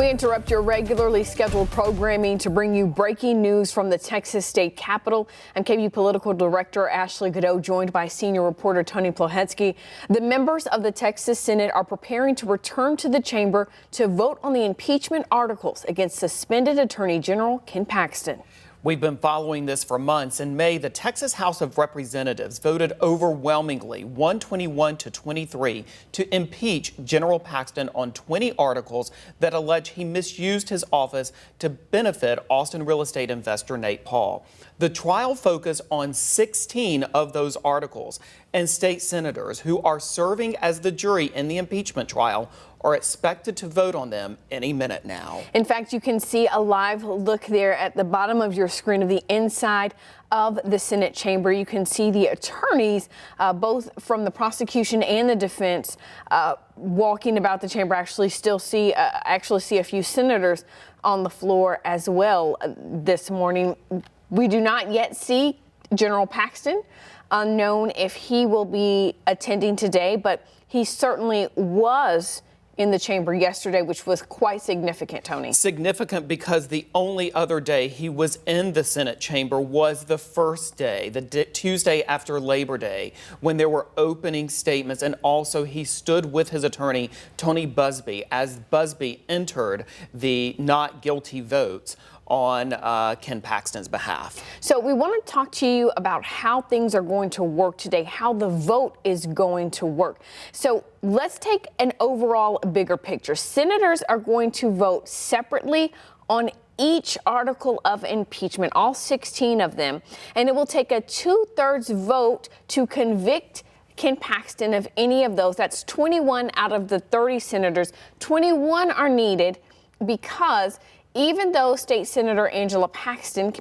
We interrupt your regularly scheduled programming to bring you breaking news from the Texas State Capitol. I'm KVUE Political Director Ashley Goudeau, joined by senior reporter Tony Plohetski. The members of the Texas Senate are preparing to return to the chamber to vote on the impeachment articles against suspended Attorney General Ken Paxton. We've been following this for months. In May, the Texas House of Representatives voted overwhelmingly 121 to 23 to impeach General Paxton on 20 articles that allege he misused his office to benefit Austin real estate investor Nate Paul. The trial focused on 16 of those articles, and state senators who are serving as the jury in the impeachment trial are expected to vote on them any minute now. In fact, you can see a live look there at the bottom of your screen of the inside of the Senate chamber. You can see the attorneys, both from the prosecution and the defense, walking about the chamber. Actually see a few senators on the floor as well this morning. We do not yet see General Paxton. Unknown if he will be attending today, but he certainly was in the chamber yesterday, which was quite significant, Tony. Significant because the only other day he was in the Senate chamber was the first day, the Tuesday after Labor Day, when there were opening statements, and also he stood with his attorney, Tony Buzbee, as Buzbee entered the not guilty votes on Ken Paxton's behalf. So we want to talk to you about how things are going to work today, how the vote is going to work. So let's take an overall bigger picture. Senators are going to vote separately on each article of impeachment, all 16 of them, and it will take a 2/3 vote to convict Ken Paxton of any of those. That's 21 out of the 30 senators. 21 are needed because even though State Senator Angela Paxton,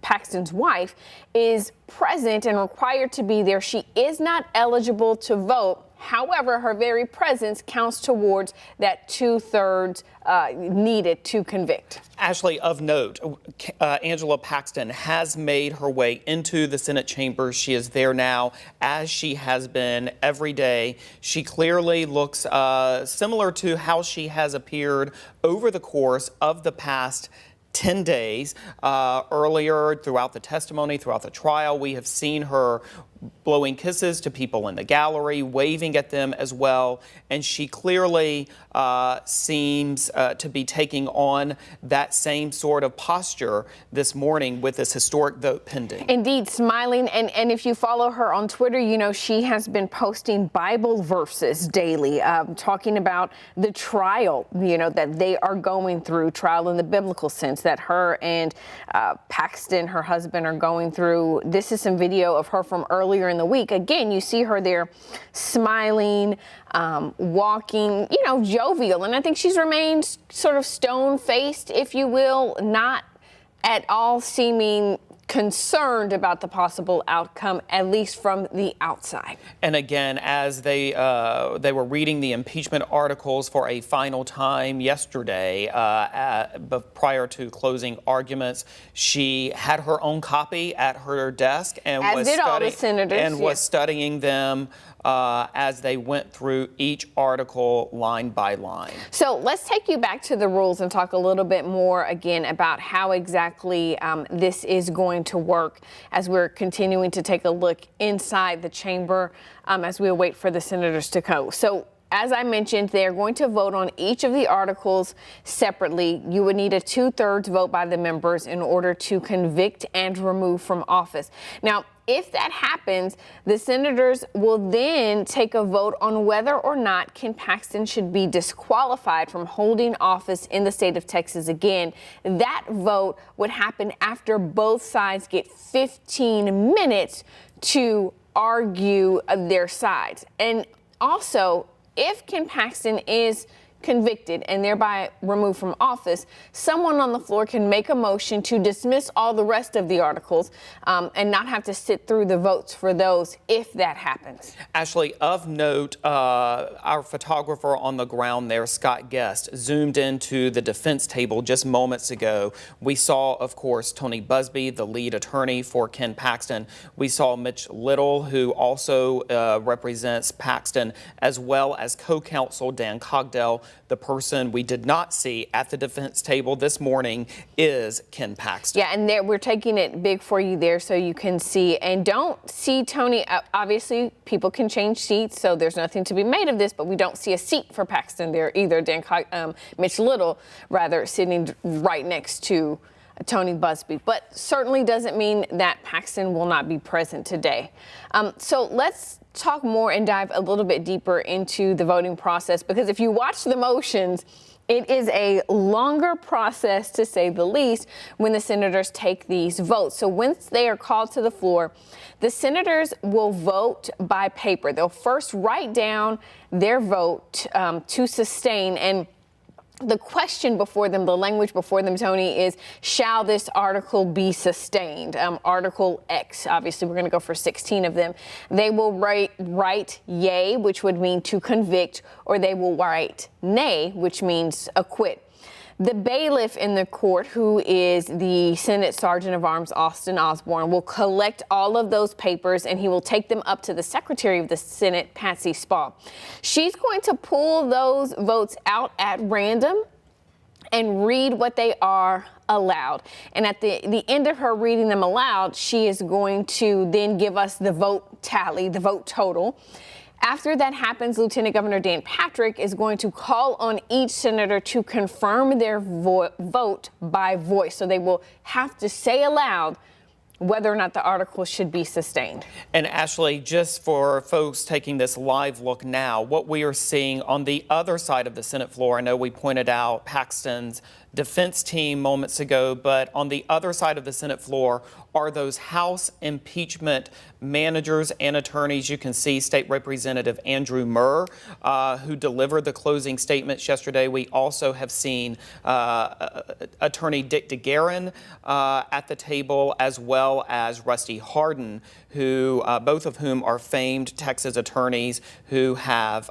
Paxton's wife, is present and required to be there, she is not eligible to vote. However, her very presence counts towards that 2/3 needed to convict. Ashley, of note, Angela Paxton has made her way into the Senate chamber. She is there now, as she has been every day. She clearly looks similar to how she has appeared over the course of the past 10 days. Earlier, throughout the testimony, throughout the trial, we have seen her blowing kisses to people in the gallery, waving at them as well. And she clearly seems to be taking on that same sort of posture this morning with this historic vote pending. Indeed, smiling. And if you follow her on Twitter, you know, she has been posting Bible verses daily, talking about the trial, you know, that they are going through, trial in the biblical sense, that her and Paxton, her husband, are going through. This is some video of her from earlier in the week. Again, you see her there smiling, walking, you know, jovial. And I think she's remained sort of stone-faced, if you will, not at all seeming concerned about the possible outcome, at least from the outside. And again, as they were reading the impeachment articles for a final time yesterday, prior to closing arguments, she had her own copy at her desk and was studying them as they went through each article line by line. So let's take you back to the rules and talk a little bit more again about how exactly this is going to work as we're continuing to take a look inside the chamber as we wait for the senators to go. So as I mentioned, they're going to vote on each of the articles separately. You would need a 2/3 vote by the members in order to convict and remove from office. Now, if that happens, the senators will then take a vote on whether or not Ken Paxton should be disqualified from holding office in the state of Texas again. That vote would happen after both sides get 15 minutes to argue their sides. And also, if Ken Paxton is convicted and thereby removed from office, someone on the floor can make a motion to dismiss all the rest of the articles and not have to sit through the votes for those if that happens. Ashley, of note, our photographer on the ground there, Scott Guest, zoomed into the defense table just moments ago. We saw, of course, Tony Buzbee, the lead attorney for Ken Paxton. We saw Mitch Little, who also represents Paxton, as well as co-counsel Dan Goudeau. The person we did not see at the defense table this morning is Ken Paxton. Yeah, and there, we're taking it big for you there so you can see. And don't see Tony. Obviously, people can change seats, so there's nothing to be made of this, but we don't see a seat for Paxton there either. Mitch Little, rather, sitting right next to Tony Busby, but certainly doesn't mean that Paxton will not be present today. So let's talk more and dive a little bit deeper into the voting process, because if you watch the motions, it is a longer process, to say the least, when the senators take these votes. So once they are called to the floor, the senators will vote by paper. They'll first write down their vote to sustain, and the question before them, the language before them, Tony, is, shall this article be sustained? Article X, obviously we're going to go for 16 of them. They will write yay, which would mean to convict, or they will write nay, which means acquit. The bailiff in the court, who is the Senate Sergeant of Arms, Austin Osborne, will collect all of those papers, and he will take them up to the Secretary of the Senate, Patsy Spall. She's going to pull those votes out at random and read what they are aloud. And at the end of her reading them aloud, she is going to then give us the vote tally, the vote total. After that happens, Lieutenant Governor Dan Patrick is going to call on each senator to confirm their vote by voice. So they will have to say aloud whether or not the article should be sustained. And Ashley, just for folks taking this live look now, what we are seeing on the other side of the Senate floor, I know we pointed out Paxton's defense team moments ago, but on the other side of the Senate floor are those House impeachment managers and attorneys. You can see State Representative Andrew Murr, who delivered the closing statements yesterday. We also have seen Attorney Dick DeGuerin at the table, as well as Rusty Hardin, who both of whom are famed Texas attorneys who have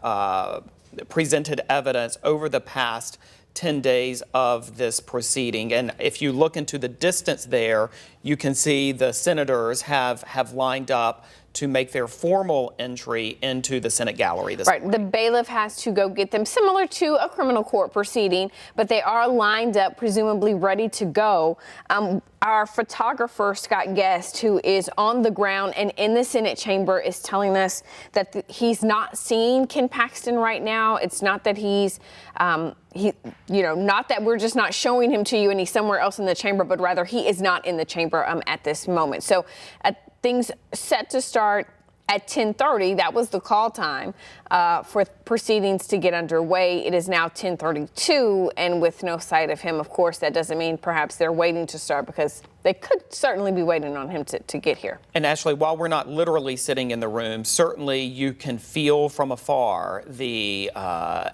presented evidence over the past 10 days of this proceeding. And if you look into the distance there, you can see the senators have lined up to make their formal entry into the Senate gallery this morning. The bailiff has to go get them, similar to a criminal court proceeding, but they are lined up, presumably ready to go. Our photographer, Scott Guest, who is on the ground and in the Senate chamber, is telling us that he's not seeing Ken Paxton right now. It's not that he's, not that we're just not showing him to you and he's somewhere else in the chamber, but rather he is not in the chamber at this moment. So things set to start at 10:30. That was the call time for proceedings to get underway. It is now 10:32, and with no sight of him, of course, that doesn't mean perhaps they're waiting to start, because they could certainly be waiting on him to get here. And Ashley, while we're not literally sitting in the room, certainly you can feel from afar the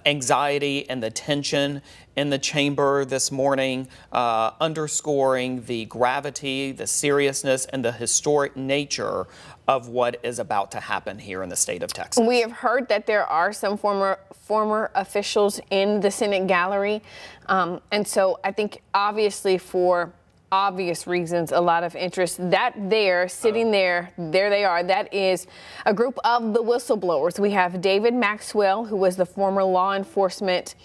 anxiety and the tension in the chamber this morning, underscoring the gravity, the seriousness, and the historic nature of what is about to happen here in the state of Texas. We have heard that there are some former officials in the Senate gallery. And so I think obviously for obvious reasons, a lot of interest. That there, sitting there they are. That is a group of the whistleblowers. We have David Maxwell, who was the former law enforcement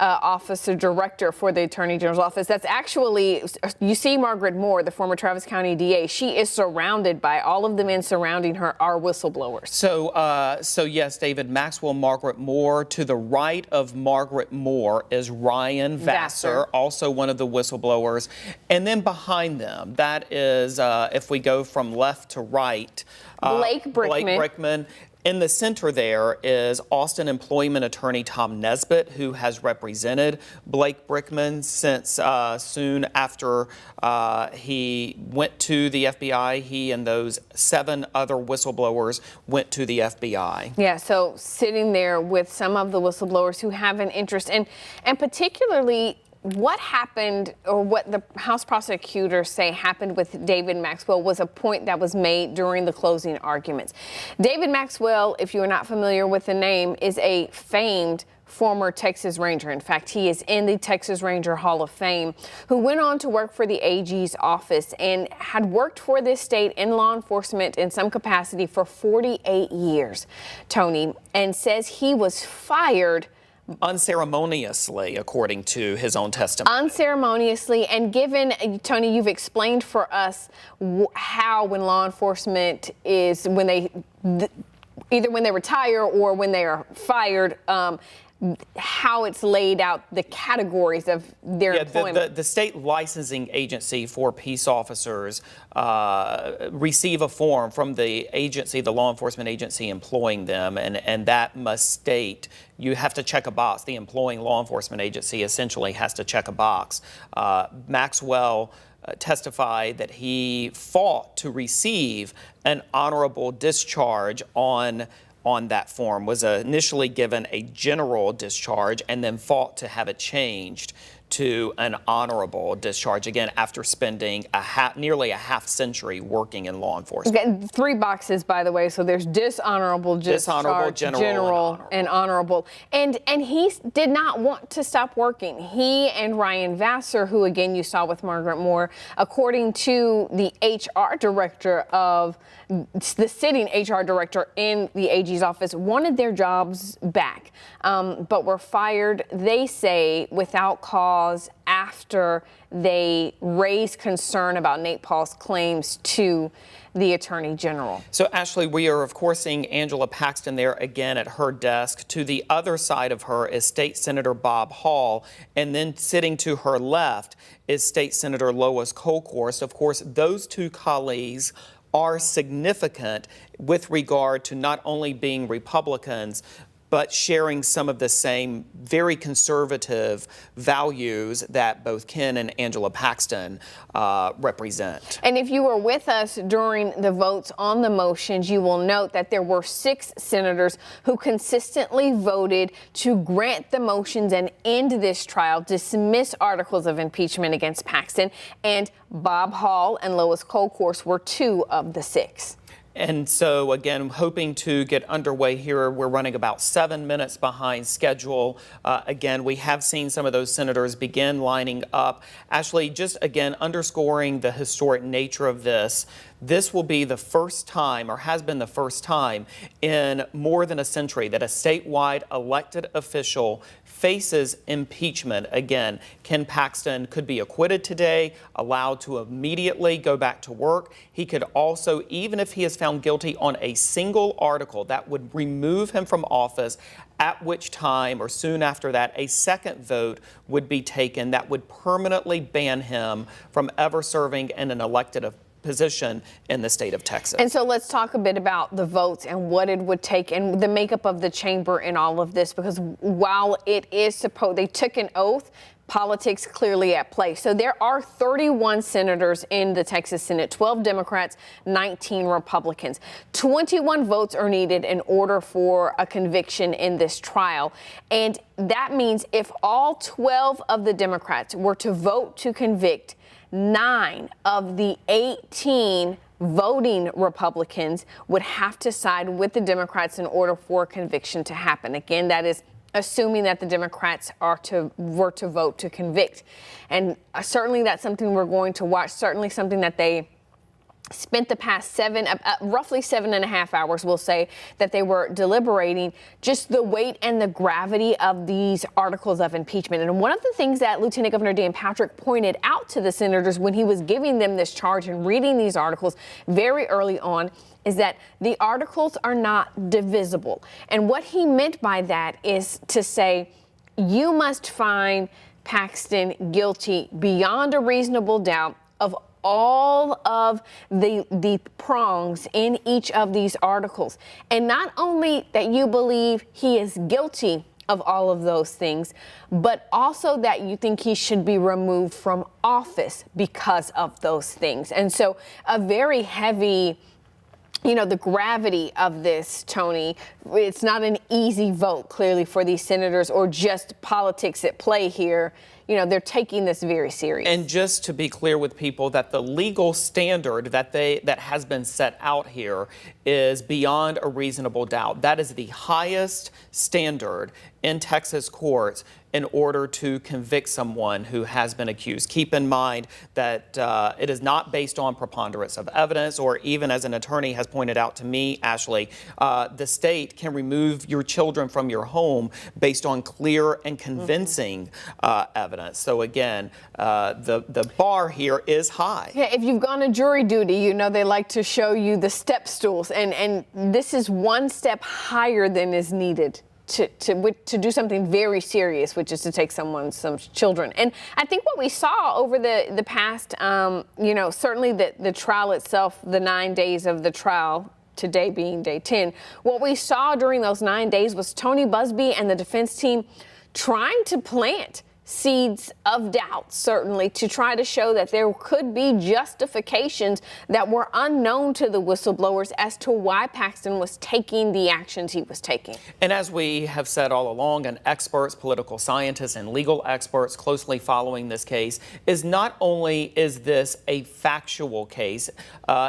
officer director for the Attorney General's office. That's actually, you see Margaret Moore, the former Travis County DA. She is surrounded by all of the men surrounding her are whistleblowers. So yes, David Maxwell, Margaret Moore. To the right of Margaret Moore is Ryan Vassar, also one of the whistleblowers. And then behind them, that is, if we go from left to right, Blake Brickman. In the center there is Austin employment attorney Tom Nesbitt, who has represented Blake Brickman since soon after he went to the FBI. He and those 7 other whistleblowers went to the FBI. Yeah, so sitting there with some of the whistleblowers who have an interest, and particularly what happened, or what the House prosecutors say happened with David Maxwell, was a point that was made during the closing arguments. David Maxwell, if you are not familiar with the name, is a famed former Texas Ranger. In fact, he is in the Texas Ranger Hall of Fame, who went on to work for the AG's office and had worked for this state in law enforcement in some capacity for 48 years, Tony, and says he was fired unceremoniously, according to his own testimony. Unceremoniously, and given, Tony, you've explained for us how when law enforcement is, when they, either when they retire or when they are fired, how it's laid out, the categories of their employment. The state licensing agency for peace officers receive a form from the agency, the law enforcement agency employing them, and that must state, you have to check a box. The employing law enforcement agency essentially has to check a box. Maxwell testified that he fought to receive an honorable discharge on that form, was initially given a general discharge and then fought to have it changed to an honorable discharge, again, after spending nearly a half century working in law enforcement. Okay, 3 boxes, by the way. So there's dishonorable discharge, general, and honorable. And he did not want to stop working. He and Ryan Vassar, who again you saw with Margaret Moore, according to the HR director of the sitting HR director in the AG's office, wanted their jobs back, but were fired, they say, without cause after they raised concern about Nate Paul's claims to the Attorney General. So, Ashley, we are, of course, seeing Angela Paxton there again at her desk. To the other side of her is State Senator Bob Hall, and then sitting to her left is State Senator Lois Kolkhorst. Of course, those two colleagues are significant with regard to not only being Republicans, but sharing some of the same very conservative values that both Ken and Angela Paxton represent. And if you were with us during the votes on the motions, you will note that there were 6 senators who consistently voted to grant the motions and end this trial, dismiss articles of impeachment against Paxton, and Bob Hall and Lois Kolkhorst were 2 of the 6. And so, again, hoping to get underway here. We're running about 7 minutes behind schedule. Again, we have seen some of those senators begin lining up. Ashley, just again, underscoring the historic nature of this. This will be the first time, or has been the first time, in more than a century that a statewide elected official faces impeachment. Again, Ken Paxton could be acquitted today, allowed to immediately go back to work. He could also, even if he is found guilty on a single article, that would remove him from office, at which time, or soon after that, a second vote would be taken that would permanently ban him from ever serving in an elected position in the state of Texas. And so let's talk a bit about the votes and what it would take and the makeup of the chamber in all of this, because while it is supposed, they took an oath, politics clearly at play. So there are 31 senators in the Texas Senate, 12 Democrats, 19 Republicans. 21 votes are needed in order for a conviction in this trial. And that means if all 12 of the Democrats were to vote to convict, 9 of the 18 voting Republicans would have to side with the Democrats in order for a conviction to happen. Again, that is assuming that the Democrats were to vote to convict. And certainly that's something we're going to watch, certainly something that they spent the past roughly 7.5 hours, we'll say, that they were deliberating, just the weight and the gravity of these articles of impeachment. And one of the things that Lieutenant Governor Dan Patrick pointed out to the senators when he was giving them this charge and reading these articles very early on is that the articles are not divisible. And what he meant by that is to say, you must find Paxton guilty beyond a reasonable doubt of all of the prongs in each of these articles. And not only that you believe he is guilty of all of those things, but also that you think he should be removed from office because of those things. And so a very heavy, the gravity of this, Tony, it's not an easy vote, clearly, for these senators, or just politics at play here. They're taking this very serious. And just to be clear with people, that the legal standard that has been set out here is beyond a reasonable doubt. That is the highest standard in Texas courts in order to convict someone who has been accused. Keep in mind that it is not based on preponderance of evidence, or even as an attorney has pointed out to me, Ashley, the state can remove your children from your home based on clear and convincing evidence. So again, the bar here is high. Yeah, if you've gone to jury duty, you know they like to show you the step stools, and this is one step higher than is needed to do something very serious, which is to take some children. And I think what we saw over the past, certainly the trial itself, the 9 days of the trial, today being day 10, what we saw during those 9 days was Tony Buzbee and the defense team trying to plant seeds of doubt, certainly, to try to show that there could be justifications that were unknown to the whistleblowers as to why Paxton was taking the actions he was taking. And as we have said all along, and experts, political scientists, and legal experts closely following this case, is not only is this a factual case,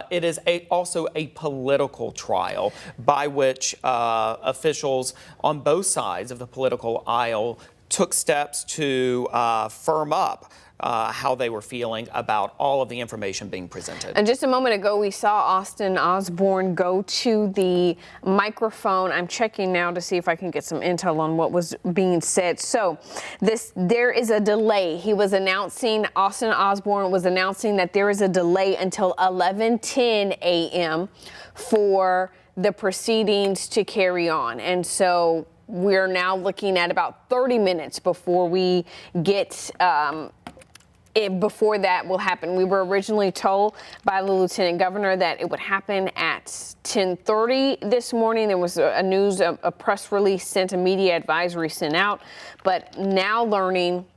it is also a political trial by which officials on both sides of the political aisle took steps to firm up how they were feeling about all of the information being presented. And just a moment ago, we saw Austin Osborne go to the microphone. I'm checking now to see if I can get some intel on what was being said. So there is a delay. Austin Osborne was announcing that there is a delay until 11:10 a.m. for the proceedings to carry on. And so we're now looking at about 30 minutes before we get before that will happen. We were originally told by the Lieutenant Governor that it would happen at 10:30 this morning. There was a press release sent, a media advisory sent out, but now learning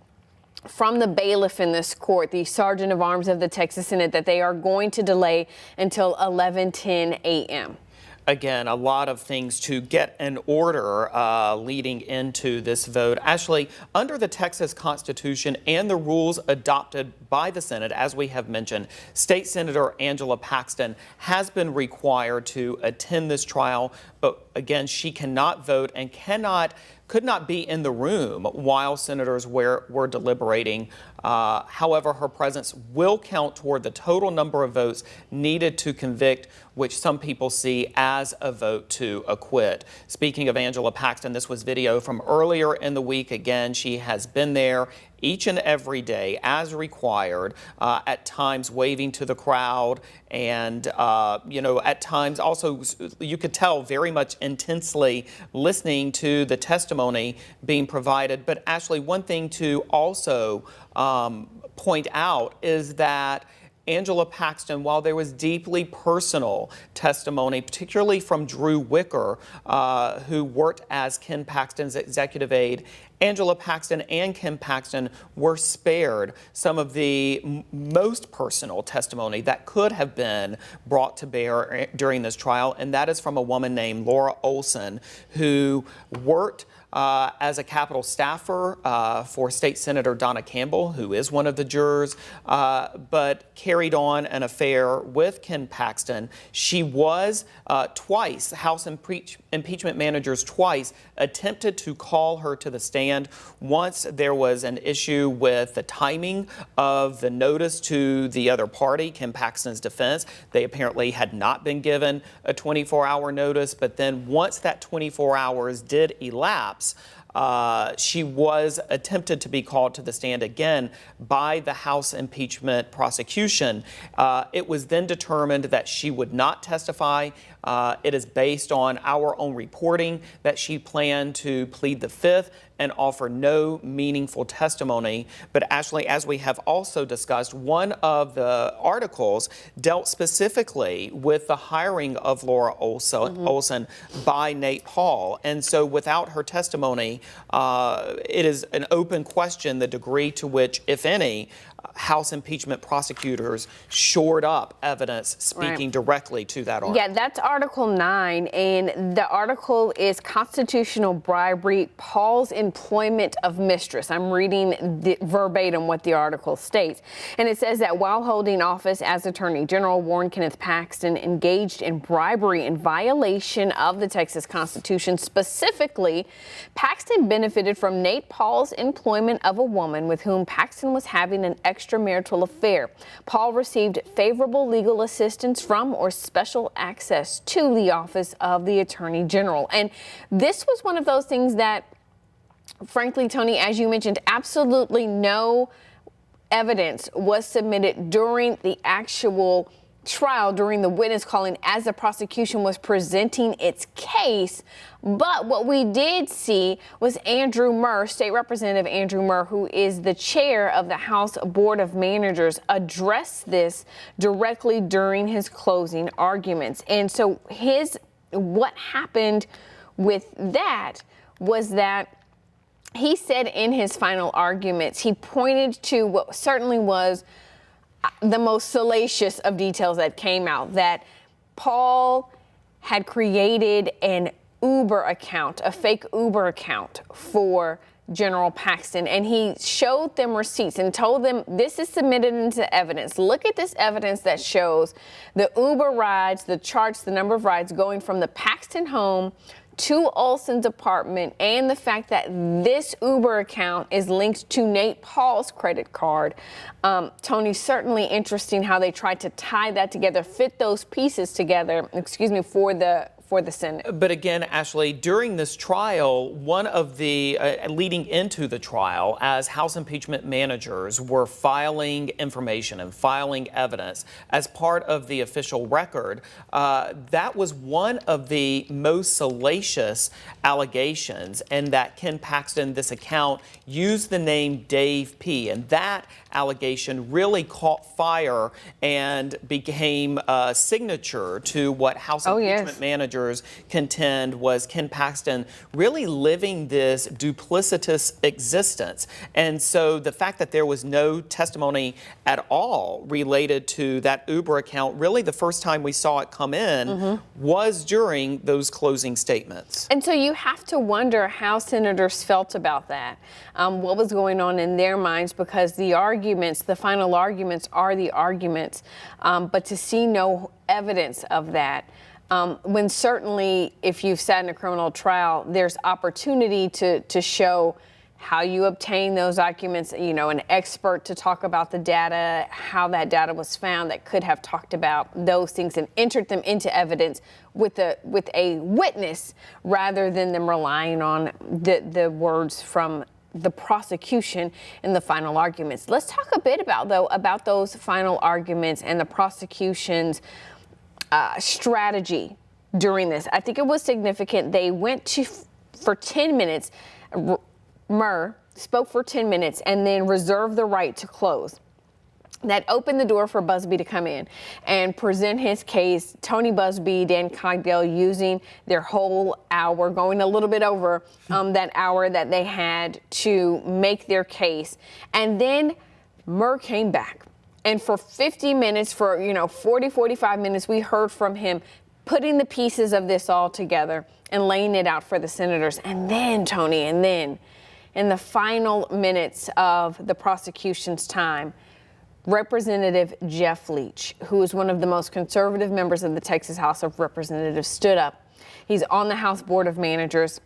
from the bailiff in this court, the Sergeant of Arms of the Texas Senate, that they are going to delay until 11:10 a.m. Again, a lot of things to get in order leading into this vote. Ashley, under the Texas Constitution and the rules adopted by the Senate, as we have mentioned, State Senator Angela Paxton has been required to attend this trial, but again, she cannot vote and could not be in the room while senators were deliberating. However, her presence will count toward the total number of votes needed to convict, which some people see as a vote to acquit. Speaking of Angela Paxton, this was video from earlier in the week. Again, she has been there each and every day as required, at times waving to the crowd, and at times also you could tell very much intensely listening to the testimony being provided. But Ashley, one thing to also point out is that Angela Paxton, while there was deeply personal testimony, particularly from Drew Wicker, who worked as Ken Paxton's executive aide, Angela Paxton and Ken Paxton were spared some of the most personal testimony that could have been brought to bear during this trial, and that is from a woman named Laura Olson, who worked as a Capitol staffer for State Senator Donna Campbell, who is one of the jurors, but carried on an affair with Ken Paxton. She was twice, House impeachment managers twice attempted to call her to the stand. Once there was an issue with the timing of the notice to the other party, Ken Paxton's defense. They apparently had not been given a 24-hour notice, but then once that 24 hours did elapse, she was attempted to be called to the stand again by the House impeachment prosecution. It was then determined that she would not testify. It is based on our own reporting that she planned to plead the Fifth and offer no meaningful testimony. But Ashley, as we have also discussed, one of the articles dealt specifically with the hiring of Laura Olson by Nate Paul. And so without her testimony, it is an open question the degree to which, if any, House impeachment prosecutors shored up evidence speaking directly to that article. Yeah, that's Article 9, and the article is Constitutional Bribery, Paul's Employment of Mistress. I'm reading verbatim what the article states. And it says that while holding office as Attorney General, Warren Kenneth Paxton engaged in bribery in violation of the Texas Constitution. Specifically, Paxton benefited from Nate Paul's employment of a woman with whom Paxton was having an extramarital affair. Paul received favorable legal assistance from or special access to the office of the Attorney General. And this was one of those things that, frankly, Tony, as you mentioned, absolutely no evidence was submitted during the actual trial, during the witness calling, as the prosecution was presenting its case. But what we did see was Andrew Murr, State Representative Andrew Murr, who is the chair of the House Board of Managers, address this directly during his closing arguments. And so what happened with that was that he said in his final arguments, he pointed to what certainly was the most salacious of details that came out, that Paul had created an Uber account, a fake Uber account for General Paxton, and he showed them receipts and told them, this is submitted into evidence. Look at this evidence that shows the Uber rides, the charts, the number of rides going from the Paxton home to Olson's apartment, and the fact that this Uber account is linked to Nate Paul's credit card. Tony, certainly interesting how they tried to tie that together, fit those pieces together, for the Senate. But again, Ashley, during this trial, one of the leading into the trial, as House impeachment managers were filing information and filing evidence as part of the official record, that was one of the most salacious allegations, and that Ken Paxton, this account, used the name Dave P. And that allegation really caught fire and became a signature to what House impeachment managers contend was Ken Paxton really living this duplicitous existence. And so the fact that there was no testimony at all related to that Uber account, really the first time we saw it come in was during those closing statements. And so you have to wonder how senators felt about that, what was going on in their minds, because the arguments, the final arguments are the arguments, but to see no evidence of that, when certainly if you've sat in a criminal trial, there's opportunity to show how you obtain those documents, you know, an expert to talk about the data, how that data was found, that could have talked about those things and entered them into evidence with a witness, rather than them relying on the words from the prosecution in the final arguments. Let's talk a bit about those final arguments and the prosecution's strategy during this. I think it was significant. They went for 10 minutes. Murr spoke for 10 minutes and then reserved the right to close. That opened the door for Busby to come in and present his case. Tony Busby, Dan Goudeau, using their whole hour, going a little bit over that hour that they had to make their case. And then Murr came back. And for 50 minutes, for 40, 45 minutes, we heard from him putting the pieces of this all together and laying it out for the senators. And then, Tony, in the final minutes of the prosecution's time, Representative Jeff Leach, who is one of the most conservative members of the Texas House of Representatives, stood up. He's on the House Board of Managers.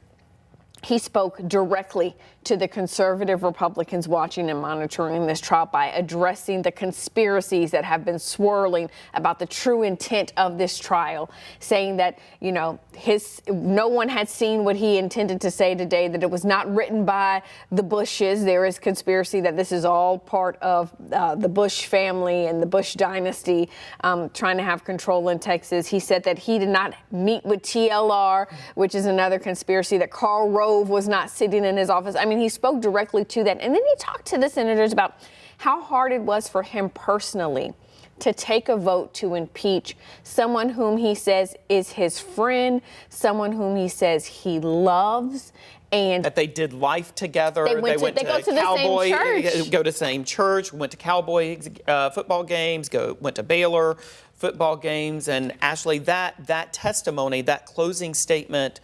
He spoke directly to the conservative Republicans watching and monitoring this trial by addressing the conspiracies that have been swirling about the true intent of this trial, saying that, no one had seen what he intended to say today, that it was not written by the Bushes. There is conspiracy that this is all part of the Bush family and the Bush dynasty trying to have control in Texas. He said that he did not meet with TLR, which is another conspiracy, that Karl Rove was not sitting in his office. I mean, he spoke directly to that. And then he talked to the senators about how hard it was for him personally to take a vote to impeach someone whom he says is his friend, someone whom he says he loves, And that they did life together. They go to the same church. Go to the same church, went to Cowboys football games, went to Baylor football games. And Ashley, that testimony, that closing statement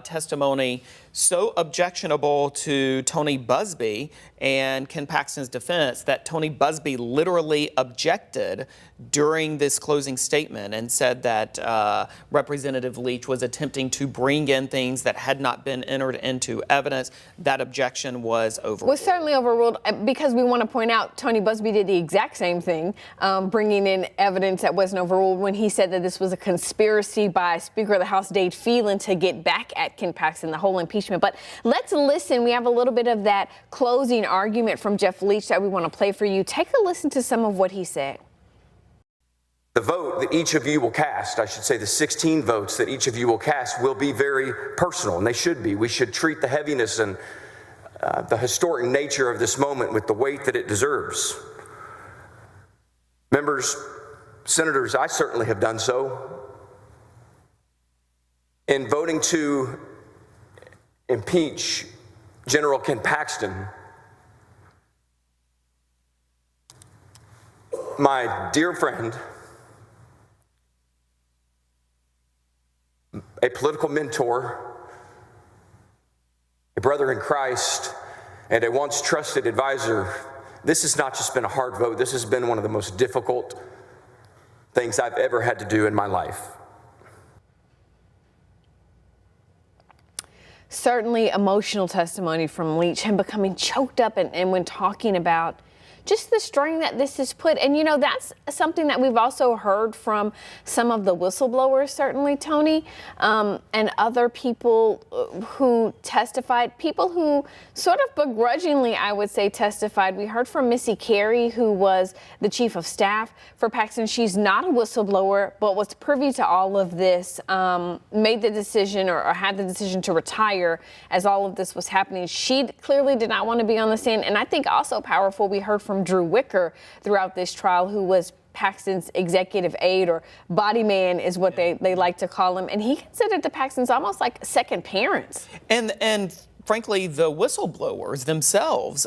testimony, so objectionable to Tony Busby and Ken Paxton's defense that Tony Busby literally objected during this closing statement and said that Representative Leach was attempting to bring in things that had not been entered into evidence. That objection was overruled. Was certainly overruled because we want to point out Tony Busby did the exact same thing, bringing in evidence that wasn't overruled when he said that this was a conspiracy by Speaker of the House Dade Phelan to get back at Ken Paxton, the whole impeachment. But let's listen. We have a little bit of that closing argument from Jeff Leach that we want to play for you. Take a listen to some of what he said. The vote that each of you will cast, I should say the 16 votes that each of you will cast, will be very personal, and they should be. We should treat the heaviness and the historic nature of this moment with the weight that it deserves. Members, senators, I certainly have done so. In voting to impeach General Ken Paxton, my dear friend, a political mentor, a brother in Christ, and a once trusted advisor, this has not just been a hard vote, this has been one of the most difficult things I've ever had to do in my life. Certainly emotional testimony from Leach, him becoming choked up and when talking about just the strain that this has put. And, you know, that's something that we've also heard from some of the whistleblowers, certainly, Tony, and other people who testified, people who sort of begrudgingly, I would say, testified. We heard from Missy Carey, who was the chief of staff for Paxton. She's not a whistleblower, but was privy to all of this, made the decision or had the decision to retire as all of this was happening. She clearly did not want to be on the stand. And I think also powerful, we heard from Drew Wicker throughout this trial, who was Paxton's executive aide, or body man is what they like to call him. And he considered the Paxtons almost like second parents. And frankly, the whistleblowers themselves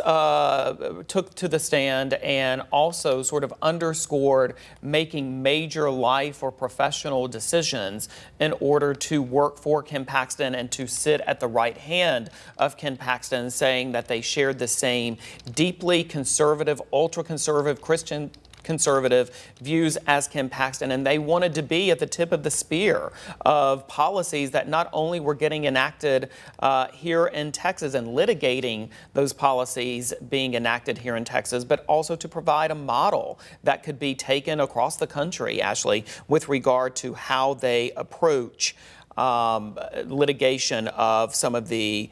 took to the stand and also sort of underscored making major life or professional decisions in order to work for Ken Paxton and to sit at the right hand of Ken Paxton, saying that they shared the same deeply conservative, ultra-conservative, Christian conservative views as Ken Paxton, and they wanted to be at the tip of the spear of policies that not only were getting enacted here in Texas and litigating those policies being enacted here in Texas, but also to provide a model that could be taken across the country, Ashley, with regard to how they approach litigation of some of the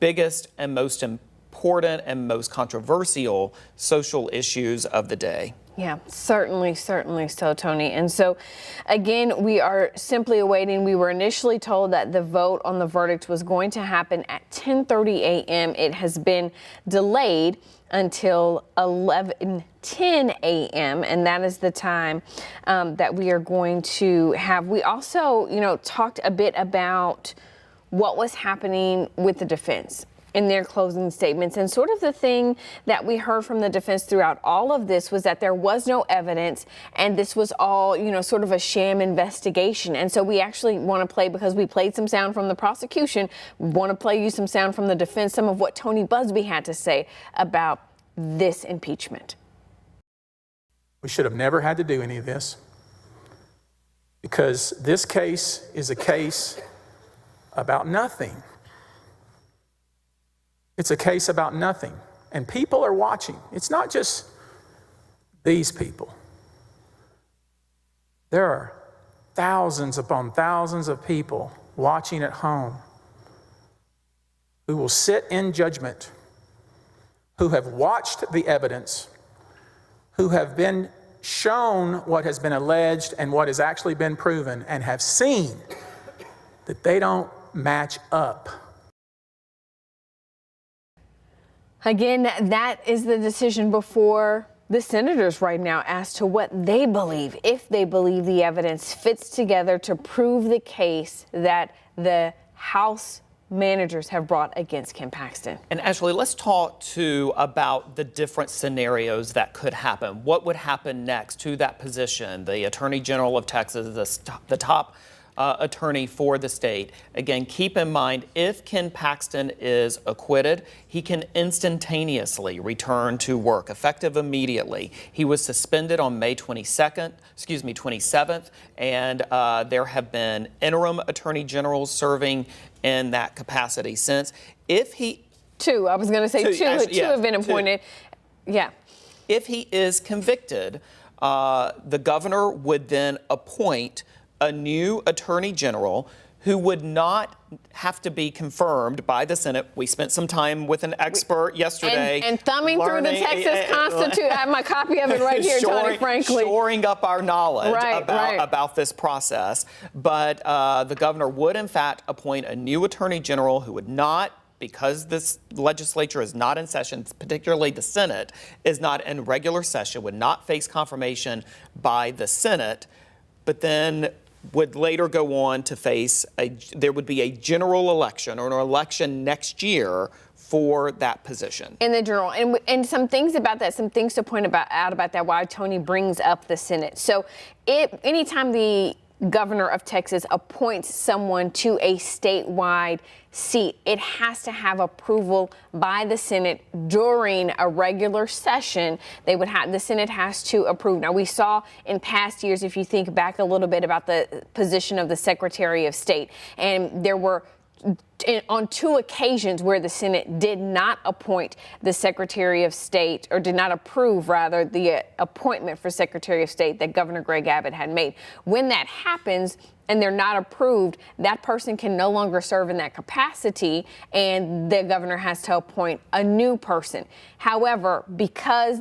biggest and most important and most controversial social issues of the day. Yeah, certainly so, Tony. And so, again, we are simply awaiting. We were initially told that the vote on the verdict was going to happen at 10:30 a.m. It has been delayed until 11:10 a.m. and that is the time that we are going to have. We also, talked a bit about what was happening with the defense in their closing statements. And sort of the thing that we heard from the defense throughout all of this was that there was no evidence and this was all, sort of a sham investigation. And so we actually want to play, because we played some sound from the prosecution, we want to play you some sound from the defense, some of what Tony Busby had to say about this impeachment. We should have never had to do any of this, because this case is a case about nothing. It's a case about nothing. And people are watching. It's not just these people. There are thousands upon thousands of people watching at home who will sit in judgment, who have watched the evidence, who have been shown what has been alleged and what has actually been proven, and have seen that they don't match up. Again, that is the decision before the senators right now as to what they believe, if they believe the evidence fits together to prove the case that the House managers have brought against Ken Paxton. And Ashley, let's talk too about the different scenarios that could happen. What would happen next to that position? The Attorney General of Texas, the top attorney for the state. Again, keep in mind, if Ken Paxton is acquitted, he can instantaneously return to work, effective immediately. He was suspended on May 27th, and there have been interim attorney generals serving in that capacity since. If he... Two, I was going to say two have been appointed. Yeah. If he is convicted, the governor would then appoint a new attorney general who would not have to be confirmed by the Senate. We spent some time with an expert yesterday. And thumbing through the Texas Constitution. I have my copy of it right here, Tony, frankly. Shoring up our knowledge about this process. But the governor would, in fact, appoint a new attorney general who would not, because this legislature is not in session, particularly the Senate is not in regular session, would not face confirmation by the Senate, but then would later go on to face there would be a general election or an election next year for that position. In the general, and some things about that, some things to point out about that, why Tony brings up the Senate. So anytime the governor of Texas appoints someone to a statewide seat, it has to have approval by the Senate during a regular session. The Senate has to approve. Now, we saw in past years, if you think back a little bit, about the position of the Secretary of State, and there were on two occasions where the Senate did not appoint the Secretary of State, or did not approve, rather, the appointment for Secretary of State that Governor Greg Abbott had made. When that happens and they're not approved, that person can no longer serve in that capacity, and the governor has to appoint a new person. However, because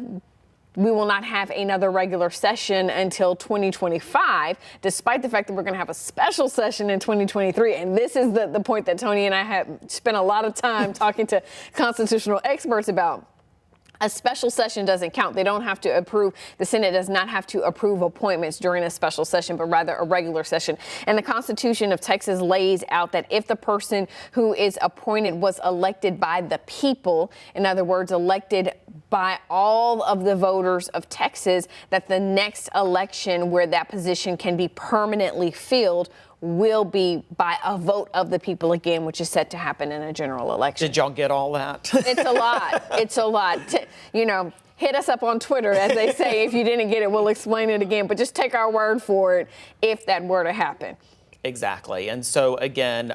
we will not have another regular session until 2025, despite the fact that we're going to have a special session in 2023. And this is the point that Tony and I have spent a lot of time talking to constitutional experts about. A special session doesn't count. They don't have to approve. The Senate does not have to approve appointments during a special session, but rather a regular session. And the Constitution of Texas lays out that if the person who is appointed was elected by the people, in other words, elected by all of the voters of Texas, that the next election where that position can be permanently filled will be by a vote of the people again, which is set to happen in a general election. Did y'all get all that? It's a lot. It's a lot. Hit us up on Twitter, as they say. If you didn't get it, we'll explain it again. But just take our word for it if that were to happen. Exactly. And so, again,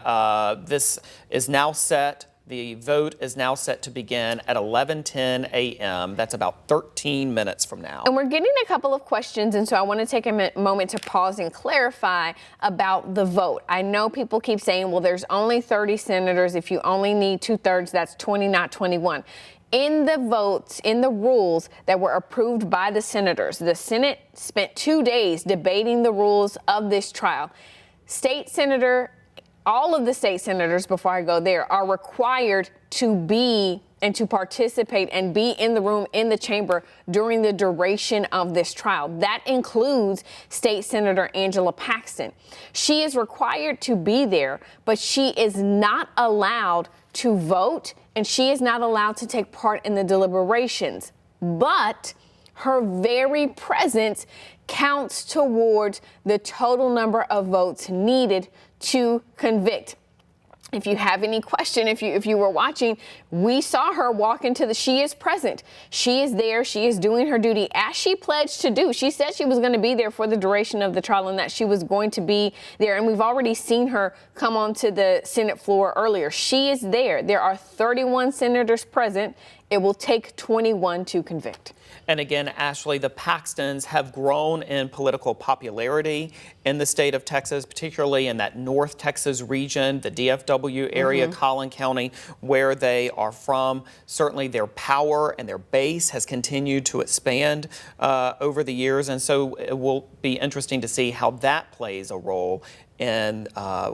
this is now set. The vote is now set to begin at 11:10 a.m. That's about 13 minutes from now. And we're getting a couple of questions, and so I want to take a moment to pause and clarify about the vote. I know people keep saying, well, there's only 30 senators. If you only need 2/3, that's 20, not 21. In the votes, in the rules that were approved by the senators, the Senate spent 2 days debating the rules of this trial. All of the state senators, before I go there, are required to be and to participate and be in the room, in the chamber, during the duration of this trial. That includes State Senator Angela Paxton. She is required to be there, but she is not allowed to vote, and she is not allowed to take part in the deliberations. But her very presence counts towards the total number of votes needed to convict. If you have any question, if you were watching, we saw her walk into she is present. She is there. She is doing her duty as she pledged to do. She said she was going to be there for the duration of the trial and that she was going to be there. And we've already seen her come onto the Senate floor earlier. She is there. There are 31 senators present. It will take 21 to convict. And again, Ashley, the Paxtons have grown in political popularity in the state of Texas, particularly in that North Texas region, the DFW area, Collin County, where they are from. Certainly their power and their base has continued to expand over the years. And so it will be interesting to see how that plays a role in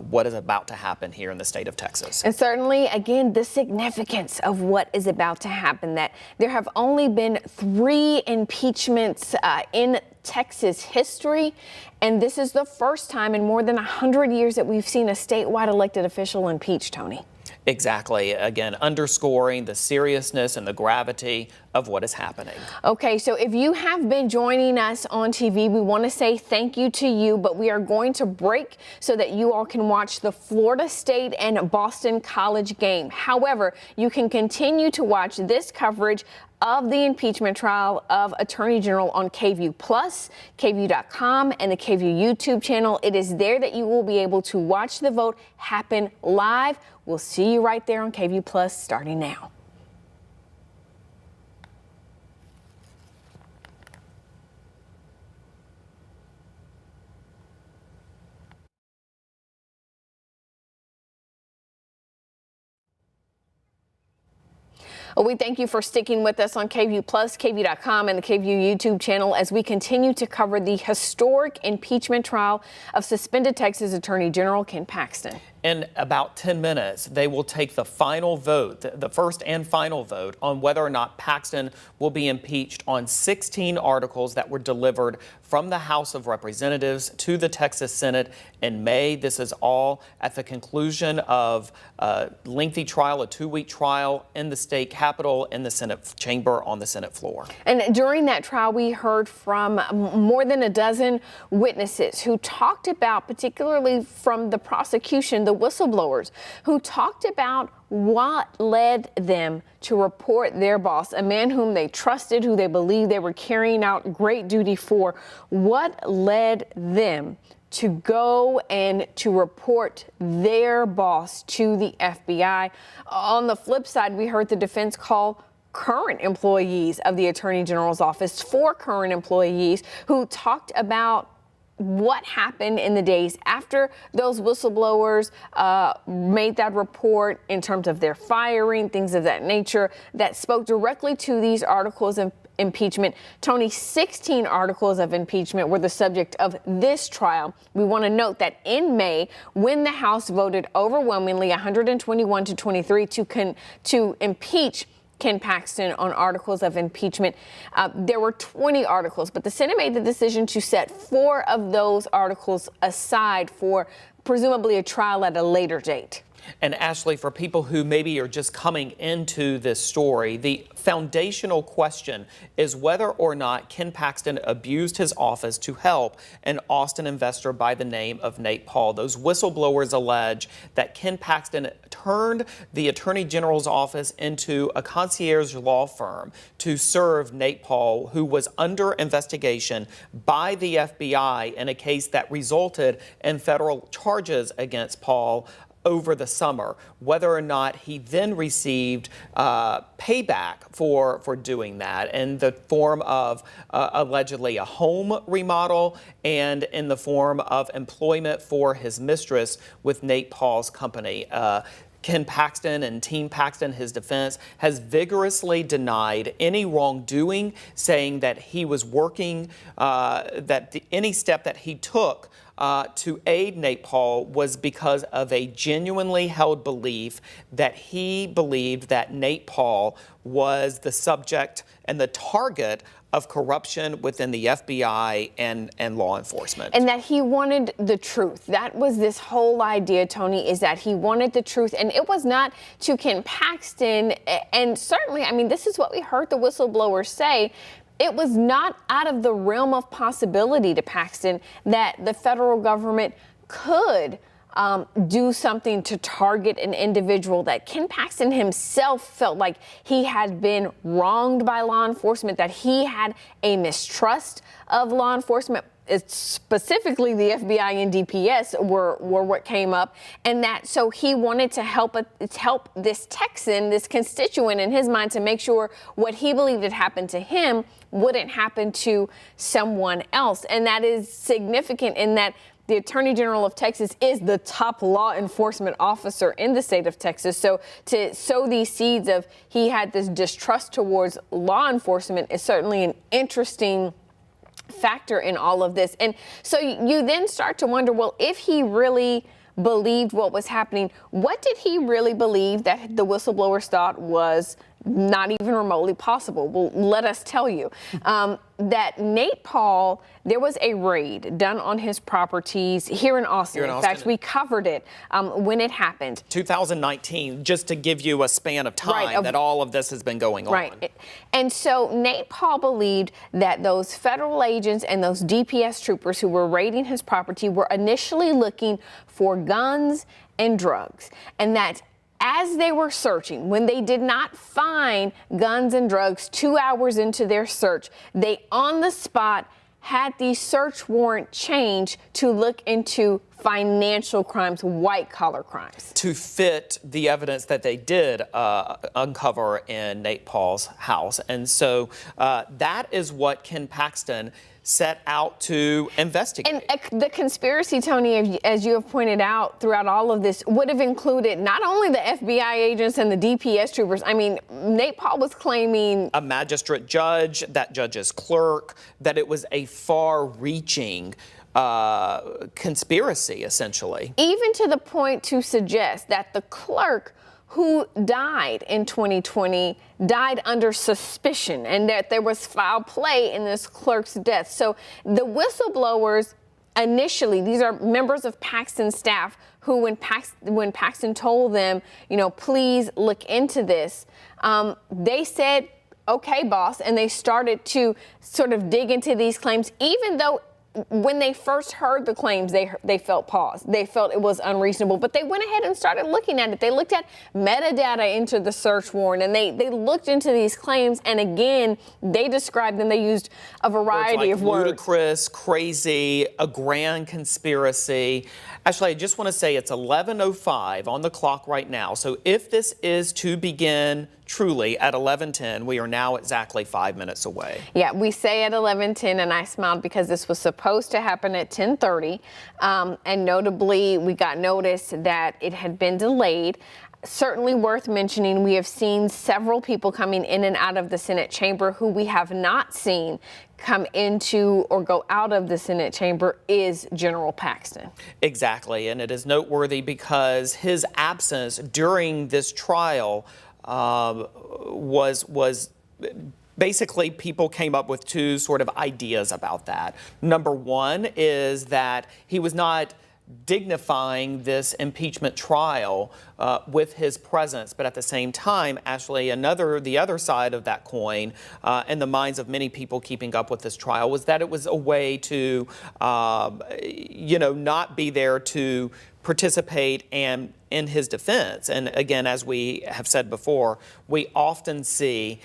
what is about to happen here in the state of Texas. And certainly, again, the significance of what is about to happen, that there have only been 3 impeachments in Texas history, and this is the first time in more than 100 years that we've seen a statewide elected official impeached, Tony. Exactly. Again, underscoring the seriousness and the gravity of what is happening. Okay, so if you have been joining us on TV, we want to say thank you to you, but we are going to break so that you all can watch the Florida State and Boston College game. However, you can continue to watch this coverage of the impeachment trial of Attorney General on KVUE Plus, KVUE.com, and the KVUE YouTube channel. It is there that you will be able to watch the vote happen live. We'll see you right there on KVUE Plus starting now. Well, we thank you for sticking with us on KVUE Plus, KVUE.com, and the KVUE YouTube channel as we continue to cover the historic impeachment trial of suspended Texas Attorney General Ken Paxton. In about 10 minutes, they will take the final vote, the first and final vote, on whether or not Paxton will be impeached on 16 articles that were delivered from the House of Representatives to the Texas Senate in May. This is all at the conclusion of a lengthy trial, a 2-week trial in the state capitol, in the Senate chamber, on the Senate floor. And during that trial, we heard from more than a dozen witnesses who talked about, particularly from the prosecution, the whistleblowers, who talked about what led them to report their boss, a man whom they trusted, who they believed they were carrying out great duty for. What led them to go and to report their boss to the FBI? On the flip side, we heard the defense call current employees of the Attorney General's office, 4 current employees who talked about what happened in the days after those whistleblowers made that report in terms of their firing, things of that nature, that spoke directly to these articles of impeachment. Tony, 16 articles of impeachment were the subject of this trial. We want to note that in May, when the House voted overwhelmingly 121 to 23 to impeach Ken Paxton on articles of impeachment, there were 20 articles, but the Senate made the decision to set 4 of those articles aside for presumably a trial at a later date. And Ashley, for people who maybe are just coming into this story, the foundational question is whether or not Ken Paxton abused his office to help an Austin investor by the name of Nate Paul. Those whistleblowers allege that Ken Paxton turned the Attorney General's office into a concierge law firm to serve Nate Paul, who was under investigation by the FBI in a case that resulted in federal charges against Paul over the summer. Whether or not he then received payback for doing that in the form of allegedly a home remodel and in the form of employment for his mistress with Nate Paul's company. Ken Paxton and Team Paxton, his defense, has vigorously denied any wrongdoing, saying that he was working, any step that he took to aid Nate Paul was because of a genuinely held belief that he believed that Nate Paul was the subject and the target of corruption within the FBI and law enforcement. And that he wanted the truth. That was this whole idea, Tony, is that he wanted the truth. And it was not to Ken Paxton. And certainly, I mean, this is what we heard the whistleblowers say. It was not out of the realm of possibility to Paxton that the federal government could do something to target an individual, that Ken Paxton himself felt like he had been wronged by law enforcement, that he had a mistrust of law enforcement. It's specifically the FBI and DPS were what came up, and that so he wanted to help this Texan, this constituent in his mind, to make sure what he believed had happened to him wouldn't happen to someone else. And that is significant in that the Attorney General of Texas is the top law enforcement officer in the state of Texas. So to sow these seeds of he had this distrust towards law enforcement is certainly an interesting factor in all of this. And so you then start to wonder, well, if he really believed what was happening, what did he really believe that the whistleblowers thought was not even remotely possible. Well, let us tell you that Nate Paul, there was a raid done on his properties here in Austin. In fact, we covered it when it happened. 2019, just to give you a span of time that all of this has been going on. Right. And so Nate Paul believed that those federal agents and those DPS troopers who were raiding his property were initially looking for guns and drugs, and that as they were searching, when they did not find guns and drugs 2 hours into their search, they on the spot had the search warrant changed to look into financial crimes, white-collar crimes. To fit the evidence that they did uncover in Nate Paul's house. And so that is what Ken Paxton set out to investigate. And the conspiracy, Tony, as you have pointed out throughout all of this, would have included not only the FBI agents and the DPS troopers. I mean, Nate Paul was claiming a magistrate judge, that judge's clerk, that it was a far-reaching conspiracy, essentially. Even to the point to suggest that the clerk who died in 2020 died under suspicion, and that there was foul play in this clerk's death. So the whistleblowers initially, these are members of Paxton's staff who, when Paxton told them, you know, please look into this, they said, okay, boss, and they started to sort of dig into these claims, even though when they first heard the claims, they felt pause. They felt it was unreasonable, but they went ahead and started looking at it. They looked at metadata into the search warrant, and they looked into these claims, and again, they described them. They used a variety of words. Ludicrous, crazy, a grand conspiracy. Actually, I just want to say it's 11:05 on the clock right now. So if this is to begin truly at 11:10, we are now exactly 5 minutes away. Yeah, we say at 11:10, and I smiled because this was supposed to happen at 10:30. And notably, we got notice that it had been delayed. Certainly worth mentioning, we have seen several people coming in and out of the Senate chamber who we have not seen come into or go out of the Senate chamber is General Paxton. Exactly, and it is noteworthy because his absence during this trial was basically, people came up with two sort of ideas about that. Number one is that he was not dignifying this impeachment trial with his presence, but at the same time, actually, the other side of that coin, in the minds of many people keeping up with this trial, was that it was a way to, not be there to participate and in his defense. And again, as we have said before, we often see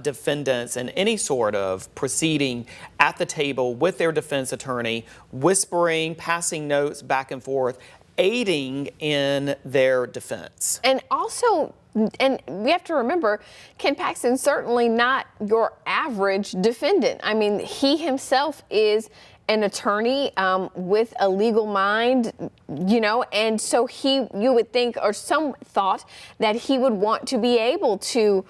defendants in any sort of proceeding at the table with their defense attorney, whispering, passing notes back and forth, aiding in their defense. And also, and we have to remember, Ken Paxton certainly not your average defendant. I mean, he himself is an attorney with a legal mind, and so you would think, or some thought, that he would want to be able to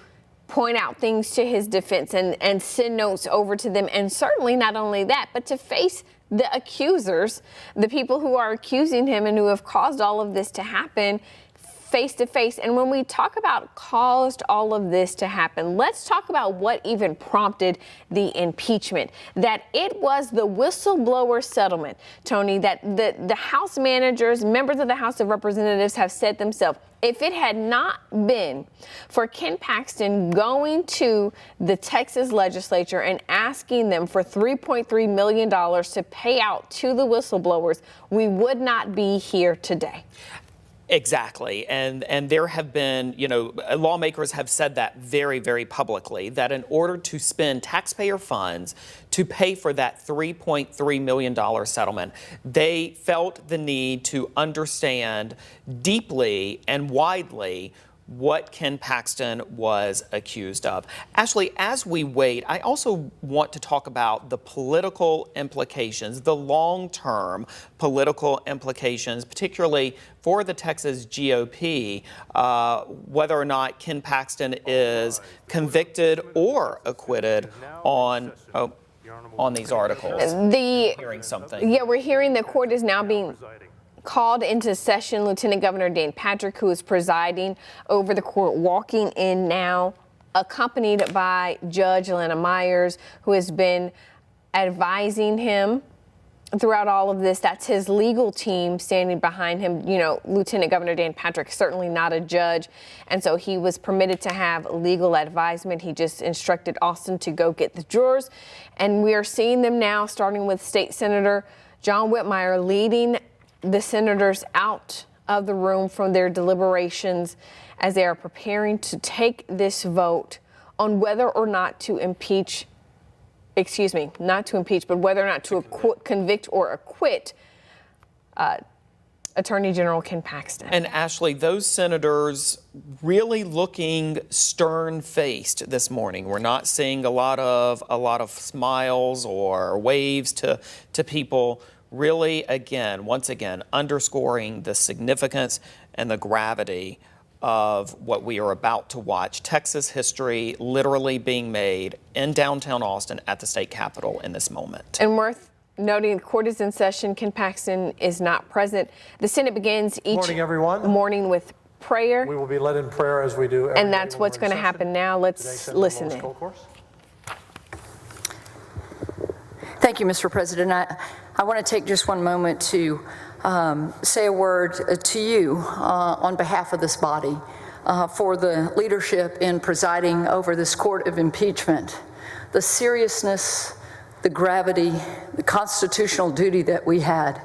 point out things to his defense and send notes over to them. And certainly not only that, but to face the accusers, the people who are accusing him and who have caused all of this to happen, face to face. And when we talk about caused all of this to happen, let's talk about what even prompted the impeachment. That it was the whistleblower settlement, Tony, that the House managers, members of the House of Representatives have said themselves, if it had not been for Ken Paxton going to the Texas legislature and asking them for $3.3 million to pay out to the whistleblowers, we would not be here today. Exactly. And there have been, lawmakers have said that very, very publicly, that in order to spend taxpayer funds to pay for that $3.3 million settlement, they felt the need to understand deeply and widely what Ken Paxton was accused of. Ashley, as we wait, I also want to talk about the political implications, the long-term political implications, particularly for the Texas GOP, whether or not Ken Paxton is convicted or acquitted on these articles. Hearing something. Yeah, we're hearing the court is now being called into session. Lieutenant Governor Dan Patrick, who is presiding over the court, walking in now. accompanied by Judge Lana Myers, who has been advising him throughout all of this. That's his legal team standing behind him. You know, Lieutenant Governor Dan Patrick, certainly not a judge, and so he was permitted to have legal advisement. He just instructed Austin to go get the jurors, and we are seeing them now, starting with State Senator John Whitmire leading the senators out of the room from their deliberations as they are preparing to take this vote on whether or not to impeach, not to impeach, but whether or not to convict or acquit Attorney General Ken Paxton. And Ashley, those senators really looking stern-faced this morning. We're not seeing a lot of smiles or waves to people. Really, once again, underscoring the significance and the gravity of what we are about to watch. Texas history literally being made in downtown Austin at the state capitol in this moment. And worth noting, the court is in session. Ken Paxton is not present. The Senate begins each morning with prayer. We will be led in prayer as we do every and that's what's going to happen now. Let's listen in. Thank you, Mr. President. I want to take just one moment to say a word to you on behalf of this body for the leadership in presiding over this court of impeachment. The seriousness, the gravity, the constitutional duty that we had.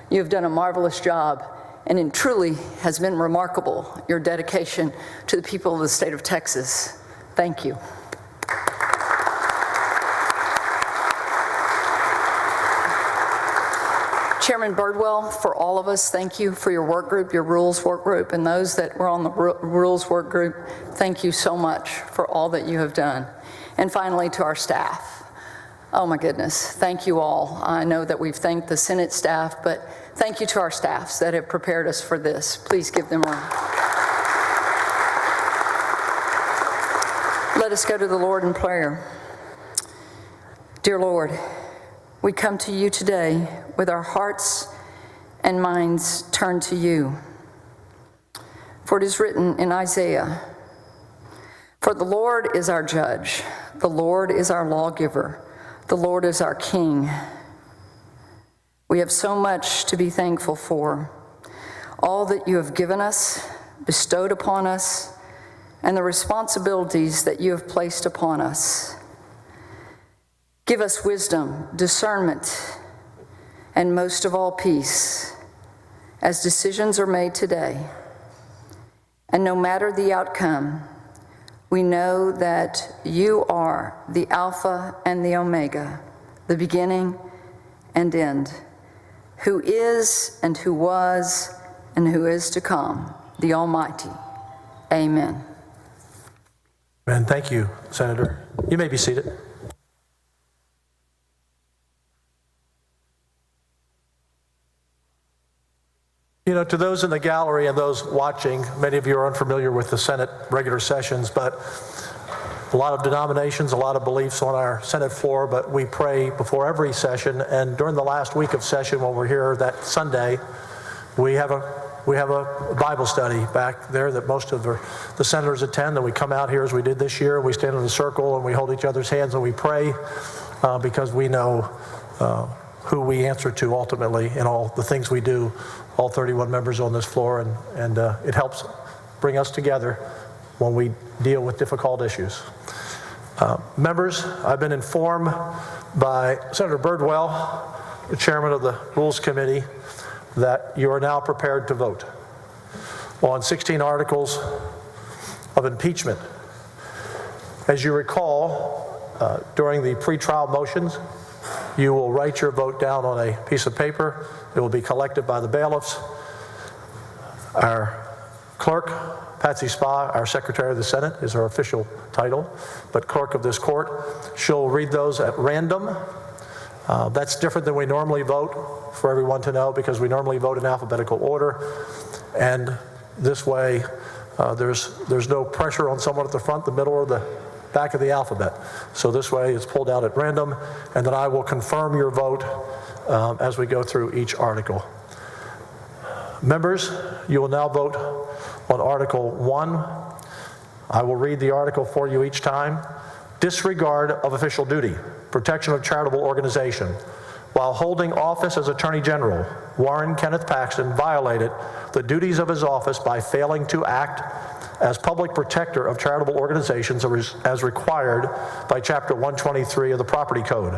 You have done a marvelous job, and it truly has been remarkable, your dedication to the people of the state of Texas. Thank you. Chairman Birdwell, for all of us, thank you for your work group, your rules work group, and those that were on the rules work group, thank you so much for all that you have done. And finally, to our staff. Oh my goodness, thank you all. I know that we've thanked the Senate staff, but thank you to our staffs that have prepared us for this. Please give them room. Let us go to the Lord in prayer. Dear Lord, we come to you today with our hearts and minds turned to you. For it is written in Isaiah, "For the Lord is our judge, the Lord is our lawgiver, the Lord is our king." We have so much to be thankful for. All that you have given us, bestowed upon us, and the responsibilities that you have placed upon us. Give us wisdom, discernment, and most of all, peace, as decisions are made today. And no matter the outcome, we know that you are the Alpha and the Omega, the beginning and end, who is and who was and who is to come, the Almighty. Amen. And thank you, Senator. You may be seated. You know, to those in the gallery and those watching, many of you are unfamiliar with the Senate regular sessions, but a lot of denominations, a lot of beliefs on our Senate floor, but we pray before every session. And during the last week of session, when we're here that Sunday, we have a Bible study back there that most of the senators attend. And we come out here as we did this year. We stand in a circle and we hold each other's hands and we pray because we know who we answer to ultimately in all the things we do, all 31 members on this floor, and it helps bring us together when we deal with difficult issues. Members, I've been informed by Senator Birdwell, the chairman of the Rules Committee, that you are now prepared to vote on 16 articles of impeachment. As you recall, during the pretrial motions, you will write your vote down on a piece of paper. It will be collected by the bailiffs. Our clerk, Patsy Spa, our Secretary of the Senate, is her official title, but clerk of this court. She'll read those at random. That's different than we normally vote, for everyone to know, because we normally vote in alphabetical order. And this way, there's no pressure on someone at the front, the middle, or the back of the alphabet. So this way it's pulled out at random, and then I will confirm your vote as we go through each article. Members, you will now vote on Article 1, I will read the article for you each time. Disregard of official duty, protection of charitable organization. While holding office as Attorney General, Warren Kenneth Paxton violated the duties of his office by failing to act as public protector of charitable organizations as required by Chapter 123 of the Property Code.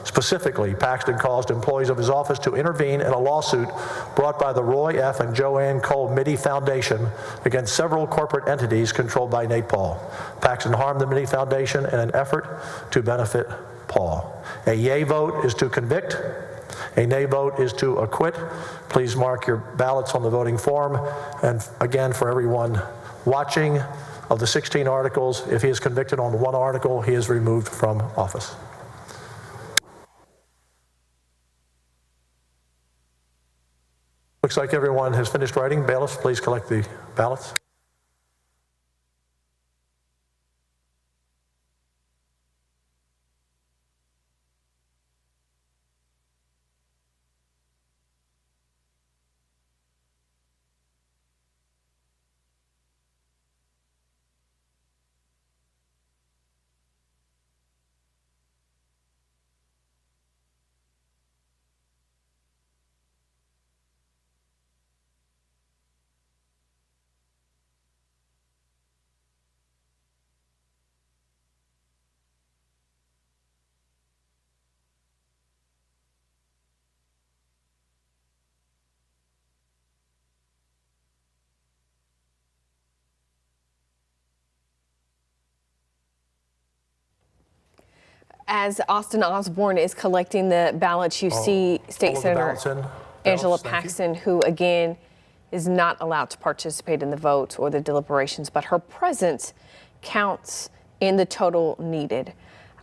Specifically, Paxton caused employees of his office to intervene in a lawsuit brought by the Roy F. and Joanne Cole Mitty Foundation against several corporate entities controlled by Nate Paul. Paxton harmed the Mitty Foundation in an effort to benefit Paul. A yea vote is to convict. A nay vote is to acquit. Please mark your ballots on the voting form. And again, for everyone watching, of the 16 articles, if he is convicted on one article, he is removed from office. Looks like everyone has finished writing. Bailiffs, please collect the ballots. As Austin Osborne is collecting the ballots, you see State Senator Angela Paxton, who again is not allowed to participate in the votes or the deliberations, but her presence counts in the total needed.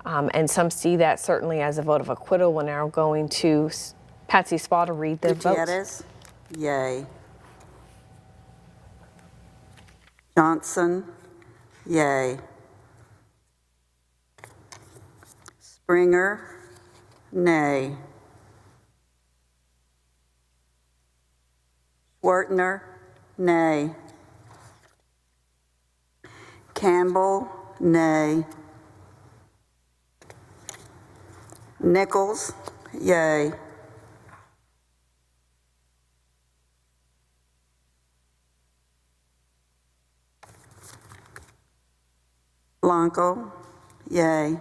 And some see that certainly as a vote of acquittal. We're now going to Patsy Spa to read the votes. Gutierrez, yay. Johnson, yay. Springer, nay. Wertner, nay. Campbell, nay. Nichols, yay. Blanco, yay.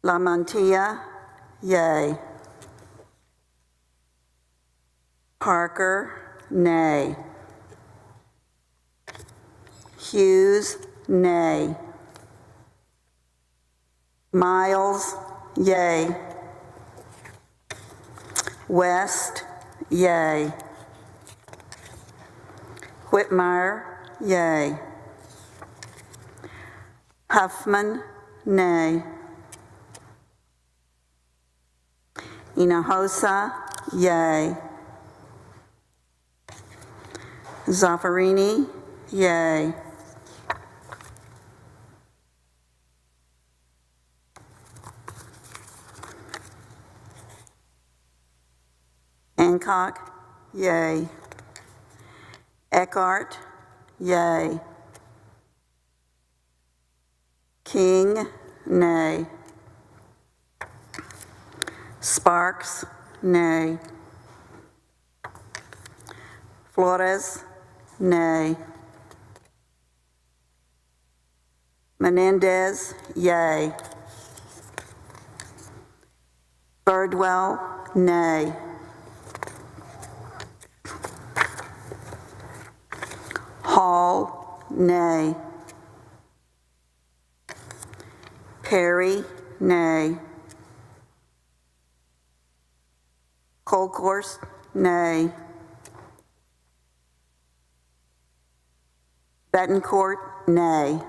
La Mantilla, yay. Parker, nay. Hughes, nay. Miles, yay. West, yay. Whitmire, yay. Huffman, nay. Hinojosa, yay. Zaffarini, yay. Hancock, yay. Eckhart, yay. King, nay. Sparks, nay. Flores, nay. Menendez, yay. Birdwell, nay. Hall, nay. Perry, nay. Colcourse, nay. Betancourt, nay.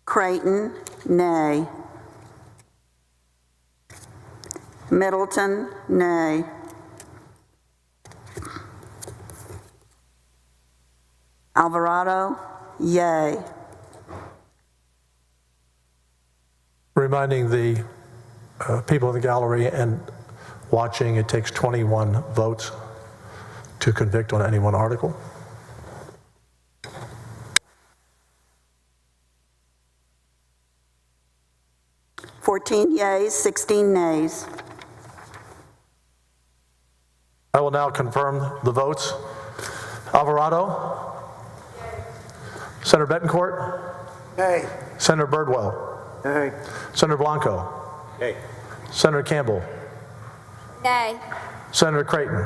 Creighton, nay. Middleton, nay. Alvarado, yay. Reminding the people in the gallery and watching, it takes 21 votes to convict on any one article. 14 yeas, 16 nays. I will now confirm the votes. Alvarado? Senator Betancourt? Nay. Senator Birdwell? Nay. Senator Blanco? Nay. Senator Campbell? Nay. Senator Creighton?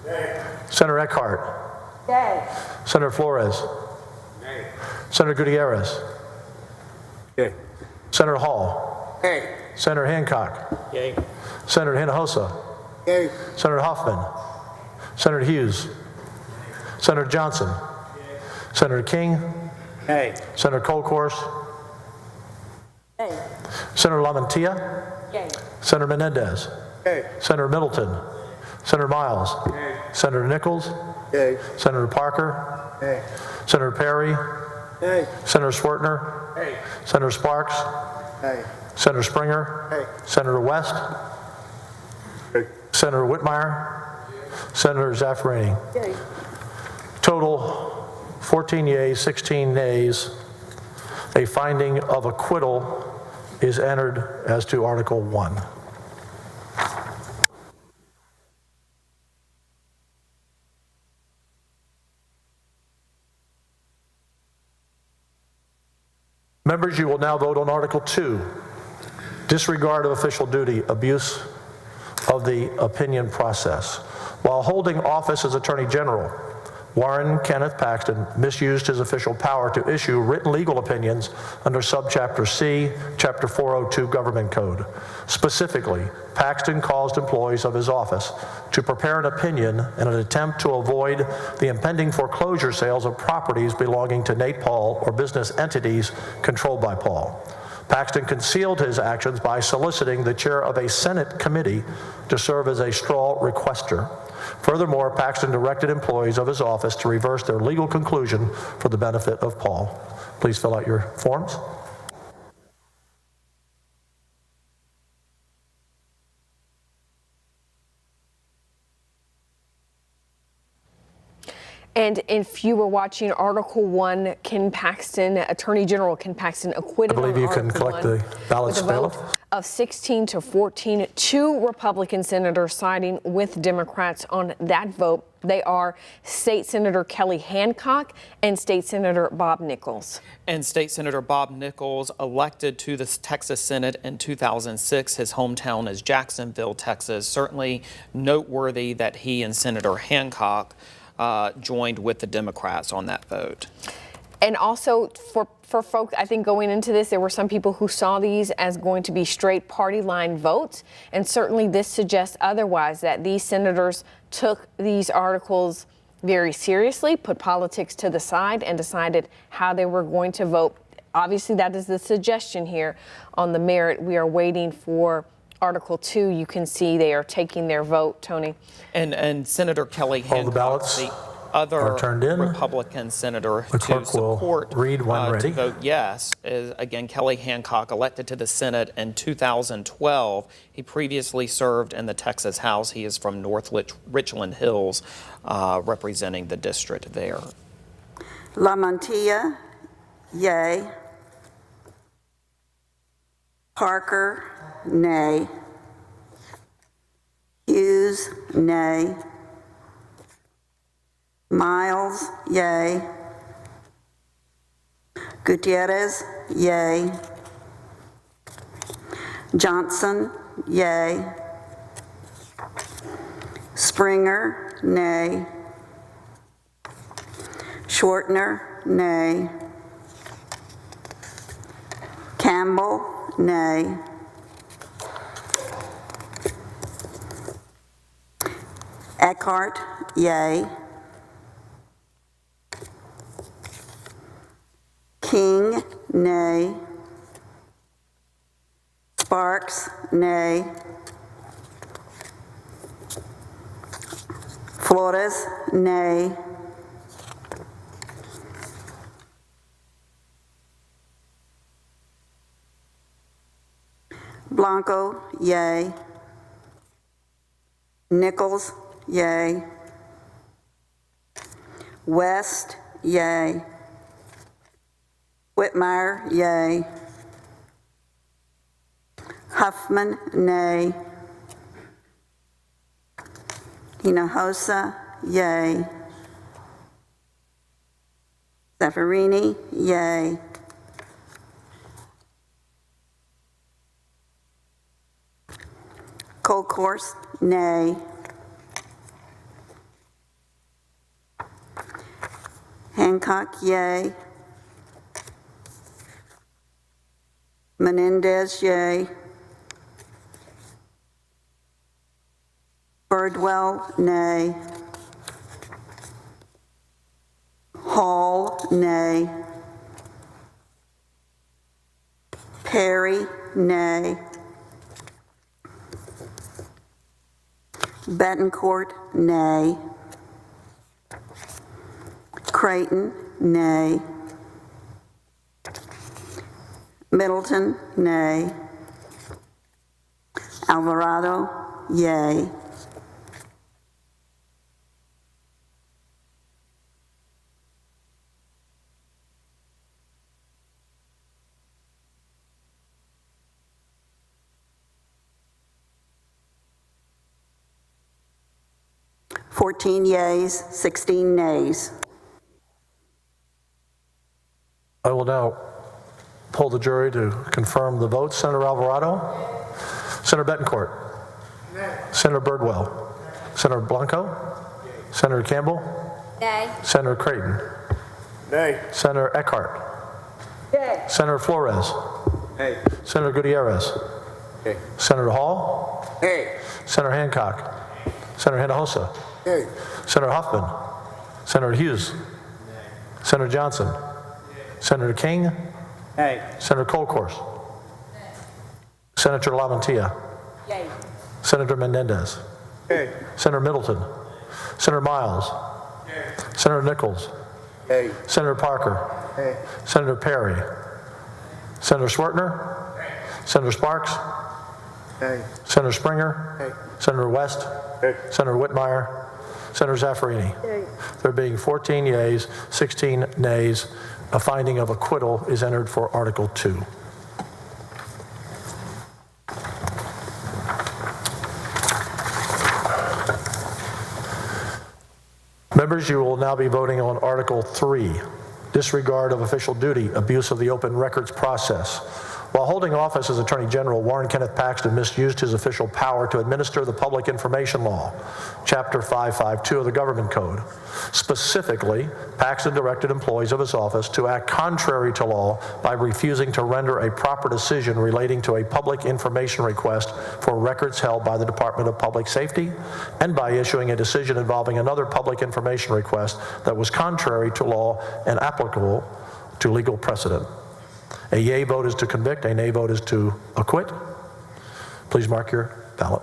Nay. Senator Eckhart? Nay. Senator Flores? Nay. Senator Gutierrez? Nay. Senator Hall? Nay. Senator Hancock? Yay. Senator Hinojosa? Yay. Senator Hoffman? Senator Hughes? Senator Johnson? Senator King? Nay. Senator Colcourse? Nay. Senator LaMantia? Yay. Senator Menendez? Yay. Senator Middleton? Senator Miles? Yay. Senator Nichols? Yay. Senator Parker? Yay. Senator Perry? Yay. Senator Swertner? Yay. Senator Sparks? Yay. Senator Springer? Yay. Senator West? Yay. Senator Whitmire? Senator Zaffarani? Yay. Total 14 yeas, 16 nays. A finding of acquittal is entered as to Article 1. Members, you will now vote on Article 2, disregard of official duty, abuse of the opinion process. While holding office as Attorney General, Warren Kenneth Paxton misused his official power to issue written legal opinions under Subchapter C, Chapter 402 Government Code. Specifically, Paxton caused employees of his office to prepare an opinion in an attempt to avoid the impending foreclosure sales of properties belonging to Nate Paul or business entities controlled by Paul. Paxton concealed his actions by soliciting the chair of a Senate committee to serve as a straw requester. Furthermore, Paxton directed employees of his office to reverse their legal conclusion for the benefit of Paul. Please fill out your forms. And if you were watching Article 1, Ken Paxton, Attorney General Ken Paxton acquitted I believe on you can Article collect 1 the ballots, with a vote bailiff. of 16 to 14, 2 Republican senators siding with Democrats on that vote. They are State Senator Kelly Hancock and State Senator Bob Nichols. And State Senator Bob Nichols, elected to the Texas Senate in 2006. His hometown is Jacksonville, Texas. Certainly noteworthy that he and Senator Hancock joined with the Democrats on that vote. And also for folks, I think going into this, there were some people who saw these as going to be straight party line votes. And certainly this suggests otherwise, that these senators took these articles very seriously, put politics to the side, and decided how they were going to vote. Obviously, that is the suggestion here. On the merit, we are waiting for Article 2. You can see they are taking their vote, Tony. And Senator Kelly All Hancock, the ballots the other are turned in. Republican senator The to clerk will support read when ready. to vote yes is, again, Kelly Hancock, elected to the Senate in 2012. He previously served in the Texas House. He is from North Richland Hills, representing the district there. LaMantia, yay. Parker, nay. Hughes, nay. Miles, yay. Gutierrez, yay. Johnson, yay. Springer, nay. Schwartner, nay. Campbell, nay. Eckhart, yay. King, nay. Sparks, nay. Flores, nay. Blanco, yay. Nichols, yay. West, yay. Whitmire, yay. Huffman, nay. Hinojosa, yay. Zaffarini, yay. Colcourse, nay. Hancock, yay. Menendez, yay. Birdwell, nay. Hall, nay. Perry, nay. Betancourt, nay. Creighton, nay. Middleton, nay. Alvarado, yay. Fourteen yeas, 16 nays. I will now poll the jury to confirm the vote. Senator Alvarado? Senator Betancourt? Senator Birdwell? Senator Blanco? Senator Campbell? Nay. Senator Creighton? Nay. Senator Eckhart? Yay. Senator Flores? Hey. Senator Gutierrez? Hey. Senator Hall? Hey. Senator Hancock? Senator Hinojosa? Hey. Senator Huffman? Senator Hughes? Senator Johnson? Senator King? Hey. Senator Colcourse? Senator LaMantia? Yay. Senator Menendez? Hey. Senator Middleton? Senator Miles? Senator Nichols? Hey. Senator Parker? Hey. Senator Perry? Senator Swertner? Senator Sparks? Hey. Senator Springer? Hey. Senator West? Hey. Senator Whitmire? Senator Zaffarini? There being 14 yeas, 16 nays, a finding of acquittal is entered for Article 2. Members, you will now be voting on Article 3, disregard of official duty, abuse of the open records process. While holding office as Attorney General, Warren Kenneth Paxton misused his official power to administer the Public Information Law, Chapter 552 of the Government Code. Specifically, Paxton directed employees of his office to act contrary to law by refusing to render a proper decision relating to a public information request for records held by the Department of Public Safety, and by issuing a decision involving another public information request that was contrary to law and applicable to legal precedent. A yea vote is to convict, a nay vote is to acquit. Please mark your ballot.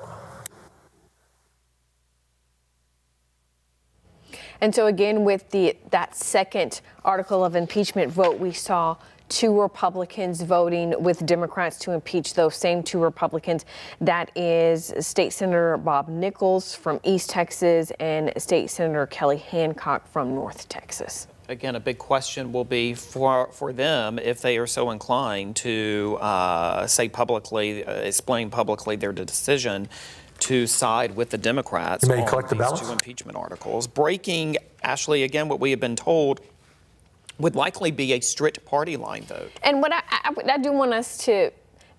And so again, with that second article of impeachment vote, we saw 2 Republicans voting with Democrats to impeach those same 2 Republicans. That is State Senator Bob Nichols from East Texas and State Senator Kelly Hancock from North Texas. Again, a big question will be for them if they are so inclined to say publicly, explain publicly their decision to side with the Democrats You may on collect the these ballots. 2 impeachment articles. Breaking, Ashley, again, what we have been told would likely be a strict party line vote. And what I do want us to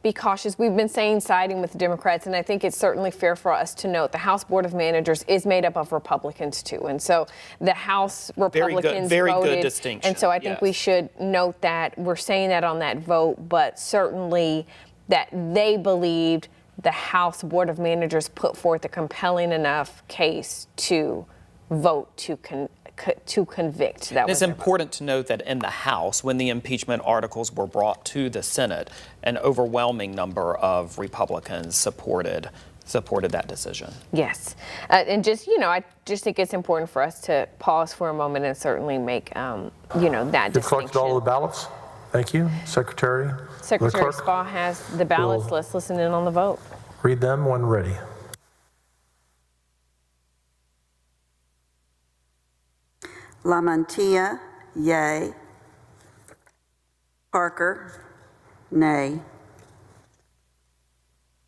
be cautious. We've been saying siding with the Democrats, and I think it's certainly fair for us to note the House Board of Managers is made up of Republicans too, and so the House Republicans very voted, good distinction. and so I think we should note that we're saying that on that vote, but certainly that they believed the House Board of Managers put forth a compelling enough case to vote to convict. That It's important to note that in the House, when the impeachment articles were brought to the Senate, an overwhelming number of Republicans supported that decision. Yes. And just, I just think it's important for us to pause for a moment and certainly make, that You've distinction. collected all of the ballots? Thank you. Secretary Spa has the ballots. Let's listen in on the vote. Read them when ready. LaMantia, yay. Parker, nay.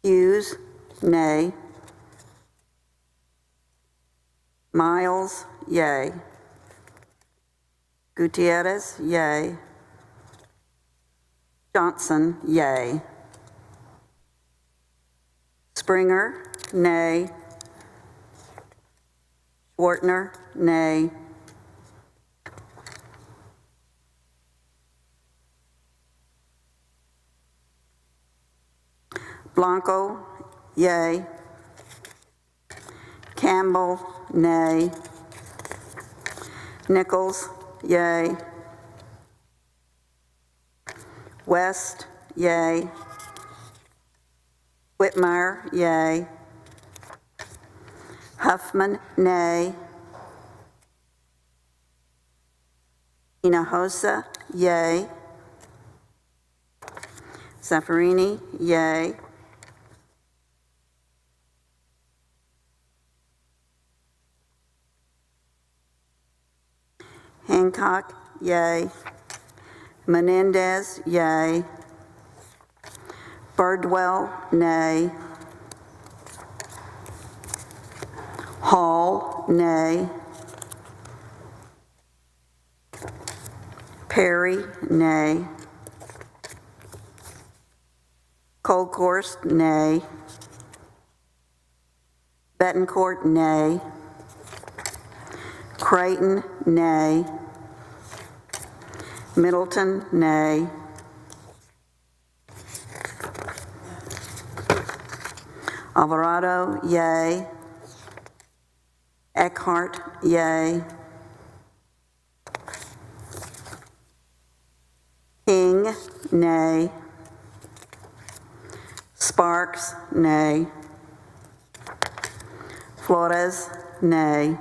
Hughes, nay. Miles, yay. Gutierrez, yay. Johnson, yay. Springer, nay. Schwartner, nay. Blanco, yay. Campbell, nay. Nichols, yay. West, yay. Whitmire, yay. Huffman, nay. Hinojosa, yay. Zaffarini, yay. Hancock, yay. Menendez, yay. Birdwell, nay. Hall, nay. Perry, nay. Colcourse, nay. Betancourt, nay. Creighton, nay. Middleton, nay. Alvarado, yay. Eckhart, yay. King, nay. Sparks, nay. Flores, nay.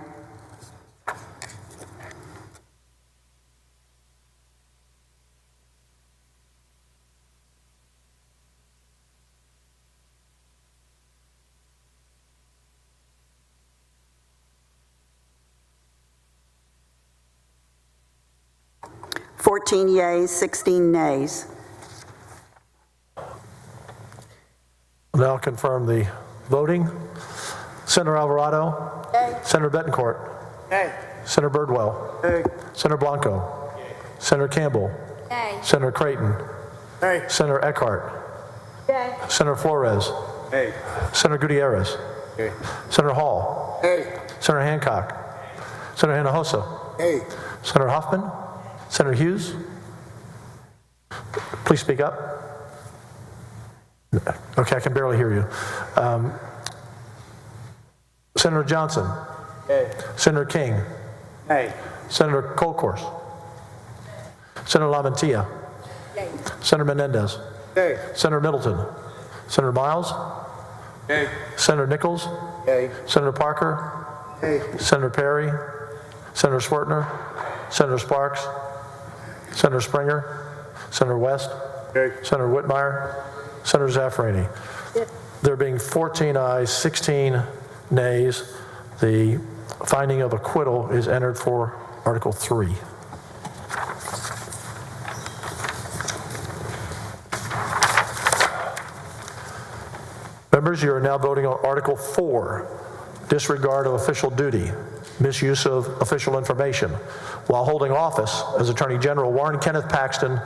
Fourteen yeas, 16 nays. I'll now confirm the voting. Senator Alvarado. Yay. Senator Betancourt. Yay. Senator Birdwell. Yay. Senator Blanco. Senator Campbell. Yay. Senator Creighton. Yay. Senator Eckhart. Yay. Senator Flores. Yay. Senator Gutierrez. Yay. Senator Hall. Yay. Senator Hancock. Senator Hinojosa. Yay. Senator Huffman. Senator Hughes. Please speak up. Okay, I can barely hear you. Senator Johnson. Yay. Senator King. Yay. Senator Colcourse. Senator LaMantia. Yay. Senator Menendez. Yay. Senator Middleton. Senator Miles. Yay. Senator Nichols. Yay. Senator Parker. Yay. Senator Perry. Senator Schwertner. Senator Sparks. Senator Springer. Senator West. Yay. Senator Whitmire. Senator Zaffarini. Yep. There being 14 ayes, 16 nays, the finding of acquittal is entered for Article 3. Members, you are now voting on Article 4, disregard of official duty, misuse of official information. While holding office as Attorney General, Warren Kenneth Paxton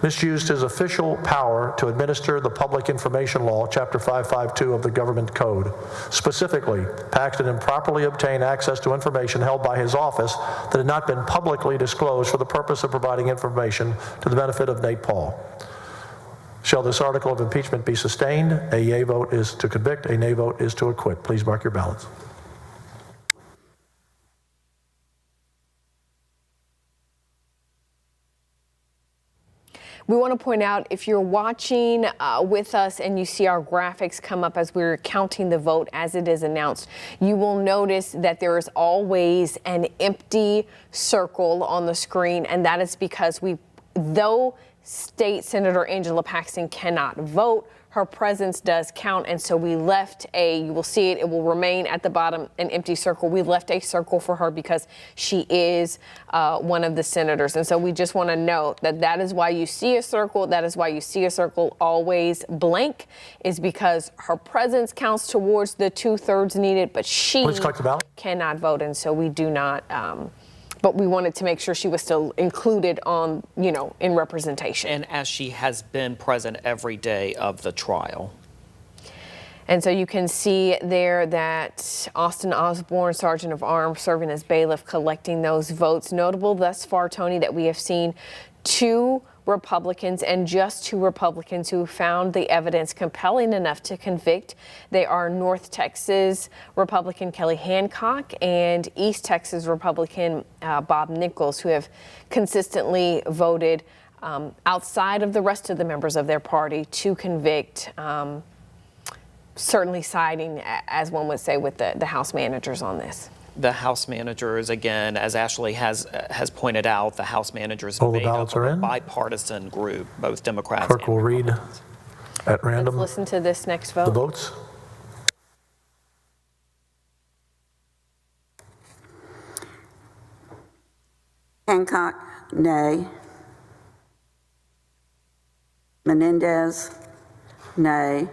misused his official power to administer the Public Information Law, Chapter 552 of the Government Code. Specifically, Paxton improperly obtained access to information held by his office that had not been publicly disclosed for the purpose of providing information to the benefit of Nate Paul. Shall this article of impeachment be sustained? A yea vote is to convict, a nay vote is to acquit. Please mark your ballots. We want to point out, if you're watching with us and you see our graphics come up as we're counting the vote as it is announced, you will notice that there is always an empty circle on the screen, and that is because though State Senator Angela Paxton cannot vote, her presence does count. And so we left you will see it will remain at the bottom, an empty circle. We left a circle for her because she is one of the senators. And so we just want to note that is why you see a circle. That is why you see a circle always blank, is because her presence counts towards the 2/3 needed, but she cannot vote. And so we do not, but we wanted to make sure she was still included on, in representation. And as she has been present every day of the trial. And so you can see there that Austin Osborne, Sergeant of Arms, serving as bailiff, collecting those votes. Notable thus far, Tony, that we have seen 2 Republicans and just 2 Republicans who found the evidence compelling enough to convict. They are North Texas Republican Kelly Hancock and East Texas Republican Bob Nichols, who have consistently voted outside of the rest of the members of their party to convict, certainly siding, as one would say, with the House managers on this. The House managers, again, as Ashley has pointed out, the House managers All the made up ballots of are a in. bipartisan group, both Democrats Clerk and will read at random Let's listen to this next vote. the votes. Hancock, nay. Menendez, nay.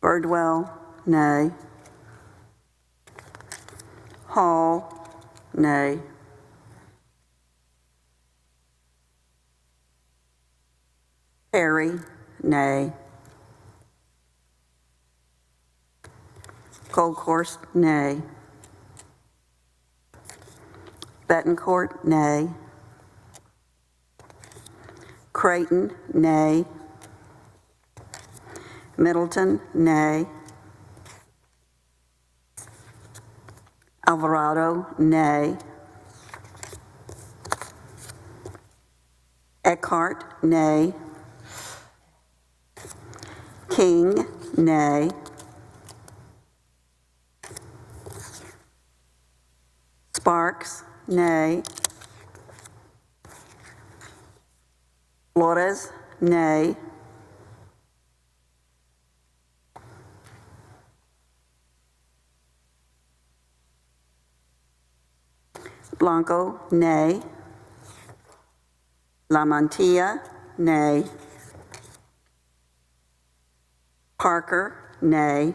Birdwell, nay. Hall, nay. Perry, nay. Goldhorst, nay. Betancourt, nay. Creighton, nay. Middleton, nay. Alvarado, nay. Eckhart, nay. King, nay. Sparks, nay. Flores, nay. Blanco, nay. La Mantilla, nay. Parker, nay.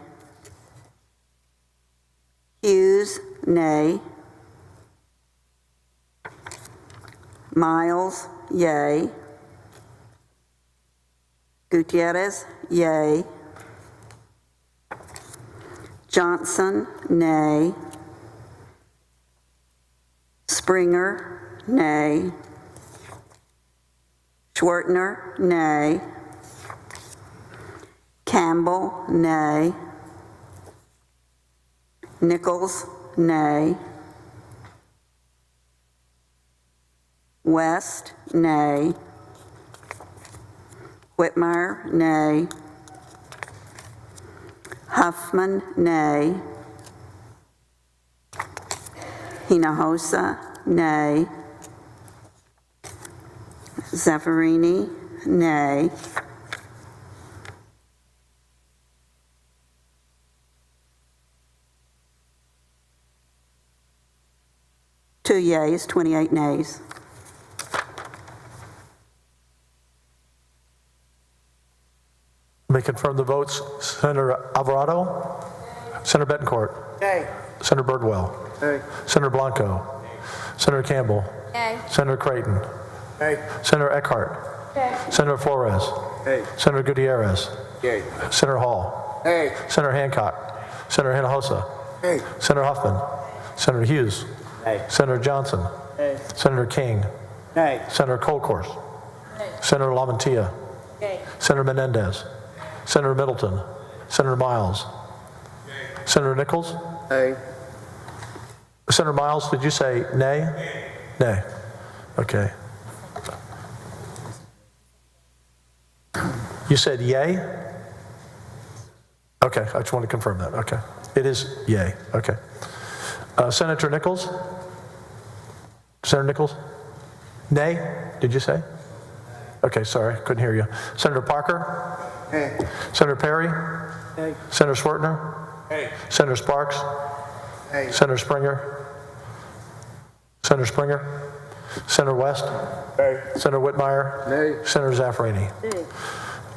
Hughes, nay. Miles, yay. Gutierrez, yay. Johnson, nay. Springer, nay. Schwertner, nay. Campbell, nay. Nichols, nay. West, nay. Whitmire, nay. Huffman, nay. Hinojosa, nay. Zaffarini, nay. Two yeas, 28 nays. May confirm the votes. Senator Alvarado. Senator Betancourt. Nay. Senator Birdwell. Nay. Senator Blanco. Senator Campbell. Nay. Senator Creighton. Nay. Senator Eckhart. Senator Flores. Nay. Senator Gutierrez. Yay. Senator Hall. Nay. Senator Hancock. Senator Hinojosa. Nay. Senator Huffman. Senator Hughes. Nay. Senator Johnson. Nay. Senator King. Nay. Senator Colcourse. Senator LaMantia. Senator Menendez. Senator Middleton. Senator Miles. Senator Nichols. Nay. Senator Miles, did you say nay? Nay. Okay. You said yay? Okay, I just want to confirm that. Okay. It is yay. Okay. Senator Nichols? Senator Nichols? Nay? did you say? Okay, sorry, couldn't hear you. Senator Parker? Nay. Senator Perry? Nay. Senator Swertner? Nay. Senator Sparks? Nay. Senator Springer? Senator Springer? Senator West? Nay. Senator Whitmire? Nay. Senator Zaffarini?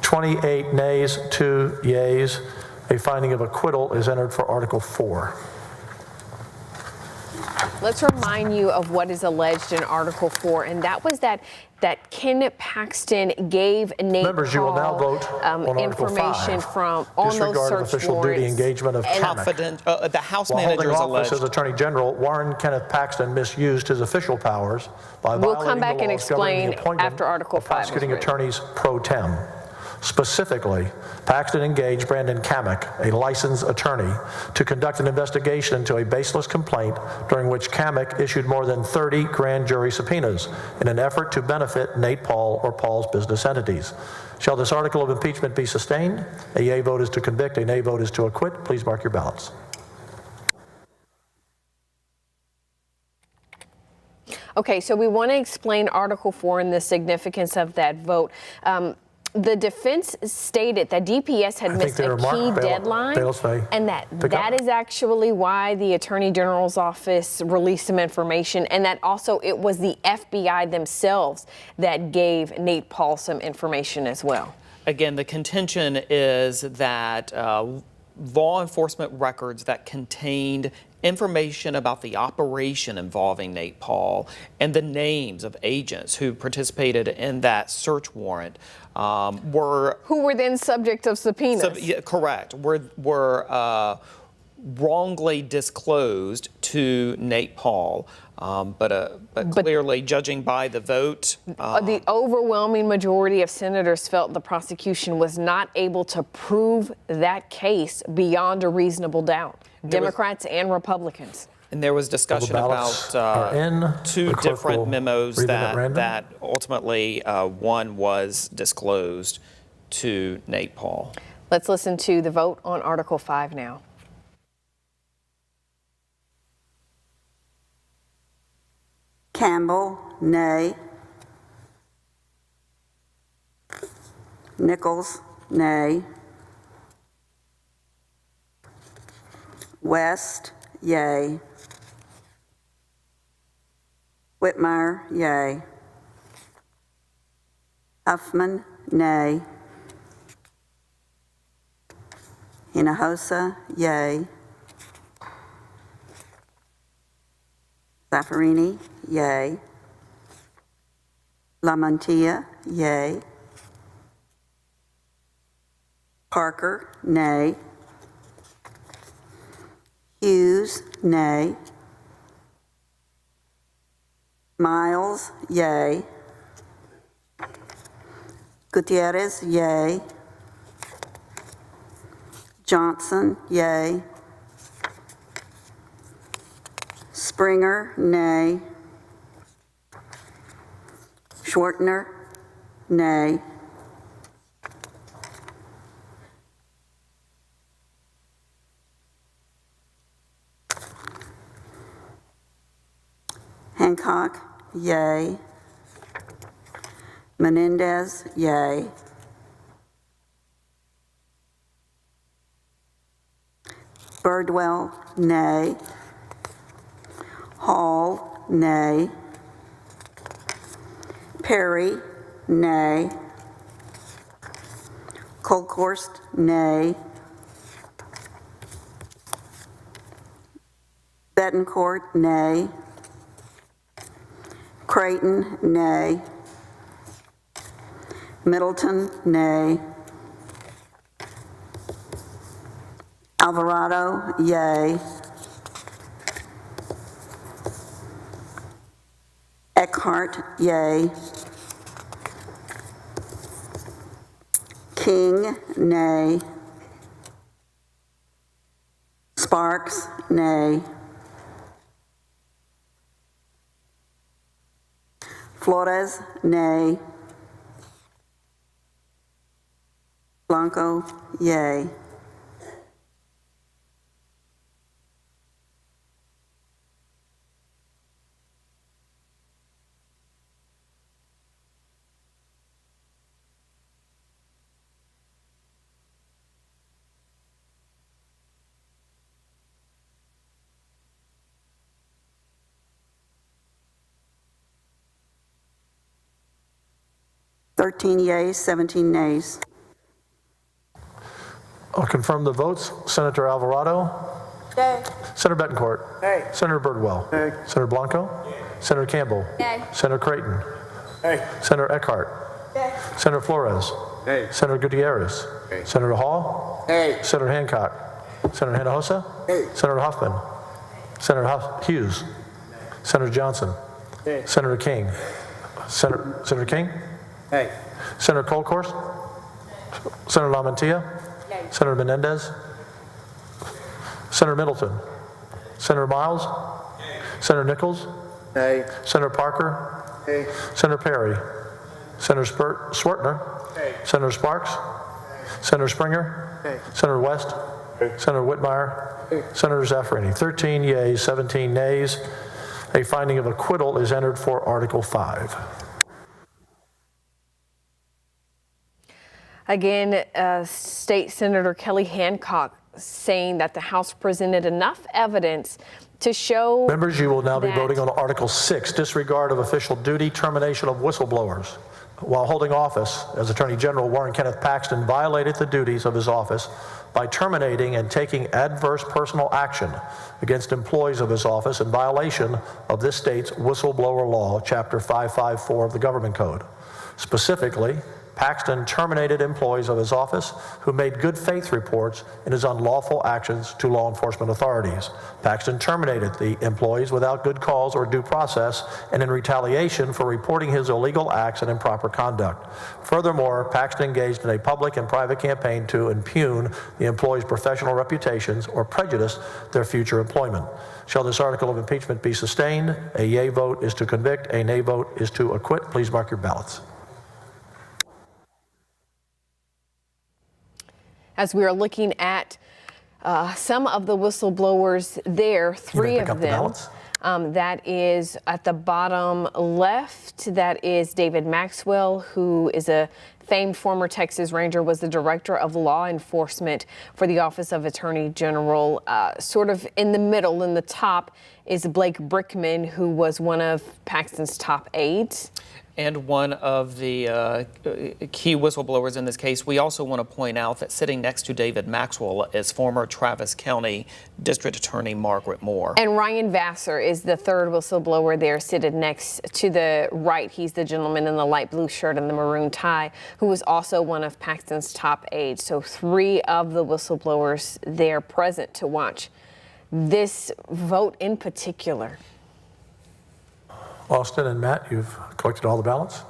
28 nays, 2 yeas. A finding of acquittal is entered for Article 4. Let's remind you of what is alleged in Article 4, and that was that Ken Paxton gave Nate Members, you will now vote on Article 5. information from on those Disregard of search official duty warrants. engagement of Kamek. The House While manager holding is office alleged. as Attorney General, Warren Kenneth Paxton misused his official powers by We'll violating come back the and laws governing the explain appointment after Article of 5 is prosecuting read. attorneys pro tem. Specifically, Paxton engaged Brandon Kamek, a licensed attorney, to conduct an investigation into a baseless complaint during which Kamek issued more than 30 grand jury subpoenas in an effort to benefit Nate Paul or Paul's business entities. Shall this article of impeachment be sustained? A yea vote is to convict, a nay vote is to acquit. Please mark your ballots. Okay, so we want to explain Article 4 and the significance of that vote. The defense stated that DPS had missed a key deadline, and that is actually why the Attorney General's office released some information, and that also it was the FBI themselves that gave Nate Paul some information as well. Again, the contention is that law enforcement records that contained information about the operation involving Nate Paul and the names of agents who participated in that search warrant who were then subject of subpoenas. correct, were wrongly disclosed to Nate Paul. But clearly, judging by the vote, the overwhelming majority of senators felt the prosecution was not able to prove that case beyond a reasonable doubt. Democrats and Republicans. And there was discussion about two different memos that ultimately one was disclosed to Nate Paul. Let's listen to the vote on Article 5 now. Campbell, nay. Nichols, nay. West, yay. Whitmire, yay. Huffman, nay. Hinojosa, yay. Zaffarini, yay. Lamantia, yay. Parker, nay. Hughes, nay. Miles, yay. Gutierrez, yay. Johnson, yay. Springer, nay. Schwartner, nay. Hancock, yay. Menendez, yay. Birdwell, nay. Hall, nay. Perry, nay. Colkhorst, nay. Betancourt, nay. Creighton, nay. Middleton, nay. Alvarado, yay. Eckhart, yay. King, nay. Sparks, nay. Flores, nay. Blanco, yay. 13 yeas, 17 nays. I'll confirm the votes. Senator Alvarado. Yay. Senator Betancourt. Nay. Senator Birdwell. Nay. Senator Blanco. Senator Campbell. Yay. Senator Creighton. Nay. Senator Eckhart. Yay. Senator Flores. Nay. Senator Gutierrez. Nay. Senator Hall. Nay. Senator Hancock. Senator Hinojosa. Nay. Senator Huffman. Senator Hughes. Senator Johnson. Nay. Senator King. Senator King. Nay. Senator Colcourse. Senator LaMantia. Yay. Senator Menendez. Senator Middleton. Senator Miles. Senator Nichols. Nay. Senator Parker. Nay. Senator Perry. Senator Swertner. Nay. Senator Sparks. Senator Springer. Nay. Senator West. Senator Whitmire. Senator Zaffirini. 13 yeas, 17 nays. A finding of acquittal is entered for Article 5. Again, State Senator Kelly Hancock saying that the House presented enough evidence to show. Members, you will now be that- voting on Article 6, disregard of official duty, termination of whistleblowers. While holding office as Attorney General, Warren Kenneth Paxton violated the duties of his office by terminating and taking adverse personal action against employees of his office in violation of this state's whistleblower law, Chapter 554 of the Government Code. Specifically, Paxton terminated employees of his office who made good faith reports in his unlawful actions to law enforcement authorities. Paxton terminated the employees without good cause or due process and in retaliation for reporting his illegal acts and improper conduct. Furthermore, Paxton engaged in a public and private campaign to impugn the employees' professional reputations or prejudice their future employment. Shall this article of impeachment be sustained? A yea vote is to convict, a nay vote is to acquit. Please mark your ballots. As we are looking at some of the whistleblowers there, three pick of up the them. ballots? That is at the bottom left. That is David Maxwell, who is a famed former Texas Ranger, was the director of law enforcement for the Office of Attorney General. Sort of in the middle, in the top, is Blake Brickman, who was one of Paxton's top aides. And one of the key whistleblowers in this case. We also want to point out that sitting next to David Maxwell is former Travis County District Attorney Margaret Moore. And Ryan Vassar is the third whistleblower there, seated next to the right. He's the gentleman in the light blue shirt and the maroon tie, who was also one of Paxton's top aides. So three of the whistleblowers there present to watch this vote in particular. Austin and Matt, you've collected all the ballots.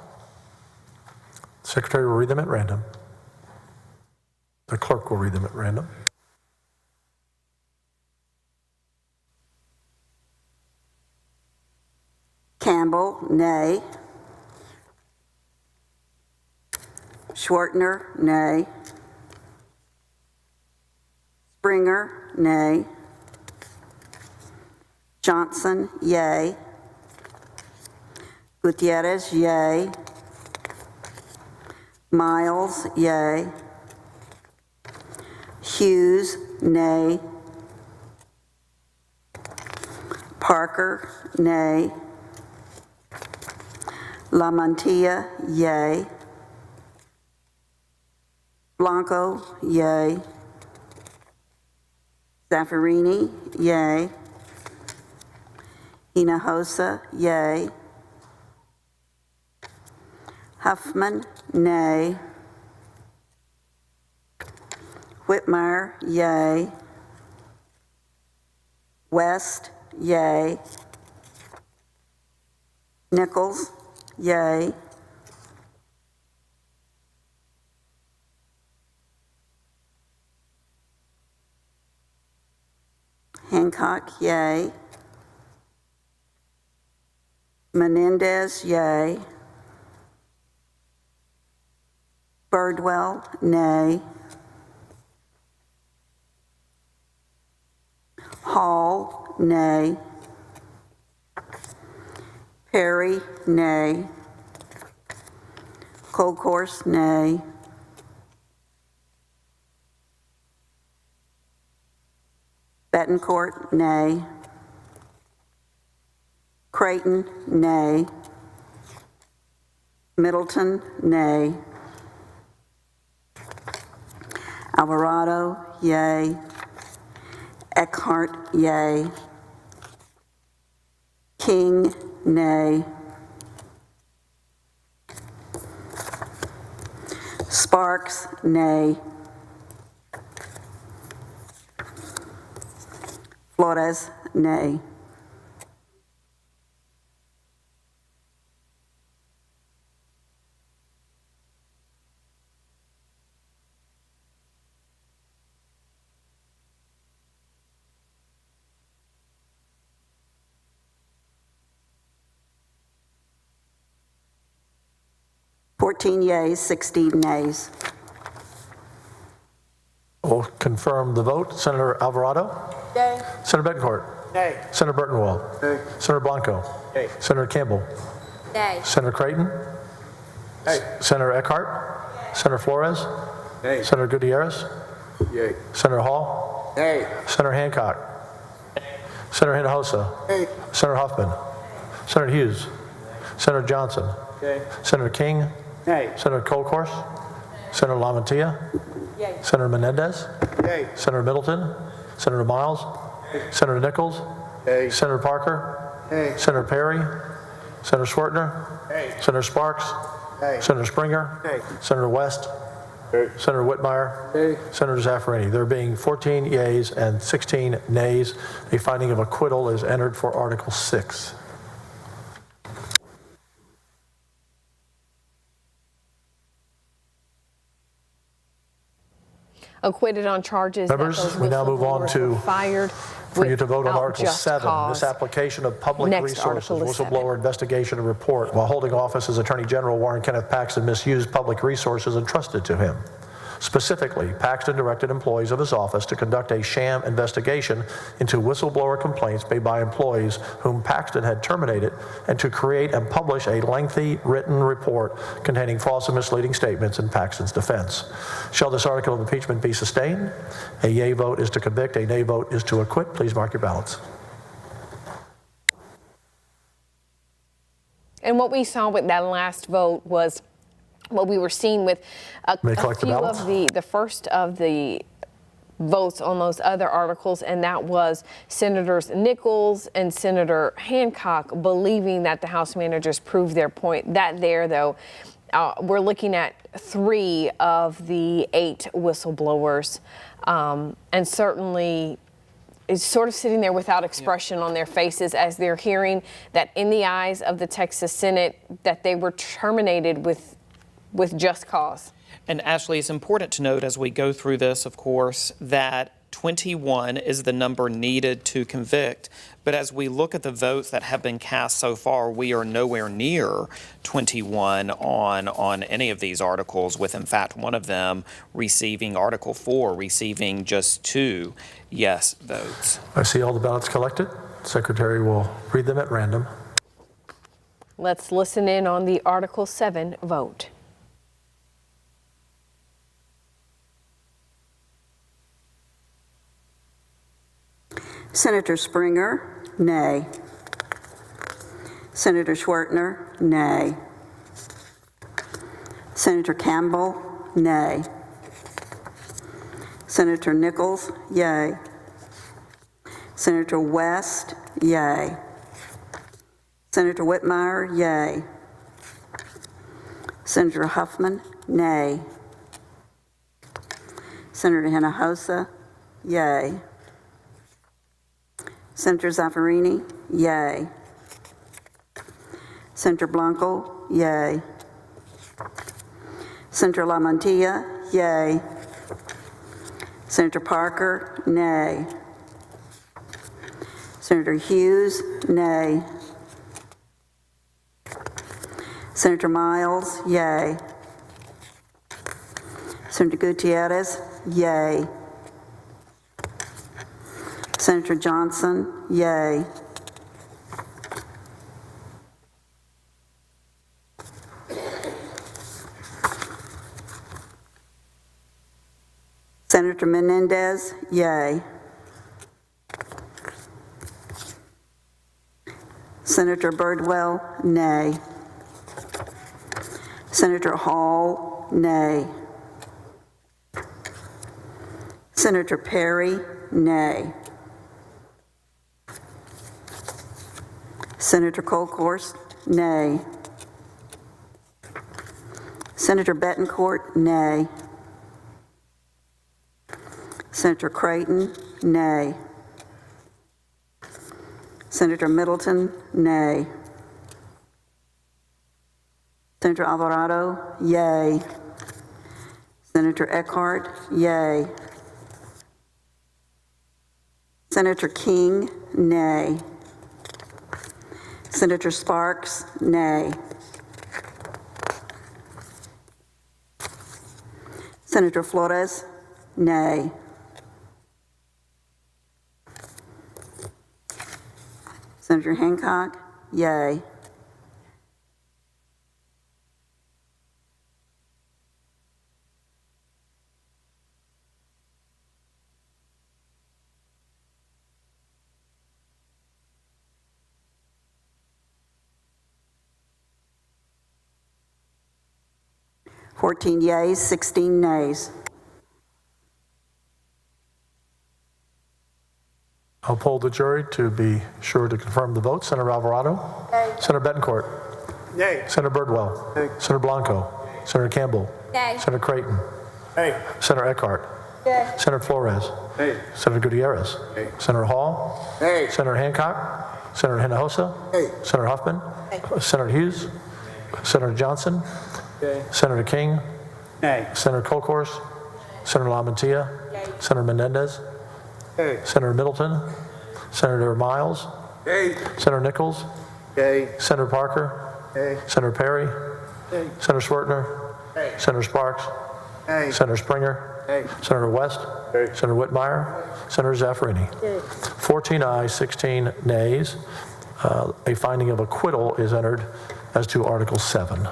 The Secretary will read them at random. The clerk will read them at random. Campbell, nay. Schwartner, nay. Springer, nay. Johnson, yay. Gutierrez, yay. Miles, yay. Hughes, nay. Parker, nay. LaMantia, yay. Blanco, yay. Zaffirini, yay. Hinojosa, yay. Huffman, nay. Whitmire, yay. West, yay. Nichols, yay. Hancock, yay. Menendez, yay. Birdwell, nay. Hall, nay. Perry, nay. Colcourse, nay. Betancourt, nay. Creighton, nay. Middleton, nay. Alvarado, yay. Eckhart, yay. King, nay. Sparks, nay. Flores, nay. Fourteen yeas, 16 nays. We'll confirm the vote. Senator Alvarado? Yay. Senator Betancourt? Nay. Senator Burtonwell? Nay. Senator Blanco? Nay. Senator Campbell? Nay. Senator Creighton? Nay. Senator Eckhart? Senator Flores? Nay. Senator Gutierrez? Yay. Senator Hall? Nay. Senator Hancock? Senator Hinojosa? Nay. Senator Huffman? Senator Hughes? Senator Johnson? Yay. Senator King? Nay. Senator Colcourse? Senator LaMantia? Yay. Senator Menendez? Yay. Senator Middleton? Senator Miles? Senator Nichols? Yay. Senator Parker? Yay. Senator Perry? Senator Swertner? Yay. Senator Sparks? Yay. Senator Springer? Yay. Senator West? Yay. Senator Whitmire? Yay. Senator Zaffarani. There being 14 yeas and 16 nays, a finding of acquittal is entered for Article 6. Acquitted on charges that Members, those we now move on whistleblowers to- were fired For you to vote on without Article just 7, cause. this application of public Next resources, article is 7. whistleblower investigation and report. While holding office as Attorney General, Warren Kenneth Paxton misused public resources entrusted to him. Specifically, Paxton directed employees of his office to conduct a sham investigation into whistleblower complaints made by employees whom Paxton had terminated, and to create and publish a lengthy written report containing false and misleading statements in Paxton's defense. Shall this article of impeachment be sustained? A yea vote is to convict, a nay vote is to acquit. Please mark your ballots. And what we saw with that last vote was what we were seeing with a May I collect the few ballots? of the first of the votes on those other articles, and that was Senators Nichols and Senator Hancock believing that the House managers proved their point. That there, though, we're looking at 3 of the 8 whistleblowers, and certainly is sort of sitting there without expression on their faces as they're hearing that in the eyes of the Texas Senate that they were terminated with just cause. And Ashley, it's important to note as we go through this, of course, that 21 is the number needed to convict. But as we look at the votes that have been cast so far, we are nowhere near 21 on any of these articles, with in fact one of them receiving, Article 4, receiving just 2 yes votes. I see all the ballots collected. Secretary will read them at random. Let's listen in on the Article 7 vote. Senator Springer, nay. Senator Swertner, nay. Senator Campbell, nay. Senator Nichols, yay. Senator West, yay. Senator Whitmire, yay. Senator Huffman, nay. Senator Hinojosa, yay. Senator Zaffarani, yay. Senator Blanco, yay. Senator LaMantia, yay. Senator Parker, nay. Senator Hughes, nay. Senator Miles, yay. Senator Gutierrez, yay. Senator Johnson, yay. Senator Menendez, yay. Senator Birdwell, nay. Senator Hall, nay. Senator Perry, nay. Senator Colcourse, nay. Senator Betancourt, nay. Senator Creighton, nay. Senator Middleton, nay. Senator Alvarado, yay. Senator Eckhart, yay. Senator King, nay. Senator Sparks, nay. Senator Flores, nay. Senator Hancock, yay. Fourteen yeas, 16 nays. I'll poll the jury to be sure to confirm the vote. Senator Alvarado? Nay. Senator Betancourt? Nay. Senator Birdwell? Nay. Senator Blanco? Senator Campbell? Nay. Senator Creighton? Nay. Senator Eckhart? Nay. Senator Flores? Nay. Senator Gutierrez? Nay. Senator Hall? Nay. Senator Hancock? Senator Hinojosa? Nay. Senator Huffman? Nay. Senator Hughes? Senator Johnson? Nay. Senator King? Nay. Senator Colcourse? Senator LaMantia? Nay. Senator Menendez? Nay. Senator Middleton? Senator Miles? Nay. Senator Nichols? Nay. Senator Parker? Nay. Senator Perry? Nay. Senator Swertner? Nay. Senator Sparks? Nay. Senator Springer? Nay. Senator West? Nay. Senator Whitmire? Senator Zaffarini? 14 ayes, 16 nays. A finding of acquittal is entered as to Article 7.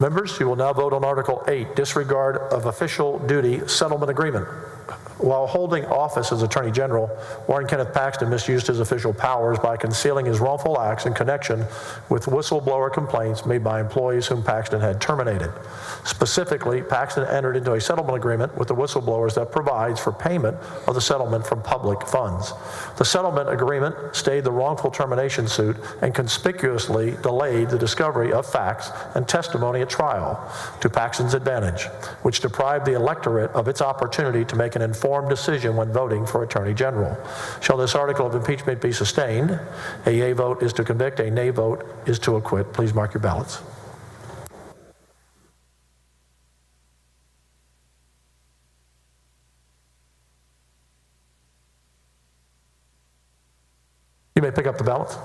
Members, you will now vote on Article 8, disregard of official duty settlement agreement. While holding office as Attorney General, Warren Kenneth Paxton misused his official powers by concealing his wrongful acts in connection with whistleblower complaints made by employees whom Paxton had terminated. Specifically, Paxton entered into a settlement agreement with the whistleblowers that provides for payment of the settlement from public funds. The settlement agreement stayed the wrongful termination suit and conspicuously delayed the discovery of facts and testimony at trial to Paxton's advantage, which deprived the electorate of its opportunity to make an informed decision when voting for Attorney General. Shall this article of impeachment be sustained? A yea vote is to convict, a nay vote is to acquit. Please mark your ballots. You may pick up the ballots.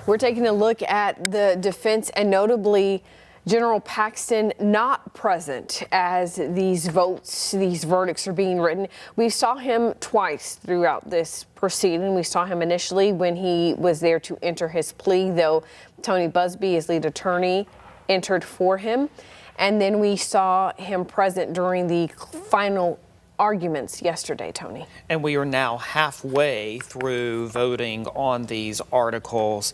We're taking a look at the defense and notably General Paxton not present as these verdicts are being written. We saw him twice throughout this proceeding. We saw him initially when he was there to enter his plea, though Tony Busby, his lead attorney, entered for him. And then we saw him present during the final arguments yesterday, Tony. And we are now halfway through voting on these articles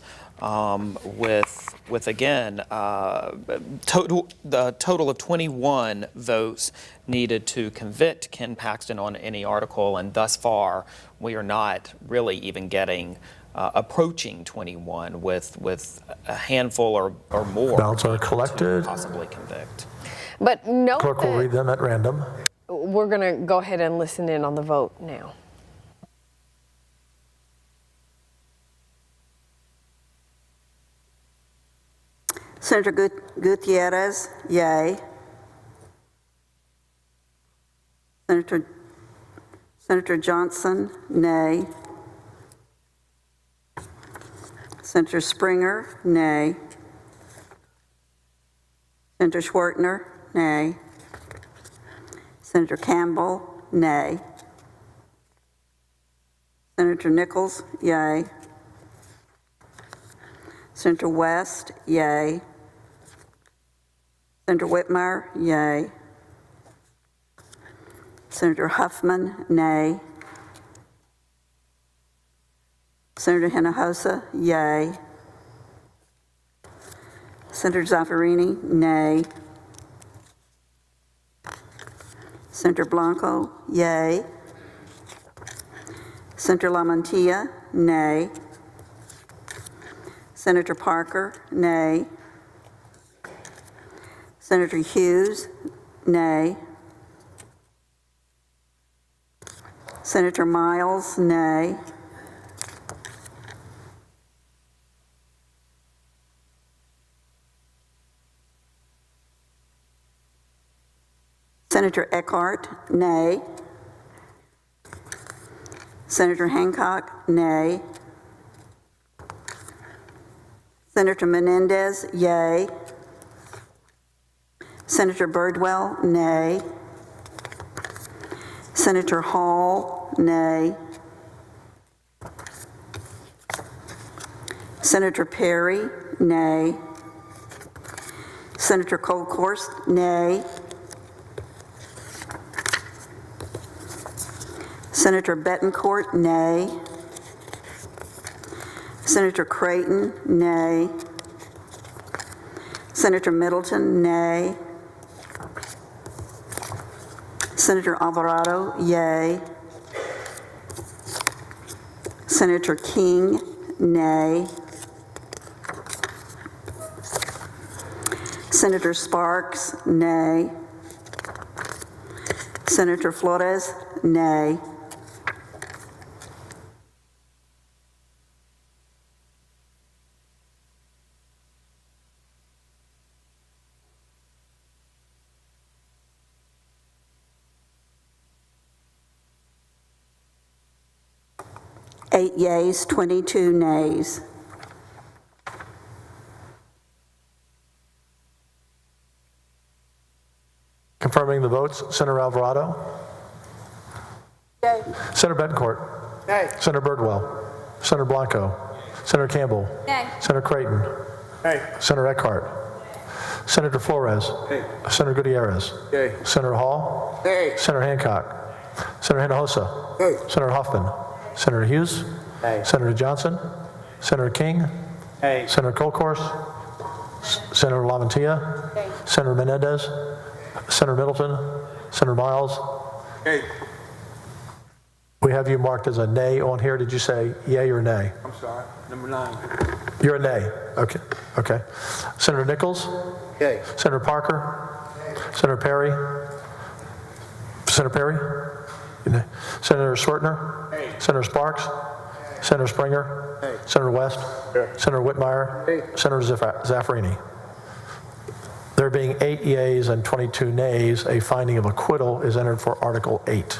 with again, the total of 21 votes needed to convict Ken Paxton on any article, and thus far we are not really even getting approaching 21 with a handful or more. Ballots are collected. To possibly convict. But note Clerk will read them at random. we're going to go ahead and listen in on the vote now. Senator Gutierrez, yay. Senator Johnson, nay. Senator Springer, nay. Senator Swertner, nay. Senator Campbell, nay. Senator Nichols, yay. Senator West, yay. Senator Whitmire, yay. Senator Huffman, nay. Senator Hinojosa, yay. Senator Zaffirini, nay. Senator Blanco, yay. Senator LaMantia, nay. Senator Parker, nay. Senator Hughes, nay. Senator Miles, nay. Senator Eckhart, nay. Senator Hancock, nay. Senator Menendez, yay. Senator Birdwell, nay. Senator Hall, nay. Senator Perry, nay. Senator Colkhorst, nay. Senator Bettencourt, nay. Senator Creighton, nay. Senator Middleton, nay. Senator Alvarado, yay. Senator King, nay. Senator Sparks, nay. Senator Flores, nay. Eight yeas, 22 nays. Confirming the votes, Senator Alvarado. Yay. Senator Bettencourt. Nay. Senator Birdwell. Senator Blanco. Senator Campbell. Nay. Senator Creighton. Nay. Senator Eckhart. Senator Flores. Nay. Senator Gutierrez. Yay. Senator Hall. Nay. Senator Hancock. Senator Hinojosa. Nay. Senator Huffman. Senator Hughes. Nay. Senator Johnson. Senator King. Nay. Senator Colkhorst. Senator LaMantia. Nay. Senator Menendez. Senator Middleton. Senator Miles. Nay. We have you marked as a nay on here. Did you say yay or nay? I'm sorry. Number 9. You're a nay. Okay. Okay. Senator Nichols. Yay. Senator Parker. Senator Perry. Senator Perry. Nay. Senator Schwertner. Nay. Senator Sparks. Senator Springer. Nay. Senator West. Senator Whitmire. Nay. Senator Zaffirini. There being 8 yeas and 22 nays, a finding of acquittal is entered for Article 8.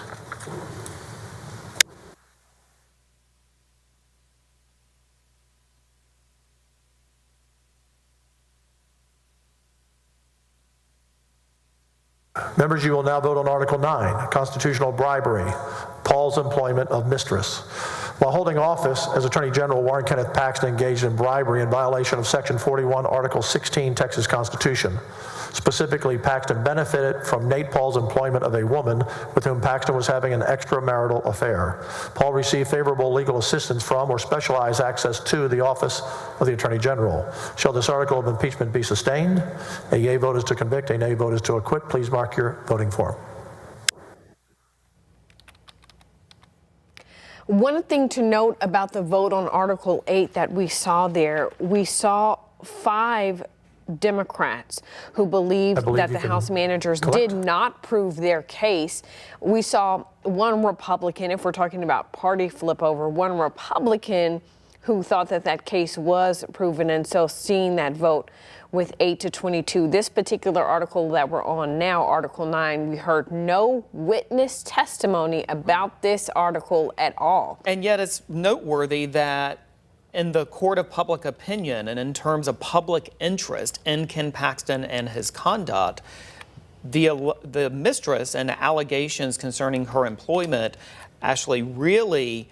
Members, you will now vote on Article 9, constitutional bribery, Paul's employment of mistress. While holding office as Attorney General, Warren Kenneth Paxton engaged in bribery in violation of Section 41, Article 16, Texas Constitution. Specifically, Paxton benefited from Nate Paul's employment of a woman with whom Paxton was having an extramarital affair. Paul received favorable legal assistance from or specialized access to the office of the Attorney General. Shall this article of impeachment be sustained? A yea vote is to convict, a nay vote is to acquit. Please mark your voting form. One thing to note about the vote on Article 8 that we saw there, we saw 5 Democrats who believed that the House managers did not prove their case. We saw one Republican, if we're talking about party flip over, one Republican who thought that that case was proven, and so seeing that vote with 8 to 22. This particular article that we're on now, Article 9, we heard no witness testimony about this article at all. And yet it's noteworthy that in the court of public opinion and in terms of public interest in Ken Paxton and his conduct, the mistress and allegations concerning her employment actually really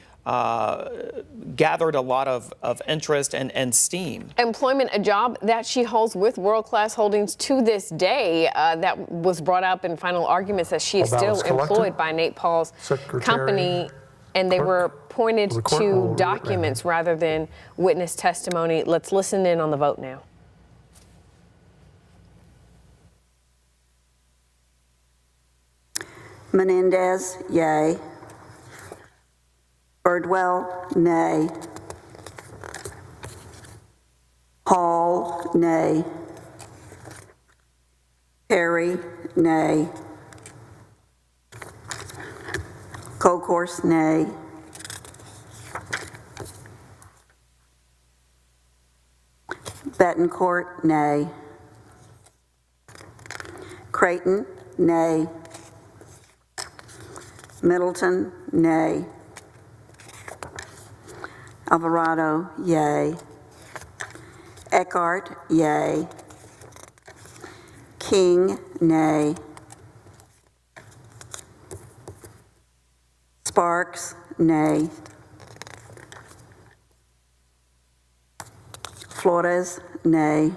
gathered a lot of interest and steam. Employment, a job that she holds with World Class Holdings to this day, that was brought up in final arguments that she is still employed by Nate Paul's company, and they were pointed to documents rather than witness testimony. Let's listen in on the vote now. Menendez, yay. Birdwell, nay. Hall, nay. Perry, nay. Colcourse, nay. Betancourt, nay. Creighton, nay. Middleton, nay. Alvarado, yay. Eckhart, yay. King, nay. Sparks, nay. Flores, nay.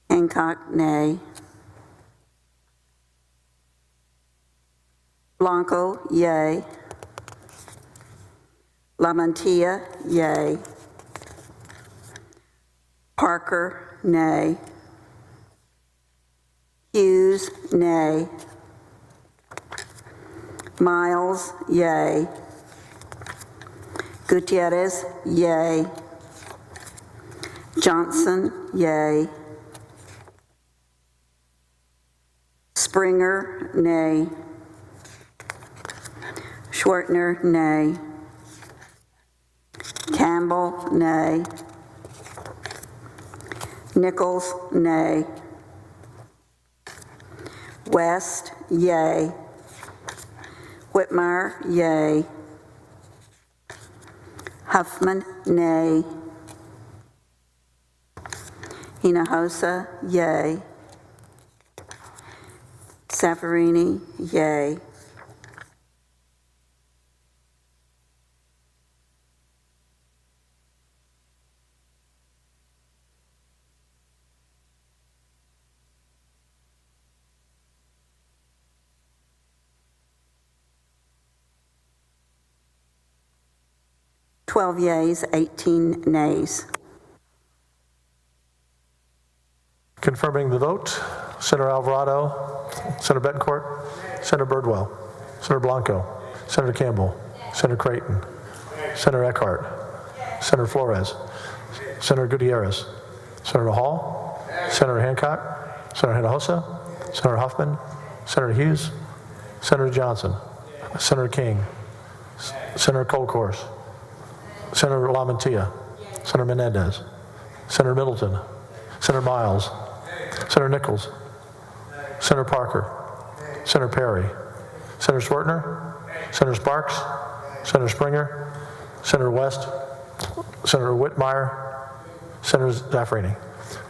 Hancock, nay. Blanco, yay. Lamantia, yay. Parker, nay. Hughes, nay. Miles, yay. Gutierrez, yay. Johnson, yay. Springer, nay. Schwertner, nay. Campbell, nay. Nichols, nay. West, yay. Whitmire, yay. Huffman, nay. Hinojosa, yay. Saffarini, yay. Twelve yeas, 18 nays. Confirming the vote, Senator Alvarado, Senator Betancourt, Senator Birdwell, Senator Blanco, Senator Campbell, Senator Creighton, Senator Eckhart, Senator Flores, Senator Gutierrez, Senator Hall, Senator Hancock, Senator Hinojosa, Senator Huffman, Senator Hughes, Senator Johnson, Senator King, Senator Colcourse, Senator Lamantia, Senator Menendez, Senator Middleton, Senator Miles, Senator Nichols, Senator Parker, Senator Perry, Senator Schwertner, Senator Sparks, Senator Springer, Senator West, Senator Whitmire, Senator Zaffarini.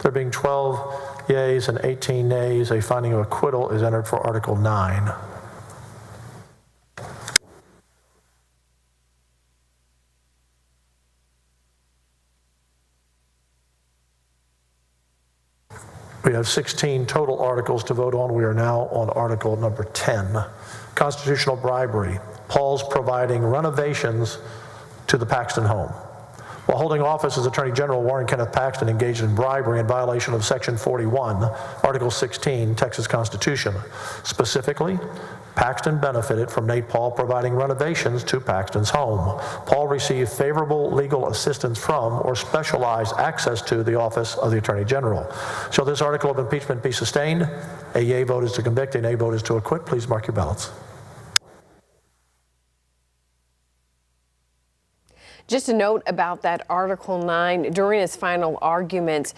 There being 12 yeas and 18 nays, a finding of acquittal is entered for Article 9. We have 16 total articles to vote on. We are now on Article number 10. Constitutional bribery. Paul's providing renovations to the Paxton home. While holding office as Attorney General, Warren Kenneth Paxton engaged in bribery in violation of Section 41, Article 16, Texas Constitution. Specifically, Paxton benefited from Nate Paul providing renovations to Paxton's home. Paul received favorable legal assistance from or specialized access to the office of the Attorney General. Shall this article of impeachment be sustained? A yea vote is to convict, a nay vote is to acquit. Please mark your ballots. Just a note about that Article 9, during his final arguments,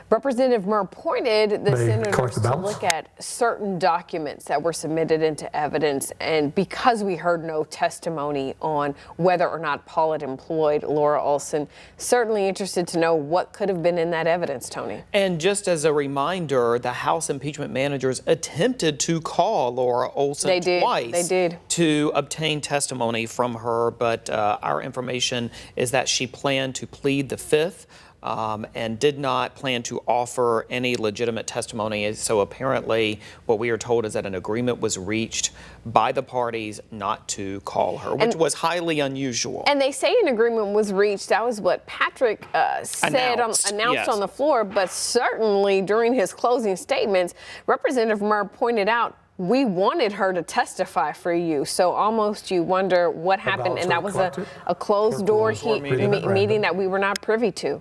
Representative Murr pointed the senators to look at certain documents that were submitted into evidence, and because we heard no testimony on whether or not Paul had employed Laura Olson, certainly interested to know what could have been in that evidence, Tony. And just as a reminder, the House impeachment managers attempted to call Laura Olson twice to obtain testimony from her, but our information is that she planned to plead the Fifth. And did not plan to offer any legitimate testimony. So apparently what we are told is that an agreement was reached by the parties not to call her, which was highly unusual. And they say an agreement was reached. That was what Patrick announced on the floor. But certainly during his closing statements, Representative Murr pointed out, we wanted her to testify for you. So almost you wonder what happened. And that was a closed door meeting that we were not privy to.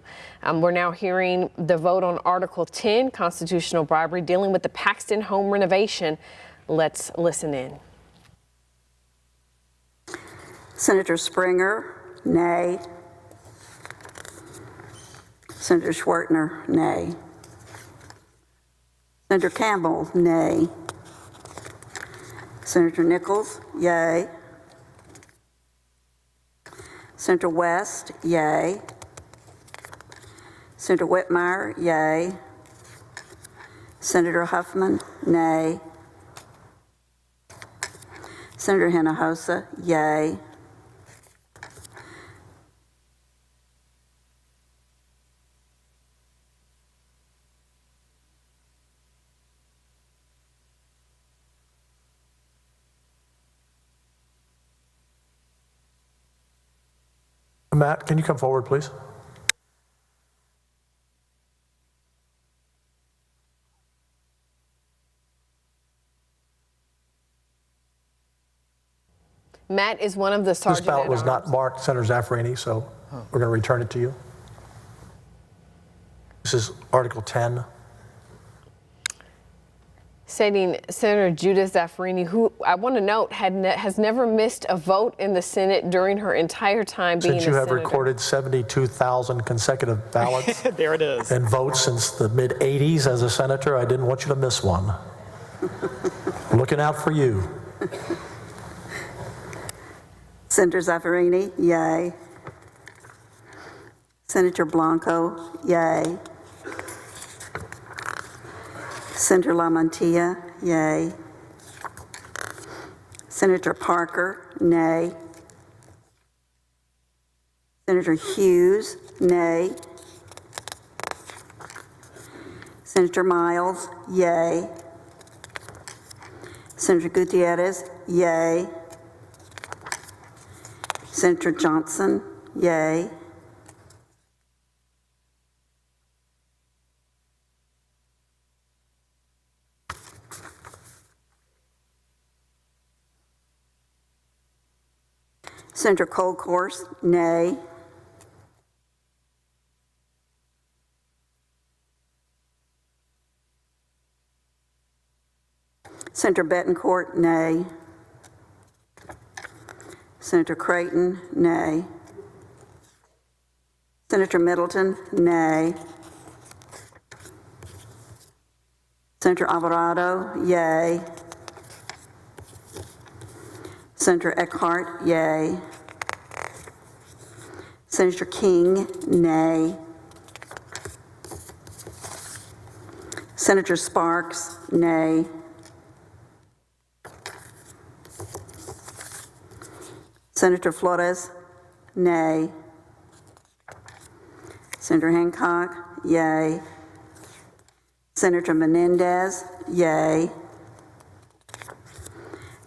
We're now hearing the vote on Article 10, constitutional bribery, dealing with the Paxton home renovation. Let's listen in. Senator Springer, nay. Senator Schwertner, nay. Senator Campbell, nay. Senator Nichols, yay. Senator West, yay. Senator Whitmire, yay. Senator Huffman, nay. Senator Hinojosa, yay. Matt, can you come forward, please? Matt is one of the sergeant. This ballot was not marked, Senator Zaffirini, so we're going to return it to you. This is Article 10. Stating Senator Judith Zaffirini, who I want to note has never missed a vote in the Senate during her entire time being a senator. Since you have recorded 72,000 consecutive ballots there it is. And votes since the mid-'80s as a senator, I didn't want you to miss one. Looking out for you. Senator Zaffirini, yay. Senator Blanco, yay. Senator LaMantia, yay. Senator Parker, nay. Senator Hughes, nay. Senator Miles, yay. Senator Gutierrez, yay. Senator Johnson, yay. Senator Colcourse, nay. Senator Betancourt, nay. Senator Creighton, nay. Senator Middleton, nay. Senator Alvarado, yay. Senator Eckhart, yay. Senator King, nay. Senator Sparks, nay. Senator Flores, nay. Senator Hancock, yay. Senator Menendez, yay.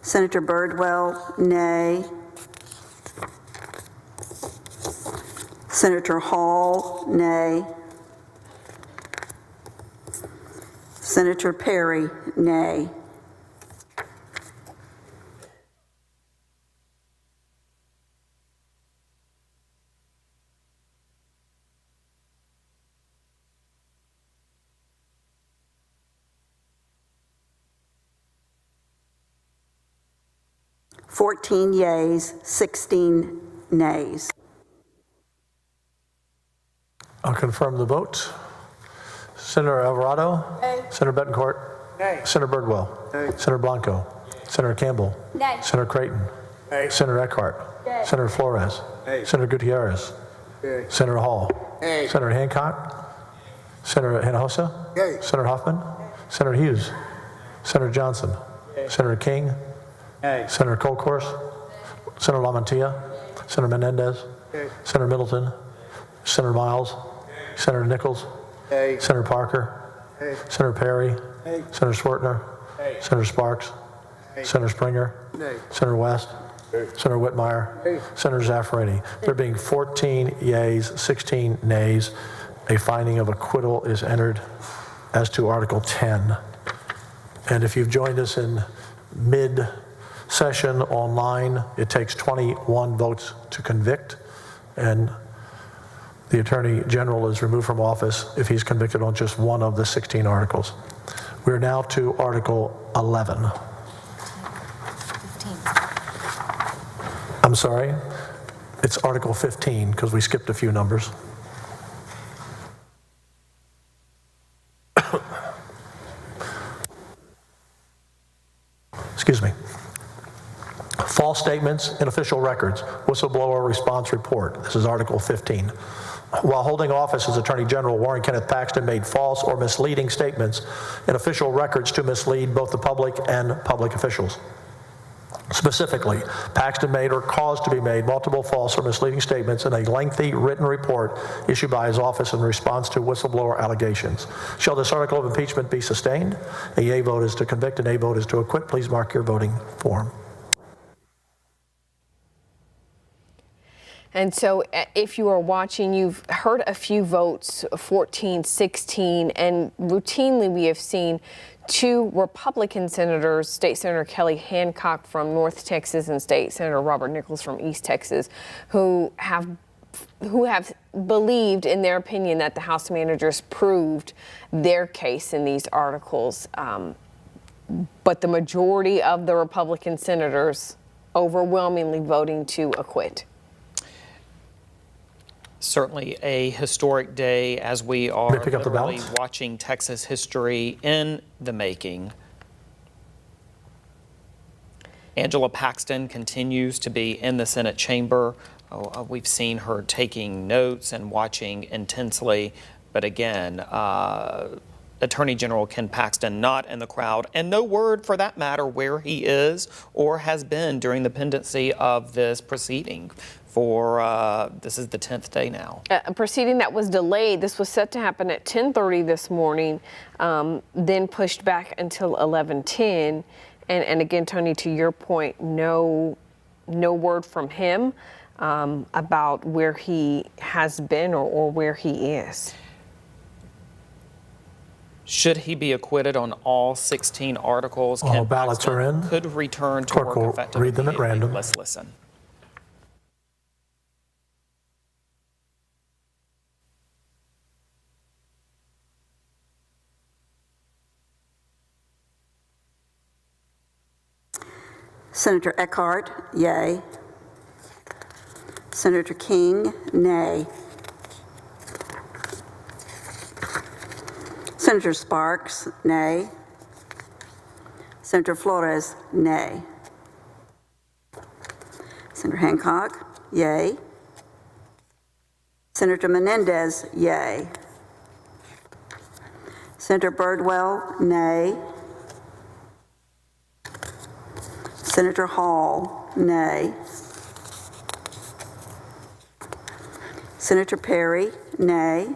Senator Birdwell, nay. Senator Hall, nay. Senator Perry, nay. (14 yeas, 16 nays). I'll confirm the vote. Senator Alvarado? Nay. Senator Betancourt? Nay. Senator Birdwell? Nay. Senator Blanco? Senator Campbell? Nay. Senator Creighton? Nay. Senator Eckhart? Nay. Senator Flores? Nay. Senator Gutierrez? Nay. Senator Hall? Nay. Senator Hancock? Senator Hinojosa? Nay. Senator Hoffman? Senator Hughes? Senator Johnson? Senator King? Nay. Senator Colcourse? Senator LaMantia? Senator Menendez? Senator Middleton? Senator Miles? Senator Nichols? Nay. Senator Parker? Senator Perry? Senator Swertner? Senator Sparks? Senator Springer? Senator West? Senator Whitmire? Senator Zaffarani. There being 14 yeas, 16 nays, a finding of acquittal is entered as to Article 10. And if you've joined us in mid-session online, it takes 21 votes to convict, and the Attorney General is removed from office if he's convicted on just one of the 16 articles. We're now to Article 11. 15. I'm sorry, it's Article 15 because we skipped a few numbers. Excuse me. False statements in official records, whistleblower response report. This is Article 15. While holding office as Attorney General, Warren Kenneth Paxton made false or misleading statements in official records to mislead both the public and public officials. Specifically, Paxton made or caused to be made multiple false or misleading statements in a lengthy written report issued by his office in response to whistleblower allegations. Shall this article of impeachment be sustained? A yea vote is to convict, a nay vote is to acquit. Please mark your voting form. And so if you are watching, you've heard a few votes, 14, 16, and routinely we have seen two Republican senators, State Senator Kelly Hancock from North Texas and State Senator Robert Nichols from East Texas, who have believed, in their opinion, that the House managers proved their case in these articles. But the majority of the Republican senators overwhelmingly voting to acquit. Certainly a historic day as we are pick up the literally ballots? watching Texas history in the making. Angela Paxton continues to be in the Senate chamber. We've seen her taking notes and watching intensely. But again, Attorney General Ken Paxton not in the crowd, and no word for that matter where he is or has been during the pendency of this proceeding. This is the 10th day now. A proceeding that was delayed. This was set to happen at 10:30 this morning, then pushed back until 11:10. And again, Tony, to your point, no word from him about where he has been or where he is. Should he be acquitted on all 16 articles, All Ken ballots Paxton are in. could return to Clerk work will effective read them at immediately. random. Let's listen. Senator Eckhart, yay. Senator King, nay. Senator Sparks, nay. Senator Flores, nay. Senator Hancock, yay. Senator Menendez, yay. Senator Birdwell, nay. Senator Hall, nay. Senator Perry, nay.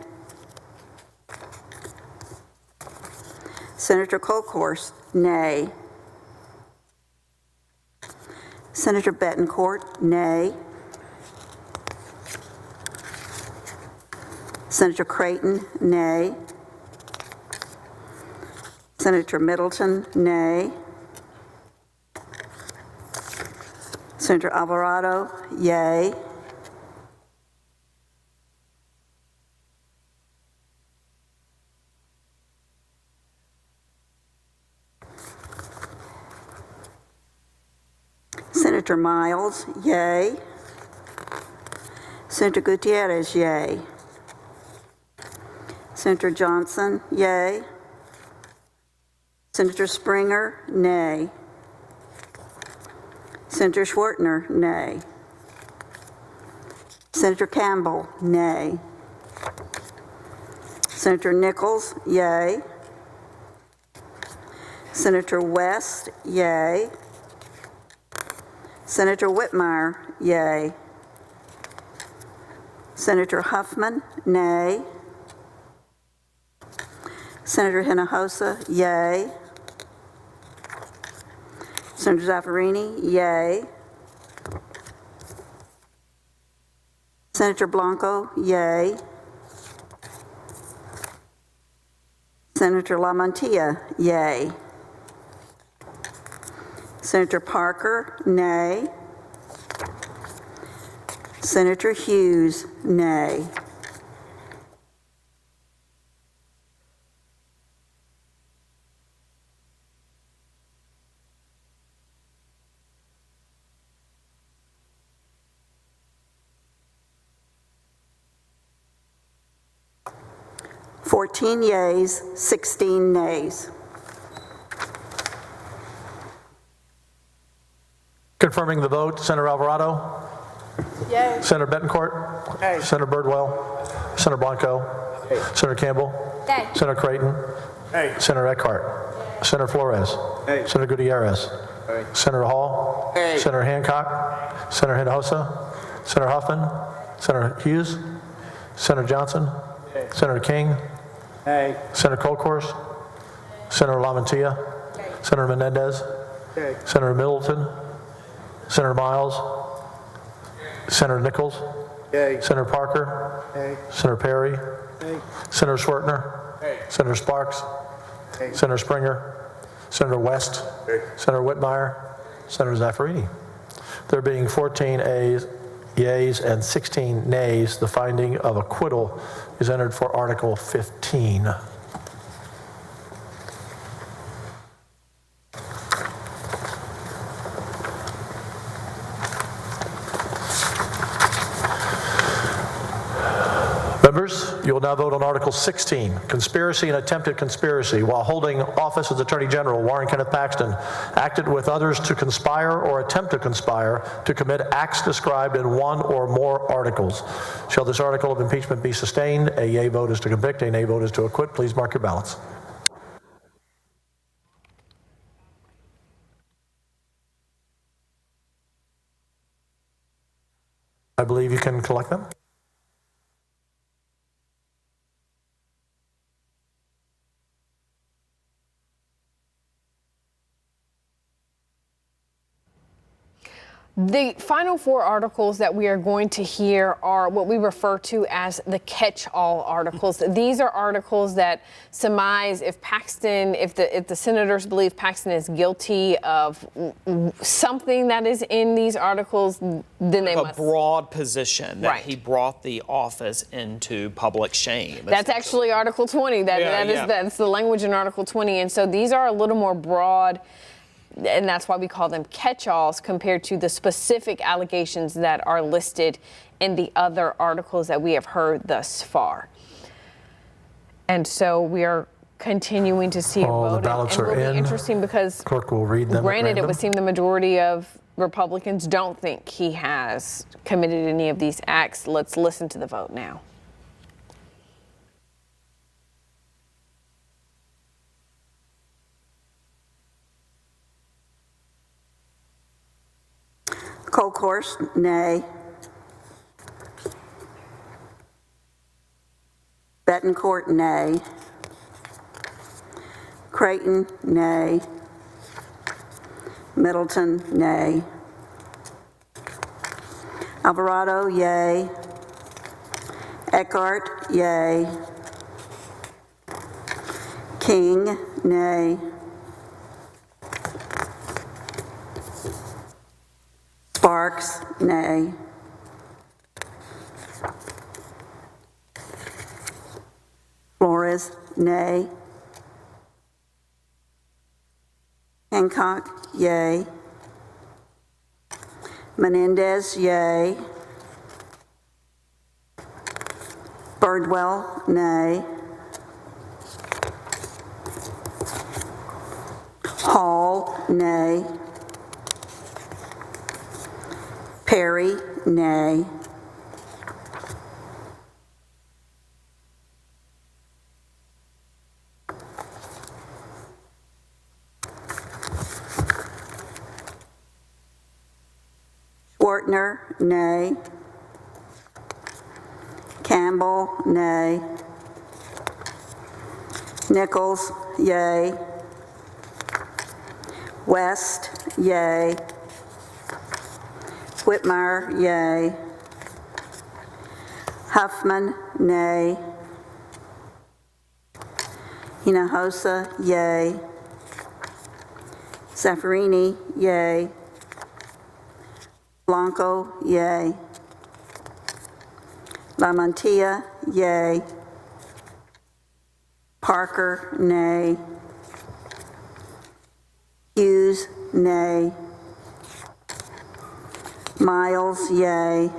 Senator Colcourse, nay. Senator Betancourt, nay. Senator Creighton, nay. Senator Middleton, nay. Senator Alvarado, yay. Senator Miles, yay. Senator Gutierrez, yay. Senator Johnson, yay. Senator Springer, nay. Senator Schwartner, nay. Senator Campbell, nay. Senator Nichols, yay. Senator West, yay. Senator Whitmire, yay. Senator Huffman, nay. Senator Hinojosa, yay. Senator Zaffarini, yay. Senator Blanco, yay. Senator LaMantia, yay. Senator Parker, nay. Senator Hughes, nay. Fourteen yeas, 16 nays. Confirming the vote, Senator Alvarado. Yay. Senator Betancourt. Yay. Senator Birdwell. Senator Blanco. Yay. Senator Campbell. Yay. Senator Creighton. Yay. Senator Eckhart. Senator Flores. Yay. Senator Gutierrez. Yay. Senator Hall. Yay. Senator Hancock. Senator Hinojosa. Senator Huffman. Senator Hughes. Senator Johnson. Yay. Senator King. Yay. Senator Colcourse. Senator LaMantia. Senator Menendez. Yay. Senator Middleton. Senator Miles. Senator Nichols. Yay. Senator Parker. Yay. Senator Perry. Yay. Senator Schwartner. Yay. Senator Sparks. Yay. Senator Springer. Senator West. Yay. Senator Whitmire. Senator Zaffarini. There being 14 yeas and 16 nays, the finding of acquittal is entered for Article 15. Members, you will now vote on Article 16, conspiracy and attempted conspiracy. While holding office as Attorney General, Warren Kenneth Paxton acted with others to conspire or attempt to conspire to commit acts described in one or more articles. Shall this article of impeachment be sustained? A yea vote is to convict, a nay vote is to acquit. Please mark your ballots. I believe you can collect them. The final four articles that we are going to hear are what we refer to as the catch-all articles. These are articles that surmise if the senators believe Paxton is guilty of something that is in these articles, then they must. A broad position that Right. he brought the office into public shame. That's actually Article 20. That's the language in Article 20. And so these are a little more broad, and that's why we call them catch-alls compared to the specific allegations that are listed in the other articles that we have heard thus far. And so we are continuing to see All a vote. the ballots and are it will be in. interesting because Clerk will read them. granted, it would seem the majority of Republicans don't think he has committed any of these acts. Let's listen to the vote now. Colcourse, nay. Betancourt, nay. Creighton, nay. Middleton, nay. Alvarado, yay. Eckhart, yay. King, nay. Sparks, nay. Flores, nay. Hancock, yay. Menendez, yay. Birdwell, nay. nay. Perry, nay. Schwartner, nay. Campbell, nay. Nichols, yay. West, yay. Whitmire, yay. Huffman, nay. Hinojosa, yay. Zaffarini, yay. Blanco, yay. Lamantia, yay. Parker, nay. Hughes, nay. Miles, yay.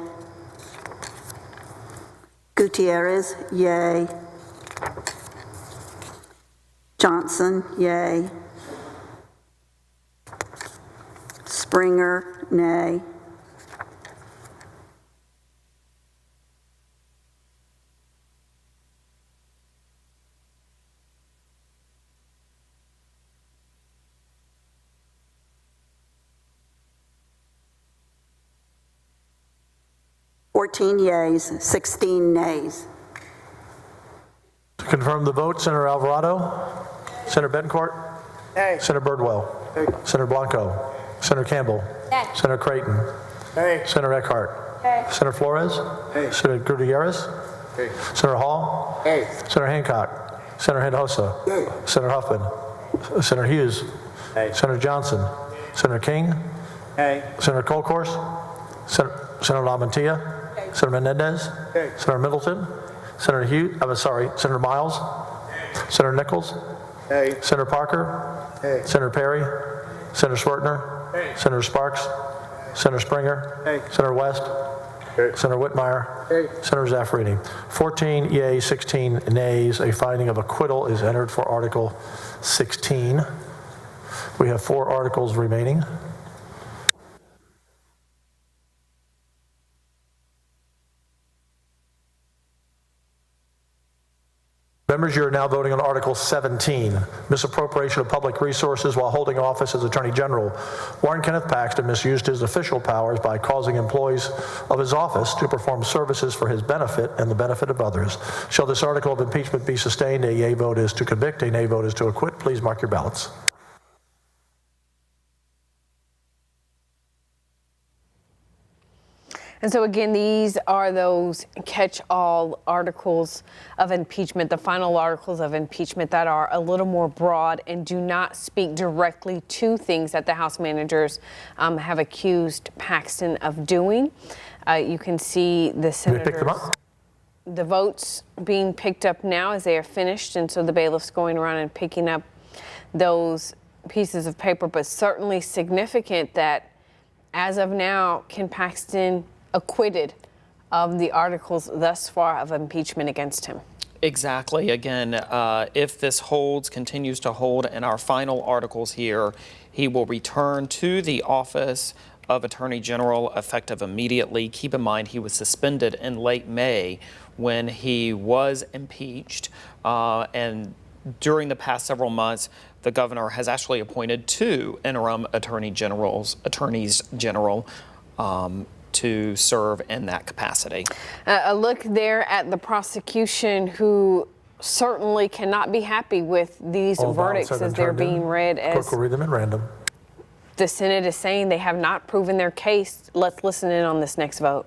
Gutierrez, yay. Johnson, yay. Springer, nay. Yeas, 16 nays. To confirm the vote, Senator Alvarado, Senator Betancourt, Nay. Senator Birdwell, Nay. Senator Blanco, Senator Campbell, Nay. Senator Creighton, Nay. Senator Eckhart, Nay. Senator Flores, Nay. Senator Gutierrez, Nay. Senator Hall, Nay. Senator Hancock, Senator Hinojosa, Nay. Senator Huffman, Senator Hughes, Nay. Senator Johnson, Senator King, Nay. Senator Colcourse, Senator Lamantia, Senator Menendez, Nay. Senator Middleton, Senator Miles, Senator Nichols, Nay. Senator Parker, Nay. Senator Perry, Senator Swertner, Nay. Senator Sparks, Senator Springer, Nay. Senator West, Nay. Senator Whitmire, Nay. Senator Zaffarini. 14 yeas, 16 nays. A finding of acquittal is entered for Article 16. We have 4 articles remaining. Members, you are now voting on Article 17, misappropriation of public resources while holding office as Attorney General. Warren Kenneth Paxton misused his official powers by causing employees of his office to perform services for his benefit and the benefit of others. Shall this article of impeachment be sustained? A yea vote is to convict, a nay vote is to acquit. Please mark your ballots. And so again, these are those catch-all articles of impeachment, the final articles of impeachment that are a little more broad and do not speak directly to things that the House managers have accused Paxton of doing. You can see the senators, the votes being picked up now as they are finished, and so the bailiff's going around and picking up those pieces of paper, but certainly significant that as of now, Ken Paxton acquitted of the articles thus far of impeachment against him. Exactly. Again, if this continues to hold in our final articles here, he will return to the office of Attorney General effective immediately. Keep in mind, he was suspended in late May when he was impeached. And during the past several months, the governor has actually appointed 2 interim attorneys general, to serve in that capacity. A look there at the prosecution, who certainly cannot be happy with these verdicts as they're being read. As Clerk will read them at random. the Senate is saying they have not proven their case. Let's listen in on this next vote.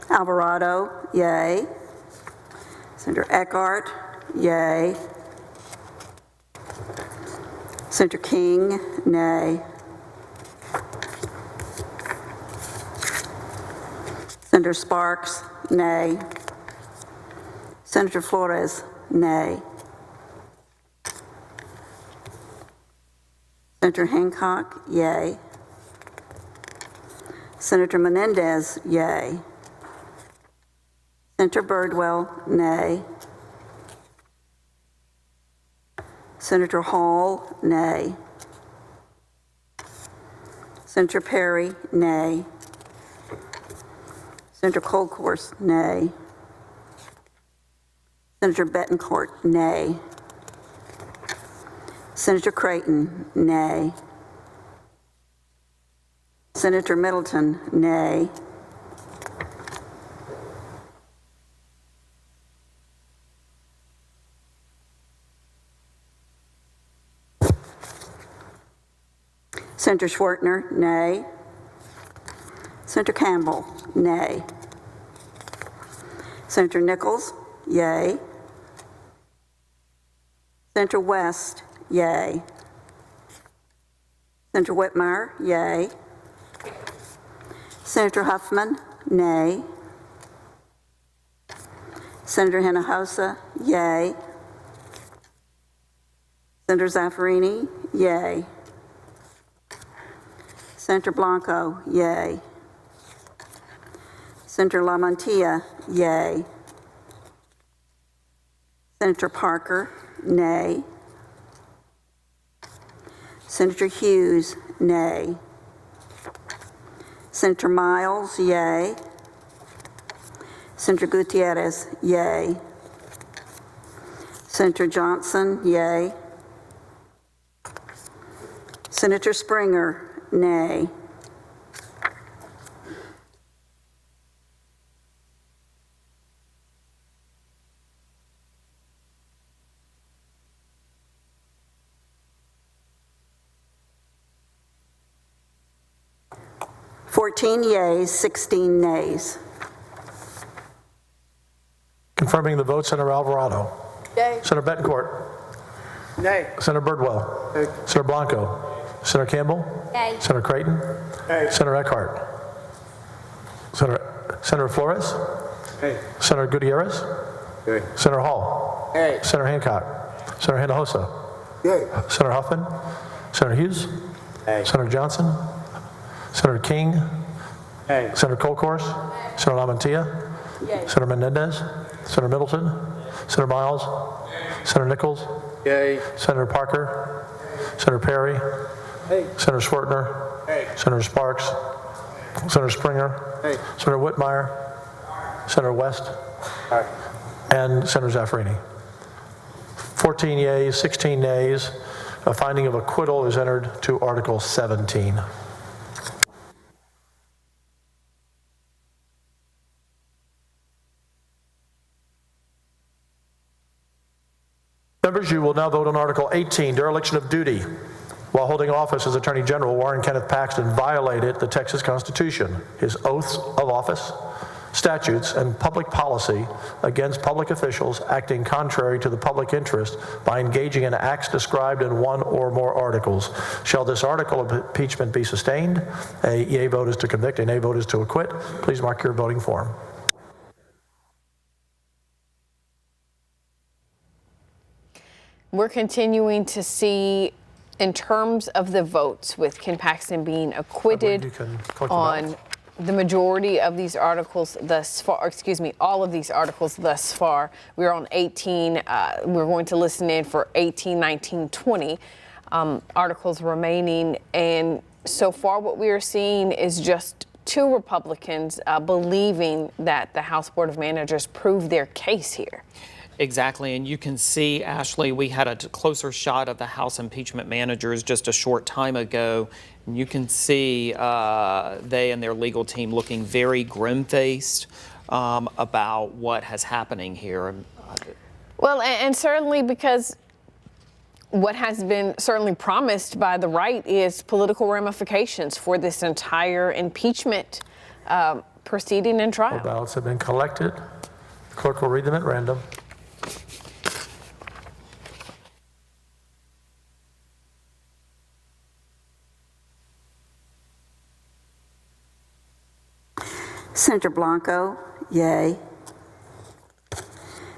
Alvarado, yay. Senator Eckhart, yay. Senator King, nay. Senator Sparks, nay. Senator Flores, nay. Senator Hancock, yay. Senator Menendez, yay. Senator Birdwell, nay. Senator Hall, nay. Senator Perry, nay. Senator Colcourse, nay. Senator Betancourt, nay. Senator Creighton, nay. Senator Middleton, nay. Senator Schwartner, nay. Senator Campbell, nay. Senator Nichols, yay. Senator West, yay. Senator Whitmire, yay. Senator Huffman, nay. Senator Hinojosa, yay. Senator Zaffarini, yay. Senator Blanco, yay. Senator LaMantia, yay. Senator Parker, nay. Senator Hughes, nay. Senator Miles, yay. Senator Gutierrez, yay. Senator Johnson, yay. Senator Springer, nay. Fourteen yeas, 16 nays. Confirming the vote, Senator Alvarado. Yay. Senator Betancourt. Nay. Senator Birdwell. Nay. Senator Blanco. Senator Campbell. Yay. Senator Creighton. Nay. Senator Eckhart. Senator Flores. Nay. Senator Gutierrez. Yay. Senator Hall. Nay. Senator Hancock. Senator Hinojosa. Yay. Senator Huffman. Senator Hughes. Nay. Senator Johnson. Senator King. Nay. Senator Colcourse. Senator LaMantia. Yay. Senator Menendez. Senator Middleton. Senator Miles. Senator Nichols. Yay. Senator Parker. Senator Perry. Hey. Senator Schwartner. Hey. Senator Sparks. Senator Springer. Hey. Senator Whitmire. Senator West. Aye. And Senator Zaffarini. 14 yeas, 16 nays. A finding of acquittal is entered to Article 17. Members, you will now vote on Article 18, dereliction of duty. While holding office as Attorney General, Warren Kenneth Paxton violated the Texas Constitution, his oaths of office, statutes, and public policy against public officials acting contrary to the public interest by engaging in acts described in one or more articles. Shall this article of impeachment be sustained? A yea vote is to convict, a nay vote is to acquit. Please mark your voting form. We're continuing to see, in terms of the votes, with Ken Paxton being acquitted You can collect the on ballots. the majority of these articles thus far, all of these articles thus far. We're on 18. We're going to listen in for 18, 19, 20 articles remaining. And so far what we are seeing is just two Republicans believing that the House Board of Managers proved their case here. Exactly, and you can see, Ashley, we had a closer shot of the House impeachment managers just a short time ago. And you can see they and their legal team looking very grim-faced about what has happening here. Well, and certainly because what has been certainly promised by the right is political ramifications for this entire impeachment proceeding and trial. All ballots have been collected. The clerk will read them at random. Senator Blanco, yay.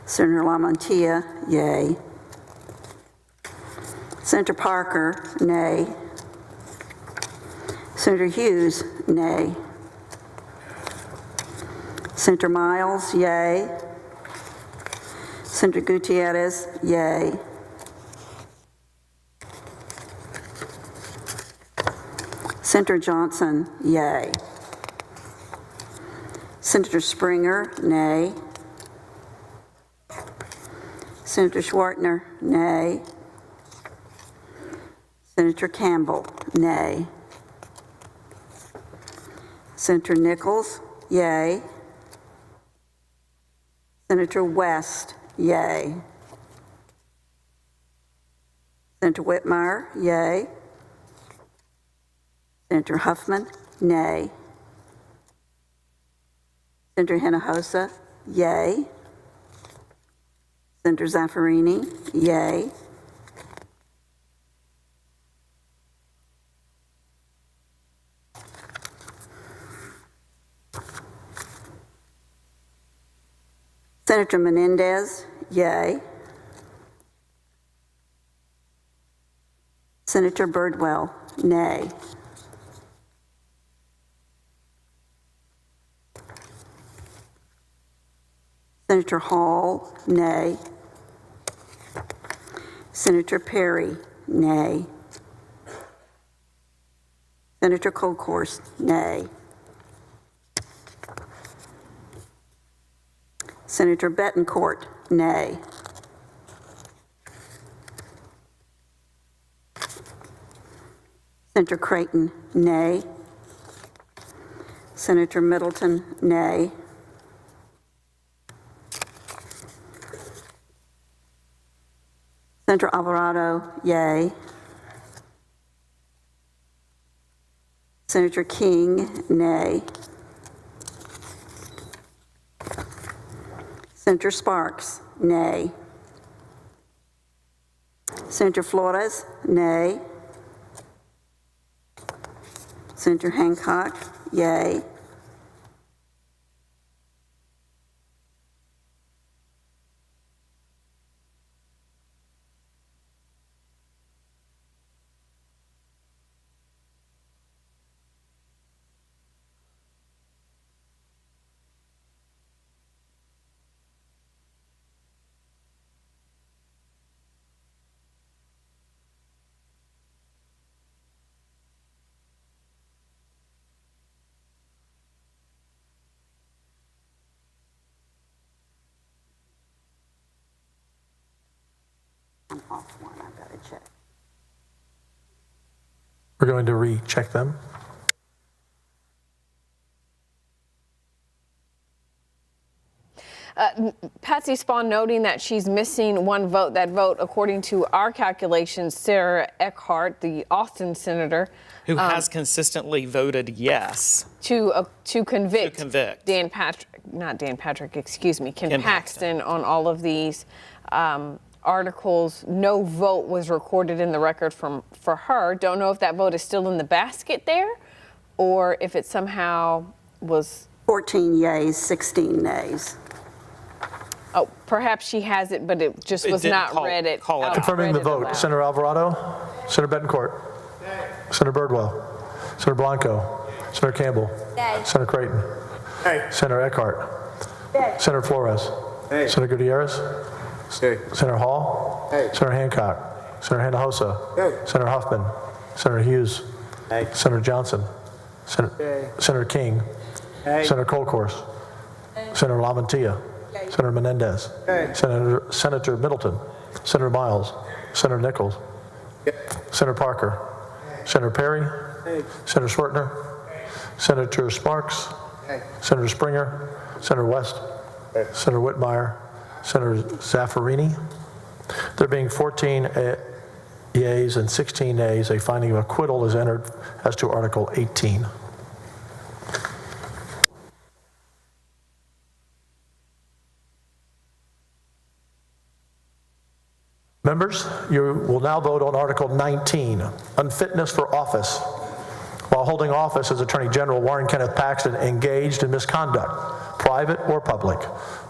Senator LaMantia, yay. Senator Parker, nay. Senator Hughes, nay. Senator Miles, yay. Senator Gutierrez, yay. Senator Johnson, yay. Senator Springer, nay. Senator Schwartner, nay. Senator Campbell, nay. Senator Nichols, yay. Senator West, yay. Senator Whitmire, yay. Senator Huffman, nay. Senator Hinojosa, yay. Senator Zaffarini, yay. Senator Menendez, yay. Senator Birdwell, nay. Senator Hall, nay. Senator Perry, nay. Senator Kolkhorst, nay. Senator Betancourt, nay. Senator Creighton, nay. Senator Middleton, nay. Senator Alvarado, yay. Senator King, nay. Senator Sparks, nay. Senator Flores, nay. Senator Hancock, yay. I'm off one, I've got to check. We're going to recheck them. Patsy Spawn noting that she's missing one vote. That vote, according to our calculations, Sarah Eckhart, the Austin senator, Who has consistently voted yes. to convict, Ken Paxton on all of these articles. No vote was recorded in the record for her. Don't know if that vote is still in the basket there or if it somehow was. 14 yeas, 16 nays. Oh, perhaps she has it, but it just was not read it. Confirming the vote. Senator Alvarado, Senator Betancourt, Senator Birdwell, Senator Blanco, Senator Campbell, Senator Creighton, Senator Eckhart, Senator Flores, Senator Gutierrez, Senator Hall, Senator Hancock, Senator Hinojosa, Senator Huffman, Senator Hughes, Senator Johnson, Senator King, Senator Kolkhorst, Senator LaMantia, Senator Menendez, Senator Middleton, Senator Miles, Senator Nichols, Senator Parker, Senator Perry, Senator Schwartner, Senator Sparks, Senator Springer, Senator West, Senator Whitmire, Senator Zaffarini. There being 14 yeas and 16 nays, a finding of acquittal is entered as to Article 18. Members, you will now vote on Article 19, unfitness for office. While holding office as Attorney General, Warren Kenneth Paxton engaged in misconduct, private or public,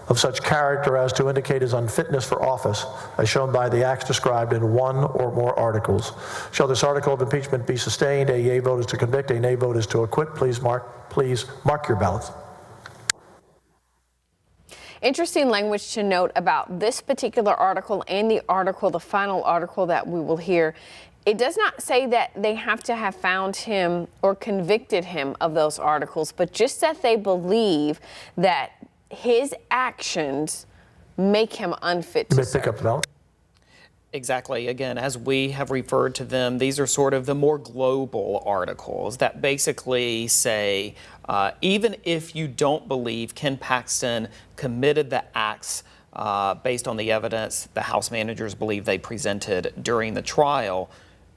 of such character as to indicate his unfitness for office, as shown by the acts described in one or more articles. Shall this article of impeachment be sustained? A yea vote is to convict, a nay vote is to acquit. Please mark your ballots. Interesting language to note about this particular article and the final article that we will hear. It does not say that they have to have found him or convicted him of those articles, but just that they believe that his actions make him unfit to You may serve. pick up the ballot. Exactly. Again, as we have referred to them, these are sort of the more global articles that basically say, even if you don't believe Ken Paxton committed the acts based on the evidence the House managers believe they presented during the trial,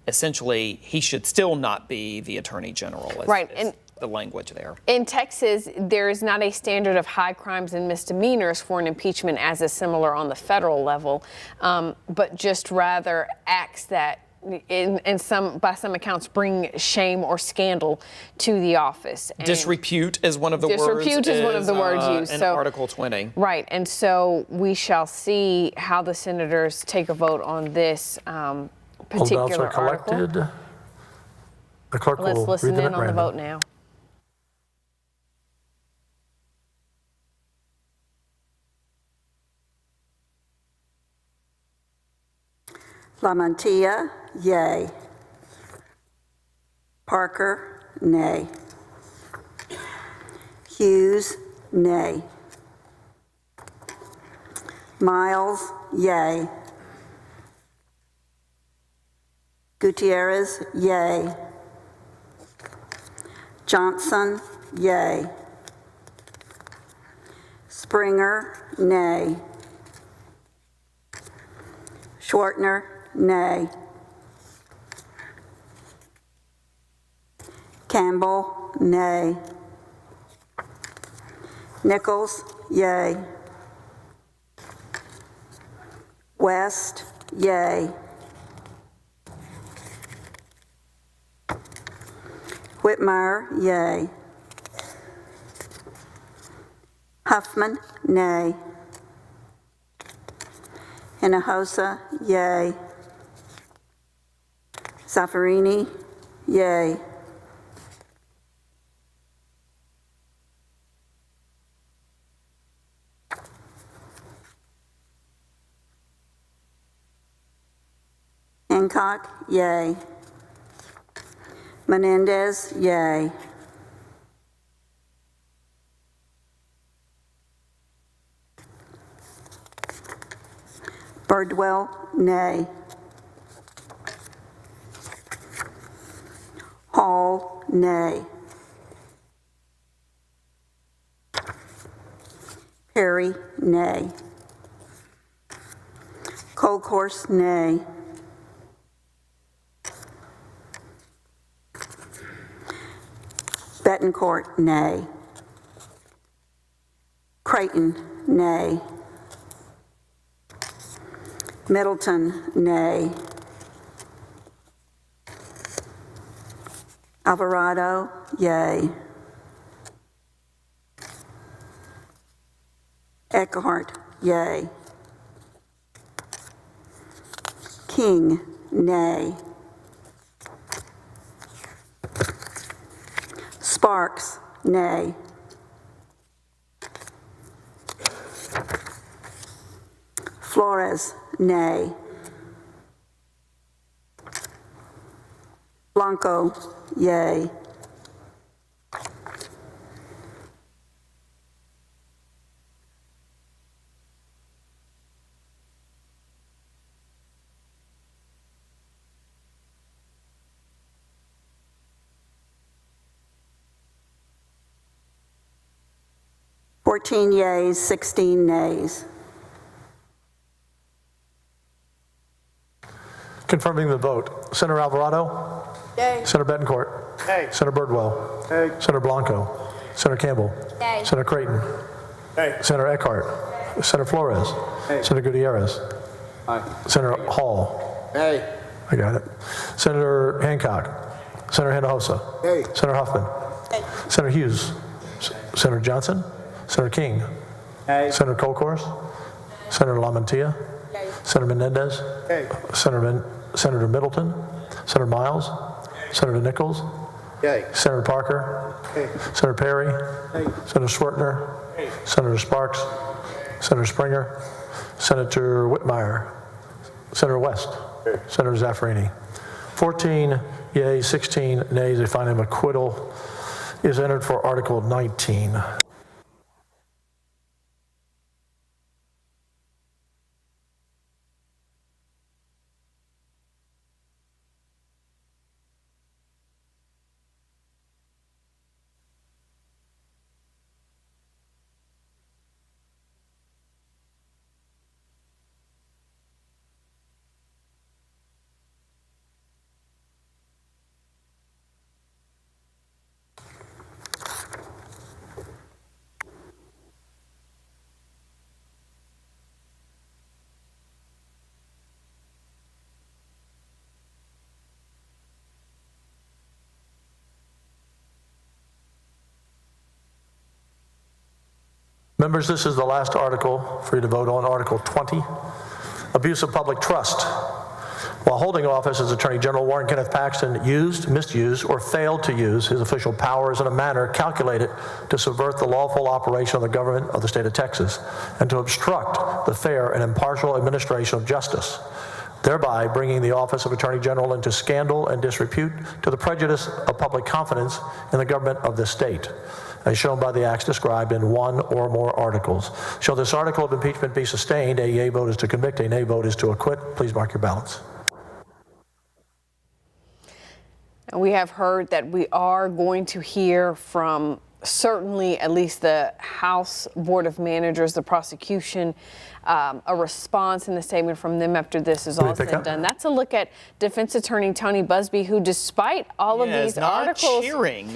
essentially he should still not be the Attorney General. Right. And the language there. In Texas, there is not a standard of high crimes and misdemeanors for an impeachment as is similar on the federal level, but just rather acts that by some accounts bring shame or scandal to the office. And Disrepute is one of the words. Disrepute is one of the words used. In So, Article 20. Right, and so we shall see how the senators take a vote on this All ballots particular are collected. article. The clerk Let's will listen read them in at on the random. vote now. Lamantia, yay. Parker, nay. Hughes, nay. Miles, yay. Gutierrez, yay. Johnson, yay. Springer, nay. Schwartner, nay. Campbell, nay. Nichols, yay. West, yay. Whitmire, yay. Huffman, nay. Hinojosa, yay. Zaffarini, yay. Hancock, yay. Menendez, yay. Birdwell, nay. Hall, nay. Perry, nay. Colcourse, nay. Betancourt, nay. Creighton, nay. Middleton, nay. Alvarado, yay. Eckhart, yay. King, nay. Sparks, nay. Flores, nay. Blanco, yay. Fourteen yeas, 16 nays. Confirming the vote. Senator Alvarado? Yay. Senator Betancourt? Nay. Senator Birdwell? Nay. Senator Blanco? Senator Campbell? Nay. Senator Creighton? Nay. Senator Eckhart? Senator Flores? Nay. Senator Gutierrez? Aye. Senator Hall? Nay. I got it. Senator Hancock? Senator Hinojosa? Nay. Senator Huffman? Senator Hughes? Senator Johnson? Senator King? Nay. Senator Colcourse? Senator Lamantia? Senator Menendez? Nay. Senator Middleton? Senator Miles? Senator Nichols? Yay. Senator Parker? Nay. Senator Perry? Nay. Senator Schwertner? Nay. Senator Sparks? Senator Springer, Senator Whitmire, Senator West, Senator Zaffarini. 14 yeas, 16 nays. I find him acquittal is entered for Article 19. Members, this is the last article for you to vote on, Article 20, abuse of public trust. While holding office as Attorney General, Warren Kenneth Paxton used, misused, or failed to use his official powers in a manner calculated to subvert the lawful operation of the government of the state of Texas and to obstruct the fair and impartial administration of justice, thereby bringing the office of Attorney General into scandal and disrepute to the prejudice of public confidence in the government of this state, as shown by the acts described in one or more articles. Shall this article of impeachment be sustained? A yea vote is to convict, a nay vote is to acquit. Please mark your ballots. And we have heard that we are going to hear from certainly at least the House Board of Managers, the prosecution, a response in the statement from them after this is all said and done. That's a look at Defense Attorney Tony Buzbee, who, despite all of these articles, cheering.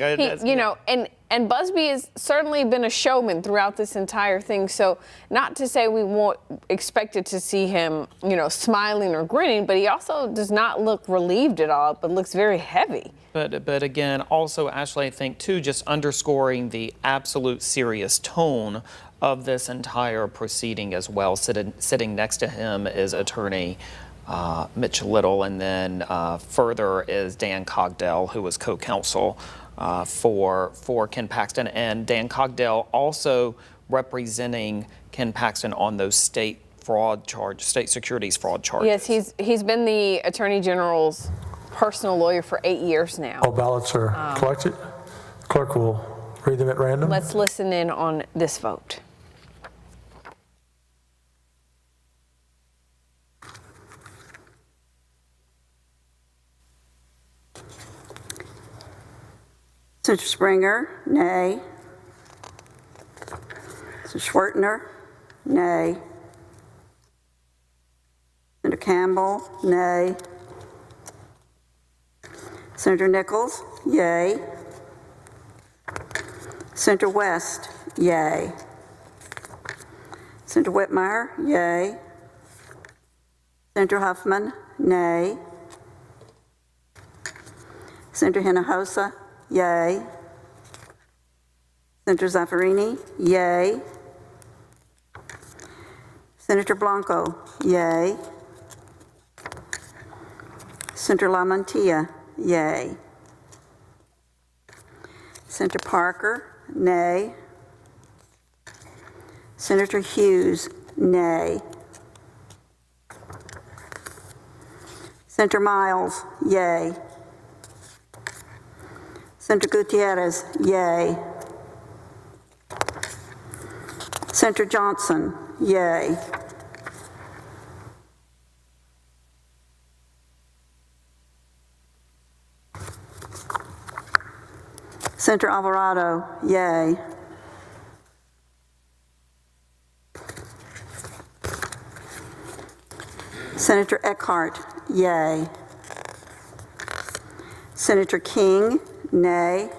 And Buzbee has certainly been a showman throughout this entire thing. So not to say we won't expect to see him, smiling or grinning, but he also does not look relieved at all, but looks very heavy. But again, also, Ashley, I think, too, just underscoring the absolute serious tone of this entire proceeding as well. Sitting next to him is Attorney Mitch Little, and then further is Dan Goudeau, who was co-counsel for Ken Paxton, and Dan Goudeau also representing Ken Paxton on those state securities fraud charges. Yes, he's been the Attorney General's personal lawyer for 8 years now. All ballots are collected. Clerk will read them at random. Let's listen in on this vote. Senator Springer, nay. Senator Schwertner, nay. Senator Campbell, nay. Senator Nichols, yay. Senator West, yay. Senator Whitmire, yay. Senator Huffman, nay. Senator Hinojosa, yay. Senator Zaffarini, yay. Senator Blanco, yay. Senator LaMantia, yay. Senator Parker, nay. Senator Hughes, nay. Senator Miles, yay. Senator Gutierrez, yay. Senator Johnson, yay. Senator Alvarado, yay. Senator Eckhart, yay. Senator King, nay.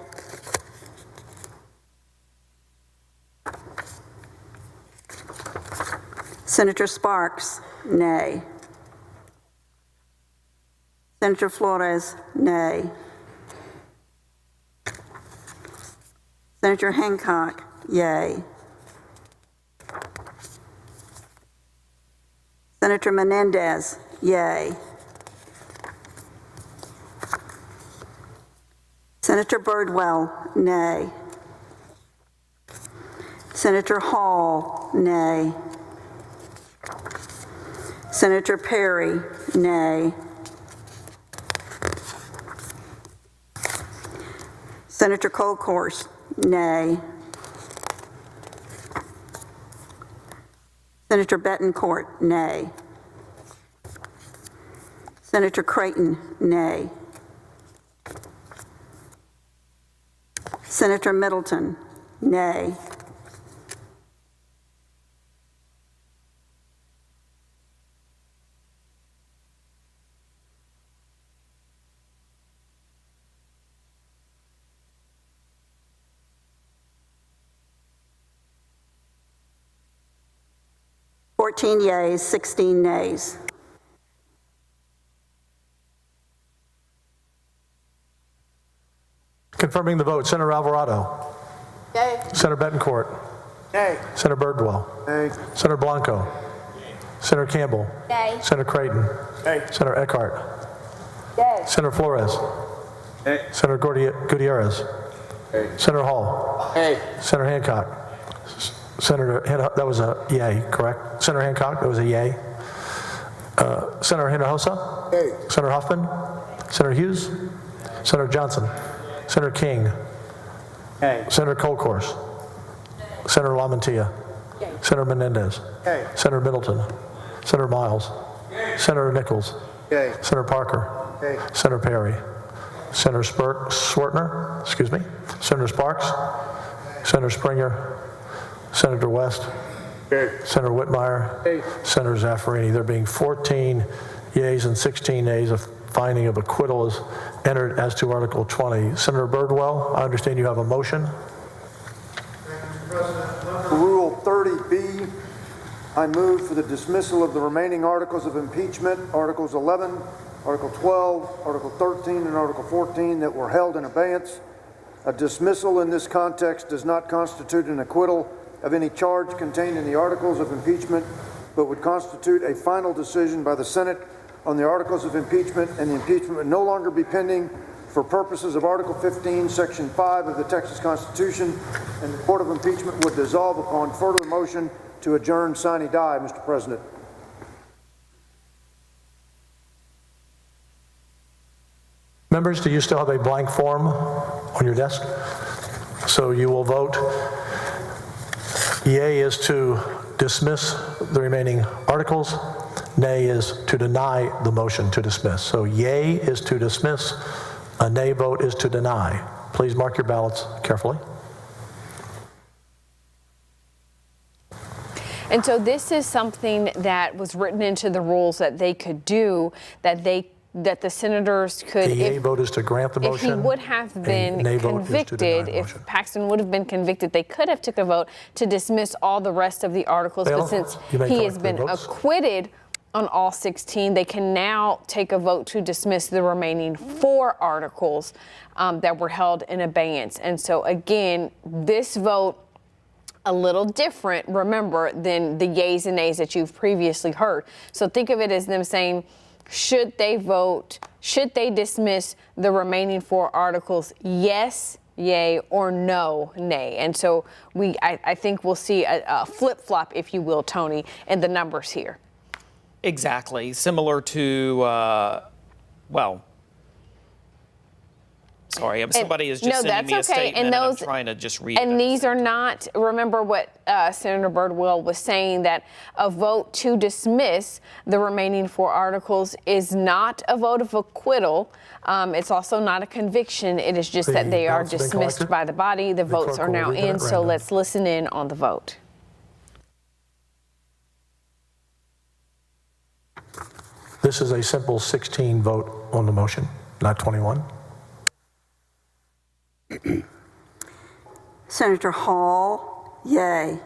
Senator Sparks, nay. Senator Flores, nay. Senator Hancock, yay. Senator Menendez, yay. Senator Birdwell, nay. Senator Hall, nay. Senator Perry, nay. Senator Colcourse, nay. Senator Betancourt, nay. Senator Creighton, nay. Senator Middleton, nay. Fourteen yeas, 16 nays. Confirming the vote, Senator Alvarado. Yay. Senator Betancourt. Nay. Senator Birdwell. Nay. Senator Blanco. Senator Campbell. Nay. Senator Creighton. Nay. Senator Eckhart. Yay. Senator Flores. Nay. Senator Gutierrez. Nay. Senator Hall. Nay. Senator Hancock. That was a yay, correct? Senator Hancock, that was a yay. Senator Hinojosa. Nay. Senator Huffman. Senator Hughes. Senator Johnson. Senator King. Nay. Senator Colcourse. Senator LaMantia. Senator Menendez. Nay. Senator Middleton. Senator Miles. Senator Nichols. Yay. Senator Parker. Yay. Senator Perry. Senator Swartner, Senator Sparks. Senator Springer. Senator West. Yay. Senator Whitmire. Yay. Senator Zaffarini. There being 14 yeas and 16 nays, a finding of acquittal is entered as to Article 20. Senator Birdwell, I understand you have a motion. Rule 30B, I move for the dismissal of the remaining articles of impeachment, Articles 11, Article 12, Article 13, and Article 14 that were held in abeyance. A dismissal in this context does not constitute an acquittal of any charge contained in the articles of impeachment, but would constitute a final decision by the Senate on the articles of impeachment, and the impeachment would no longer be pending for purposes of Article 15, Section 5 of the Texas Constitution, and the Court of Impeachment would dissolve upon further motion to adjourn sine die, Mr. President. Members, do you still have a blank form on your desk? So you will vote. Yea is to dismiss the remaining articles. Nay is to deny the motion to dismiss. So yea is to dismiss. A nay vote is to deny. Please mark your ballots carefully. And so this is something that was written into the rules that they could do, that the senators could. The yea vote is to grant the motion. If he would have been convicted, if Paxton would have been convicted, they could have took a vote to dismiss all the rest of the articles. But since he has been acquitted on all 16, they can now take a vote to dismiss the remaining 4 articles that were held in abeyance. And so again, this vote, a little different, remember, than the yeas and nays that you've previously heard. So think of it as them saying, should they dismiss the remaining 4 articles, yes, yay, or no, nay. And so I think we'll see a flip-flop, if you will, Tony, in the numbers here. Exactly. Similar to, sorry, somebody is just sending me a statement and I'm trying to just read it. And these are not, remember what Senator Birdwell was saying, that a vote to dismiss the remaining 4 articles is not a vote of acquittal. It's also not a conviction. It is just that they are dismissed by the body. The votes are now in, so let's listen in on the vote. This is a simple 16 vote on the motion, not 21. Senator Hall, yay.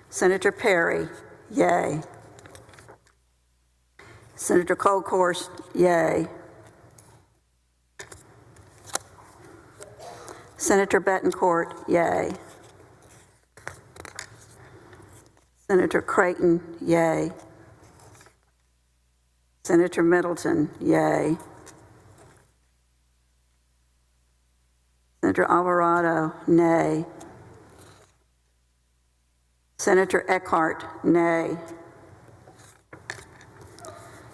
Senator Perry, yay. Senator Colcourse, yay. Senator Betancourt, yay. Senator Creighton, yay. Senator Middleton, yay. Senator Alvarado, nay. Senator Eckhart, nay.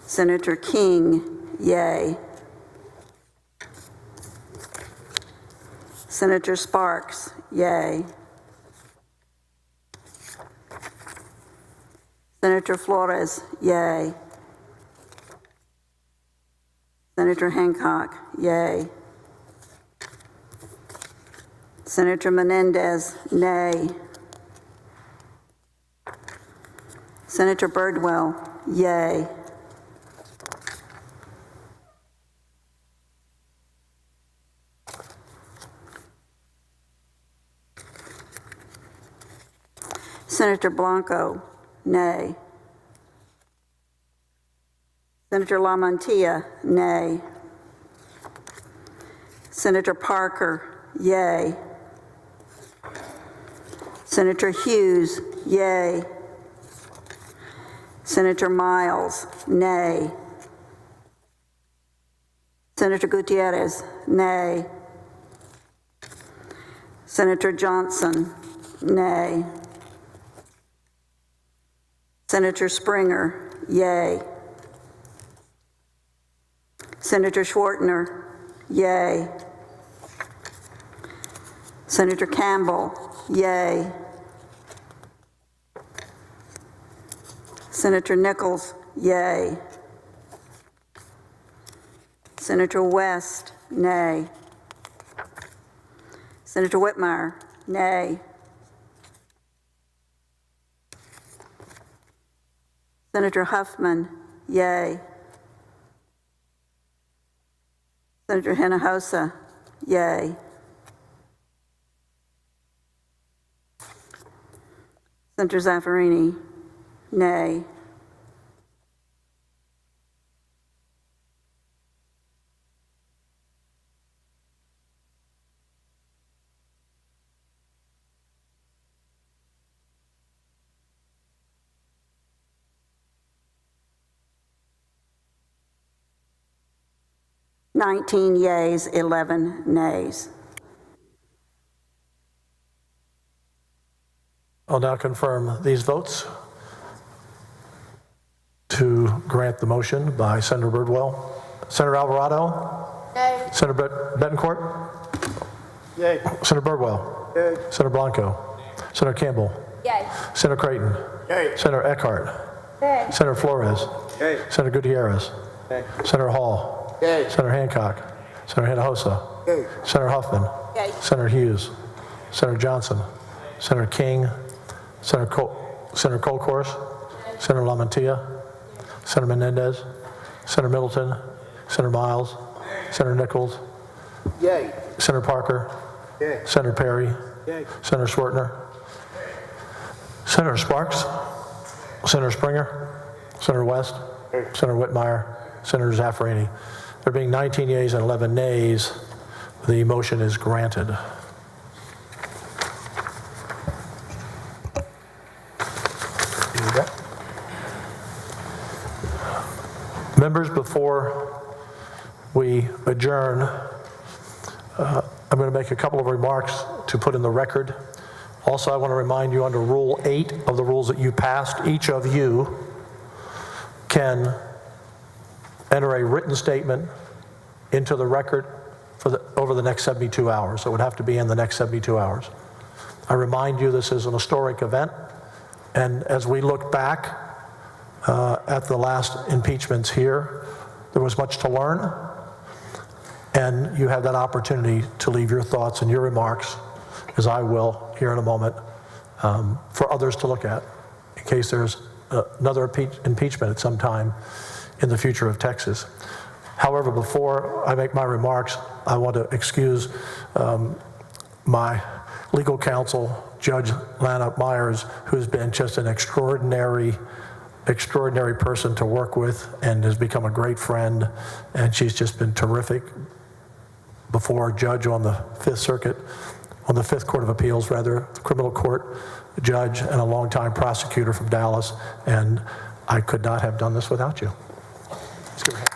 Senator King, yay. Senator Sparks, yay. Senator Flores, yay. Senator Hancock, yay. Senator Menendez, nay. Senator Birdwell, yay. Senator Blanco, nay. Senator LaMantia, nay. Senator Parker, yay. Senator Hughes, yay. Senator Miles, nay. Senator Gutierrez, nay. Senator Johnson, nay. Senator Springer, yay. Senator Schwartner, yay. Senator Campbell, yay. Senator Nichols, yay. Senator West, nay. Senator Whitmire, nay. Senator Huffman, yay. Senator Hinojosa, yay. Senator Zaffarini, nay. Nineteen yeas, 11 nays. I'll now confirm these votes to grant the motion by Senator Birdwell. Senator Alvarado? Nay. Senator Betancourt? Yay. Senator Birdwell? Yay. Senator Blanco? Senator Campbell? Yay. Senator Creighton? Yay. Senator Eckhart? Yay. Senator Flores? Yay. Senator Gutierrez? Yay. Senator Hall? Yay. Senator Hancock? Senator Hinojosa? Yay. Senator Huffman? Yay. Senator Hughes? Senator Johnson? Senator King? Senator Colcourse? Senator LaMantia? Senator Menendez? Senator Middleton? Senator Miles? Senator Nichols? Yay. Senator Parker? Yay. Senator Perry? Yay. Senator Schwartner? Senator Sparks? Senator Springer? Senator West? Senator Whitmire? Senator Zaffarini? There being 19 yeas and 11 nays, the motion is granted. Members, before we adjourn, I'm going to make a couple of remarks to put in the record. Also, I want to remind you under Rule 8 of the rules that you passed, each of you can enter a written statement into the record for over the next 72 hours. So it would have to be in the next 72 hours. I remind you this is an historic event, and as we look back at the last impeachments here, there was much to learn, and you have that opportunity to leave your thoughts and your remarks, as I will here in a moment, for others to look at in case there's another impeachment at some time in the future of Texas. However, before I make my remarks, I want to excuse my legal counsel, Judge Lana Myers, who's been just an extraordinary person to work with and has become a great friend, and she's just been terrific before a judge on the Fifth Circuit, on the Fifth Court of Appeals, rather, the criminal court judge, and a longtime prosecutor from Dallas, and I could not have done this without you. Let's give her a hand.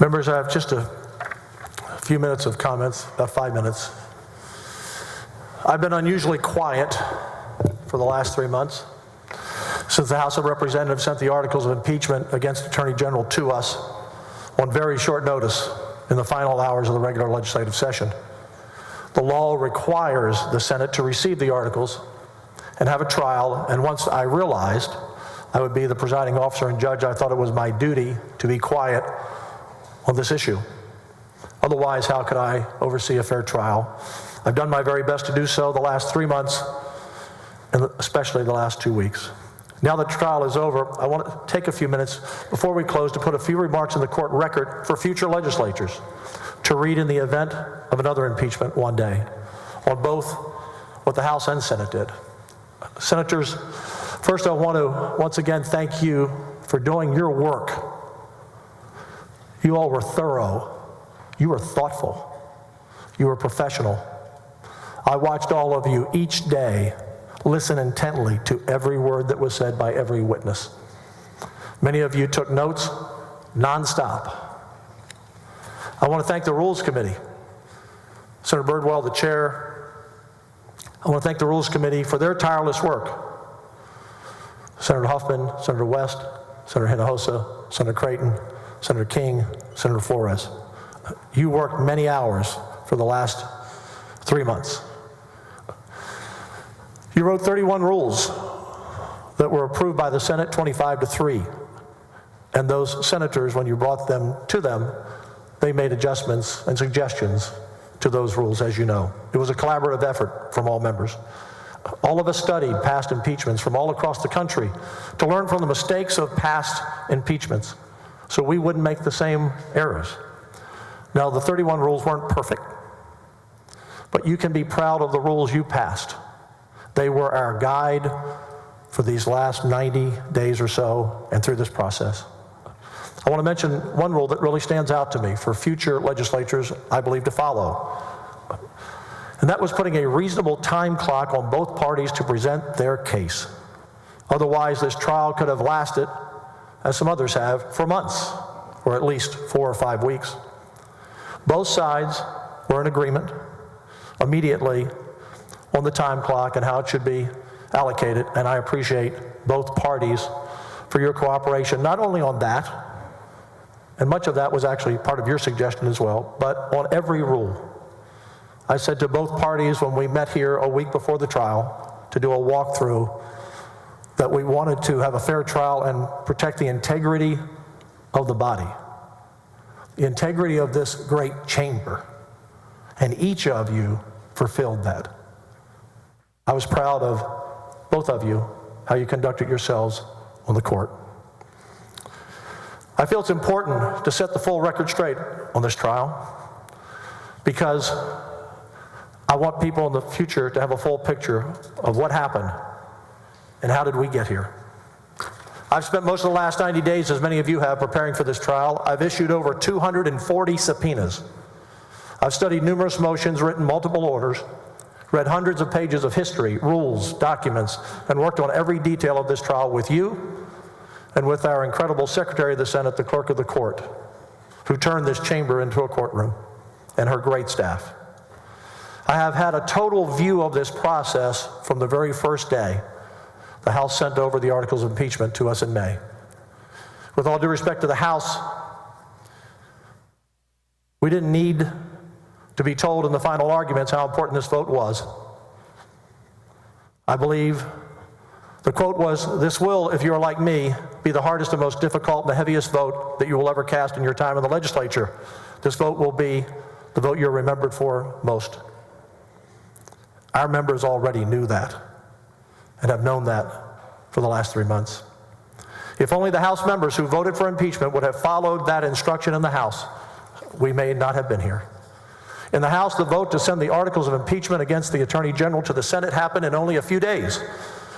Members, I have just a few minutes of comments, about 5 minutes. I've been unusually quiet for the last 3 months since the House of Representatives sent the articles of impeachment against Attorney General to us on very short notice in the final hours of the regular legislative session. The law requires the Senate to receive the articles and have a trial, and once I realized I would be the presiding officer and judge, I thought it was my duty to be quiet on this issue. Otherwise, how could I oversee a fair trial? I've done my very best to do so the last 3 months, and especially the last 2 weeks. Now that the trial is over, I want to take a few minutes before we close to put a few remarks in the court record for future legislatures to read in the event of another impeachment one day on both what the House and Senate did. Senators, first I want to once again thank you for doing your work. You all were thorough. You were thoughtful. You were professional. I watched all of you each day listen intently to every word that was said by every witness. Many of you took notes nonstop. I want to thank the Rules Committee. Senator Birdwell, the chair. I want to thank the Rules Committee for their tireless work. Senator Huffman, Senator West, Senator Hinojosa, Senator Creighton, Senator King, Senator Flores. You worked many hours for the last 3 months. You wrote 31 rules that were approved by the Senate 25-3. And those senators, when you brought them to them, they made adjustments and suggestions to those rules, as you know. It was a collaborative effort from all members. All of us studied past impeachments from all across the country to learn from the mistakes of past impeachments so we wouldn't make the same errors. Now, the 31 rules weren't perfect, but you can be proud of the rules you passed. They were our guide for these last 90 days or so and through this process. I want to mention one rule that really stands out to me for future legislatures, I believe, to follow. And that was putting a reasonable time clock on both parties to present their case. Otherwise, this trial could have lasted, as some others have, for months, or at least 4 or 5 weeks. Both sides were in agreement immediately on the time clock and how it should be allocated, and I appreciate both parties for your cooperation, not only on that, and much of that was actually part of your suggestion as well, but on every rule. I said to both parties when we met here a week before the trial to do a walkthrough that we wanted to have a fair trial and protect the integrity of the body, the integrity of this great chamber, and each of you fulfilled that. I was proud of both of you, how you conducted yourselves on the court. I feel it's important to set the full record straight on this trial because I want people in the future to have a full picture of what happened and how did we get here. I've spent most of the last 90 days, as many of you have, preparing for this trial. I've issued over 240 subpoenas. I've studied numerous motions, written multiple orders, read hundreds of pages of history, rules, documents, and worked on every detail of this trial with you and with our incredible Secretary of the Senate, the Clerk of the Court, who turned this chamber into a courtroom, and her great staff. I have had a total view of this process from the very first day the House sent over the articles of impeachment to us in May. With all due respect to the House, we didn't need to be told in the final arguments how important this vote was. I believe the quote was, "This will, if you're like me, be the hardest and most difficult and the heaviest vote that you will ever cast in your time in the legislature. This vote will be the vote you're remembered for most." Our members already knew that and have known that for the last 3 months. If only the House members who voted for impeachment would have followed that instruction in the House, we may not have been here. In the House, the vote to send the articles of impeachment against the Attorney General to the Senate happened in only a few days,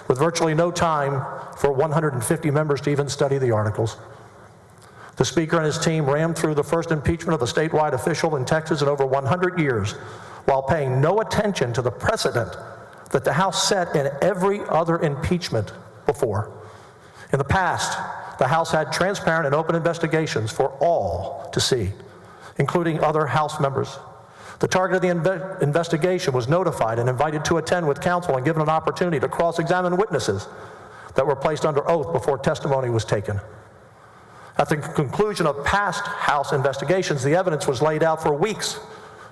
with virtually no time for 150 members to even study the articles. The Speaker and his team rammed through the first impeachment of a statewide official in Texas in over 100 years, while paying no attention to the precedent that the House set in every other impeachment before. In the past, The House had transparent and open investigations for all to see, including other House members. The target of the investigation was notified and invited to attend with counsel and given an opportunity to cross-examine witnesses that were placed under oath before testimony was taken. At the conclusion of past House investigations, the evidence was laid out for weeks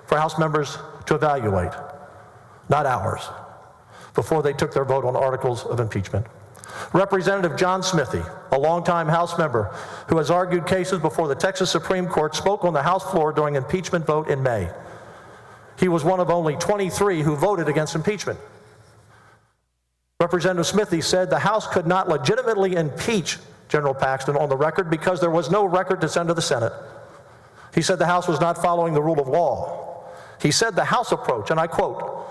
for House members to evaluate, not hours, before they took their vote on articles of impeachment. Representative John Smithee, a longtime House member who has argued cases before the Texas Supreme Court, spoke on the House floor during impeachment vote in May. He was one of only 23 who voted against impeachment. Representative Smithee said the House could not legitimately impeach General Paxton on the record because there was no record to send to the Senate. He said the House was not following the rule of law. He said the House approach, and I quote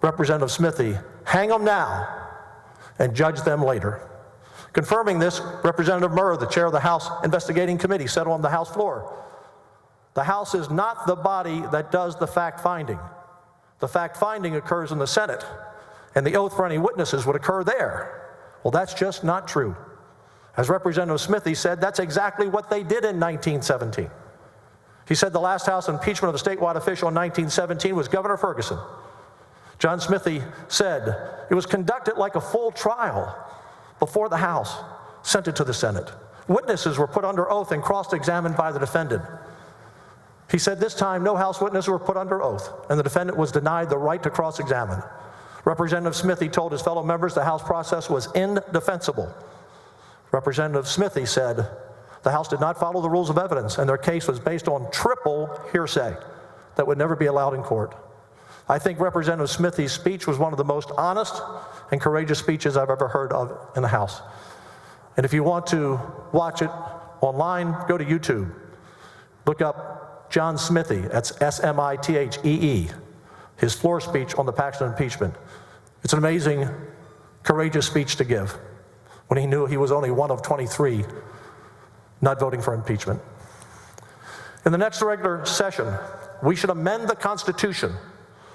Representative Smithee, "Hang them now and judge them later." Confirming this, Representative Murr, the chair of the House Investigating Committee, said on the House floor, "The House is not the body that does the fact-finding. The fact-finding occurs in the Senate, and the oath for any witnesses would occur there." Well, that's just not true. As Representative Smithee said, that's exactly what they did in 1917. He said the last House impeachment of a statewide official in 1917 was Governor Ferguson. John Smithee said it was conducted like a full trial before the House sent it to the Senate. Witnesses were put under oath and cross-examined by the defendant. He said this time no House witnesses were put under oath, and the defendant was denied the right to cross-examine. Representative Smithee told his fellow members the House process was indefensible. Representative Smithee said the House did not follow the rules of evidence, and their case was based on triple hearsay that would never be allowed in court. I think Representative Smithee's speech was one of the most honest and courageous speeches I've ever heard of in the House. And if you want to watch it online, go to YouTube. Look up John Smithee, that's S-M-I-T-H-E-E, his floor speech on the Paxton impeachment. It's an amazing, courageous speech to give when he knew he was only one of 23 not voting for impeachment. In the next regular session, we should amend the Constitution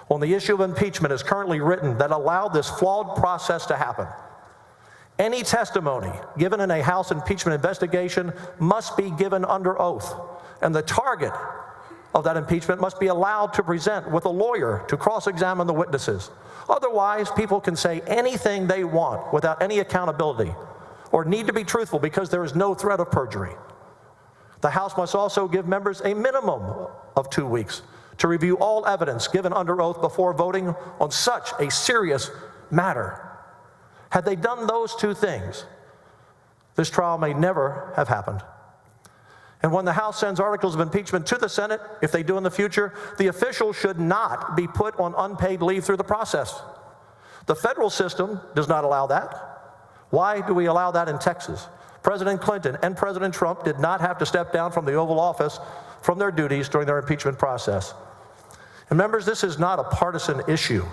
on the issue of impeachment as currently written that allowed this flawed process to happen. Any testimony given in a House impeachment investigation must be given under oath, and the target of that impeachment must be allowed to present with a lawyer to cross-examine the witnesses. Otherwise, people can say anything they want without any accountability or need to be truthful because there is no threat of perjury. The House must also give members a minimum of 2 weeks to review all evidence given under oath before voting on such a serious matter. Had they done those two things, this trial may never have happened. And when the House sends articles of impeachment to the Senate, if they do in the future, the official should not be put on unpaid leave through the process. The federal system does not allow that. Why do we allow that in Texas? President Clinton and President Trump did not have to step down from the Oval Office from their duties during their impeachment process. And members, this is not a partisan issue.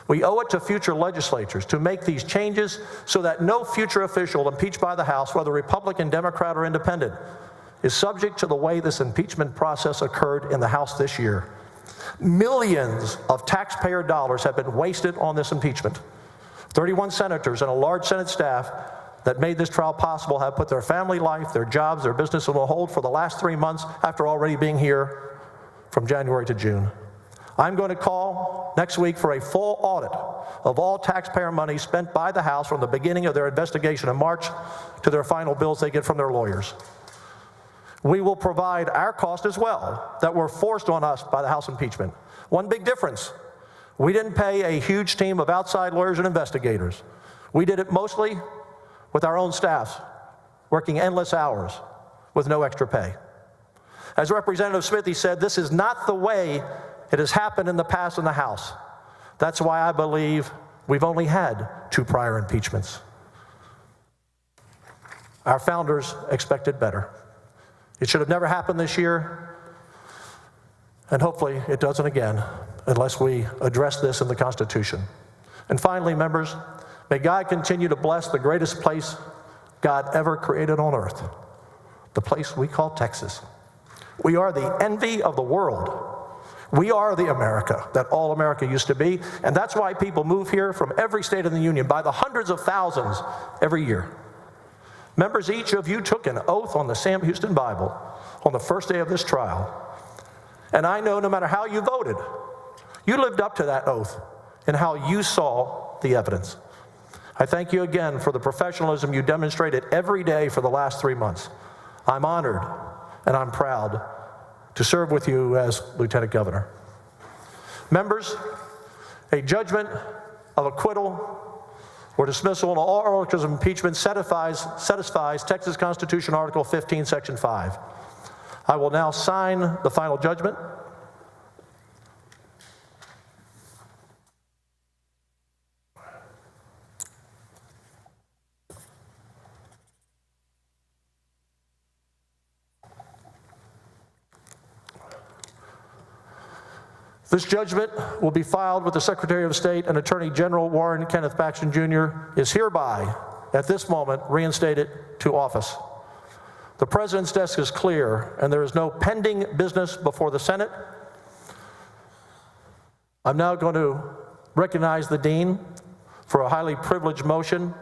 We owe it to future legislatures to make these changes so that no future official impeached by the House, whether Republican, Democrat, or Independent, is subject to the way this impeachment process occurred in the House this year. Millions of taxpayer dollars have been wasted on this impeachment. 31 senators and a large Senate staff that made this trial possible have put their family life, their jobs, their business on hold for the last 3 months after already being here from January to June. I'm going to call next week for a full audit of all taxpayer money spent by the House from the beginning of their investigation in March to their final bills they get from their lawyers. We will provide our cost as well that were forced on us by the House impeachment. One big difference, we didn't pay a huge team of outside lawyers and investigators. We did it mostly with our own staffs, working endless hours with no extra pay. As Representative Smithee said, this is not the way it has happened in the past in the House. That's why I believe we've only had 2 prior impeachments. Our founders expected better. It should have never happened this year, and hopefully it doesn't again unless we address this in the Constitution. And finally, members, may God continue to bless the greatest place God ever created on earth, the place we call Texas. We are the envy of the world. We are the America that all America used to be, and that's why people move here from every state in the union by the hundreds of thousands every year. Members, each of you took an oath on the Sam Houston Bible on the first day of this trial. And I know no matter how you voted, you lived up to that oath in how you saw the evidence. I thank you again for the professionalism you demonstrated every day for the last 3 months. I'm honored and I'm proud to serve with you as Lieutenant Governor. Members, a judgment of acquittal or dismissal on all articles of impeachment satisfies Texas Constitution Article 15, Section 5. I will now sign the final judgment. This judgment will be filed with the Secretary of State, and Attorney General Warren Kenneth Paxton Jr. is hereby, at this moment, reinstated to office. The President's desk is clear, and there is no pending business before the Senate. I'm now going to recognize the Dean for a highly privileged motion.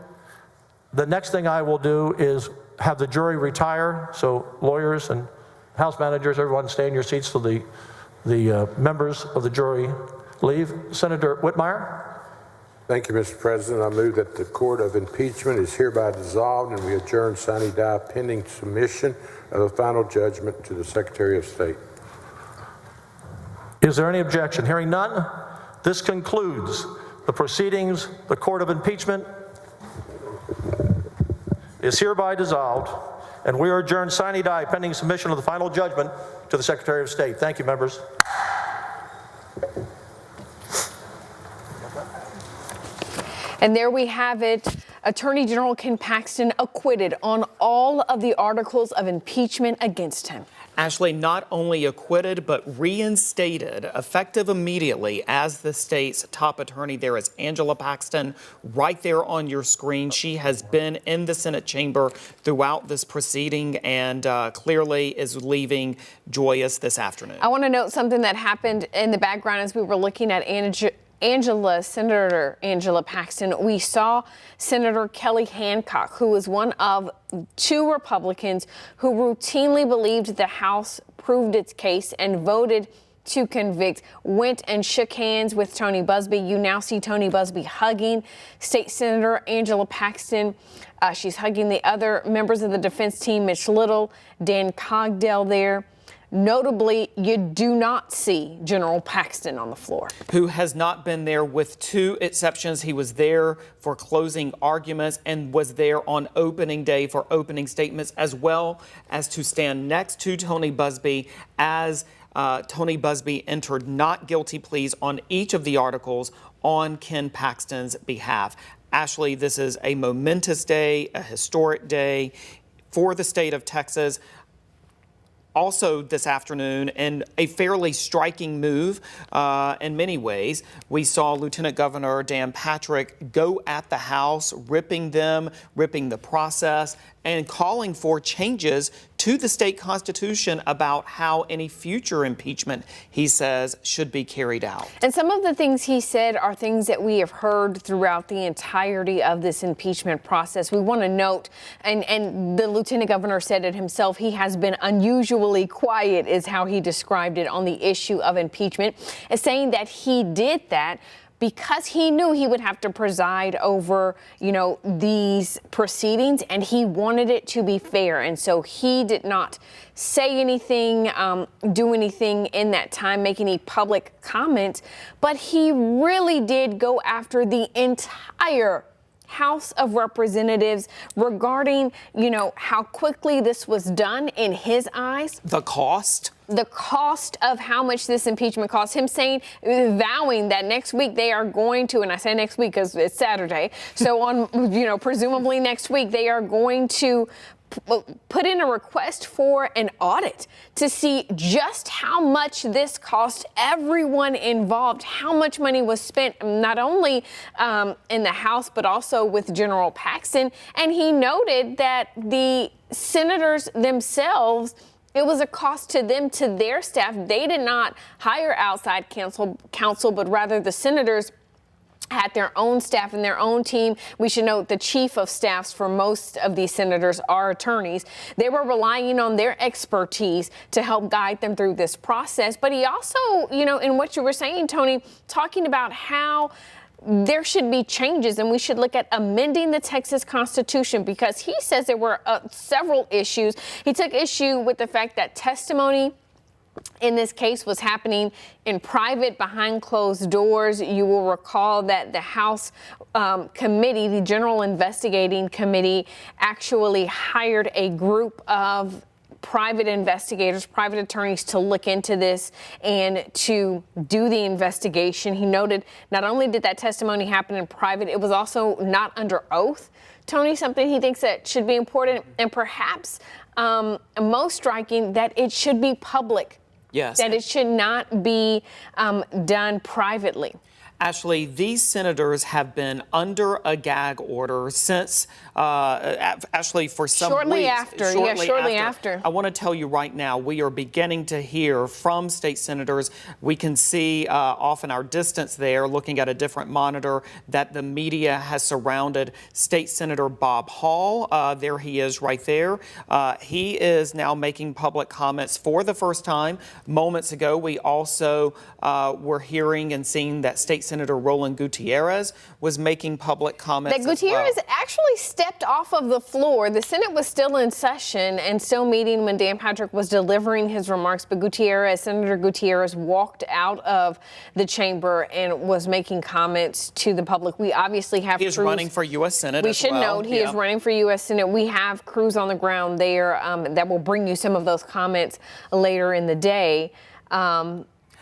The next thing I will do is have the jury retire, so lawyers and House managers, everyone stay in your seats till the members of the jury leave. Senator Whitmire. Thank you, Mr. President. I move that the Court of Impeachment is hereby dissolved and we adjourn sine die pending submission of the final judgment to the Secretary of State. Is there any objection? Hearing none, this concludes the proceedings. The Court of Impeachment is hereby dissolved, and we are adjourned sine die pending submission of the final judgment to the Secretary of State. Thank you, members. And there we have it. Attorney General Ken Paxton acquitted on all of the articles of impeachment against him. Ashley, not only acquitted, but reinstated, effective immediately as the state's top attorney. There is Angela Paxton right there on your screen. She has been in the Senate chamber throughout this proceeding and clearly is leaving joyous this afternoon. I want to note something that happened in the background as we were looking at Senator Angela Paxton. We saw Senator Kelly Hancock, who was one of 2 Republicans who routinely believed the House proved its case and voted to convict, went and shook hands with Tony Busby. You now see Tony Busby hugging State Senator Angela Paxton. She's hugging the other members of the defense team, Mitch Little, Dan Cogdell there. Notably, you do not see General Paxton on the floor. Who has not been there, with 2 exceptions. He was there for closing arguments and was there on opening day for opening statements, as well as to stand next to Tony Busby as Tony Busby entered not guilty pleas on each of the articles on Ken Paxton's behalf. Ashley, this is a momentous day, a historic day for the state of Texas. Also this afternoon, and a fairly striking move in many ways, we saw Lieutenant Governor Dan Patrick go at the House, ripping the process, and calling for changes to the state constitution about how any future impeachment, he says, should be carried out. And some of the things he said are things that we have heard throughout the entirety of this impeachment process. We want to note, and the Lieutenant Governor said it himself, he has been unusually quiet, is how he described it, on the issue of impeachment, as saying that he did that because he knew he would have to preside over, these proceedings, and he wanted it to be fair. And so he did not say anything, do anything in that time, make any public comments, but he really did go after the entire House of Representatives regarding, how quickly this was done in his eyes. The cost of how much this impeachment cost him, vowing that next week they are going to, and I say next week because it's Saturday, so on, presumably next week they are going to put in a request for an audit to see just how much this cost everyone involved, how much money was spent, not only in the House, but also with General Paxton. And he noted that the senators themselves, it was a cost to them, to their staff. They did not hire outside counsel, but rather the senators had their own staff and their own team. We should note the chief of staffs for most of these senators are attorneys. They were relying on their expertise to help guide them through this process. But he also, you know, in what you were saying, Tony, talking about how there should be changes and we should look at amending the Texas Constitution, because he says there were several issues. He took issue with the fact that testimony in this case was happening in private, behind closed doors. You will recall that the House committee, the General Investigating Committee, actually hired a group of private investigators, private attorneys to look into this and to do the investigation. He noted not only did that testimony happen in private, it was also not under oath. Tony, something he thinks that should be important, and perhaps most striking, that it should be public. Yes. That it should not be done privately. Ashley, these senators have been under a gag order since, Ashley, for some Shortly weeks. Shortly after. I want to tell you right now, we are beginning to hear from state senators. We can see off in our distance there, looking at a different monitor, that the media has surrounded State Senator Bob Hall. There he is right there. He is now making public comments for the first time. Moments ago, we also were hearing and seeing that State Senator Roland Gutierrez was making public comments. That Gutierrez actually stepped off of the floor. The Senate was still in session and still meeting when Dan Patrick was delivering his remarks, but Senator Gutierrez walked out of the chamber and was making comments to the public. We obviously have He is running for U.S. Senate. We should note he is running for U.S. Senate. We have crews on the ground there that will bring you some of those comments later in the day.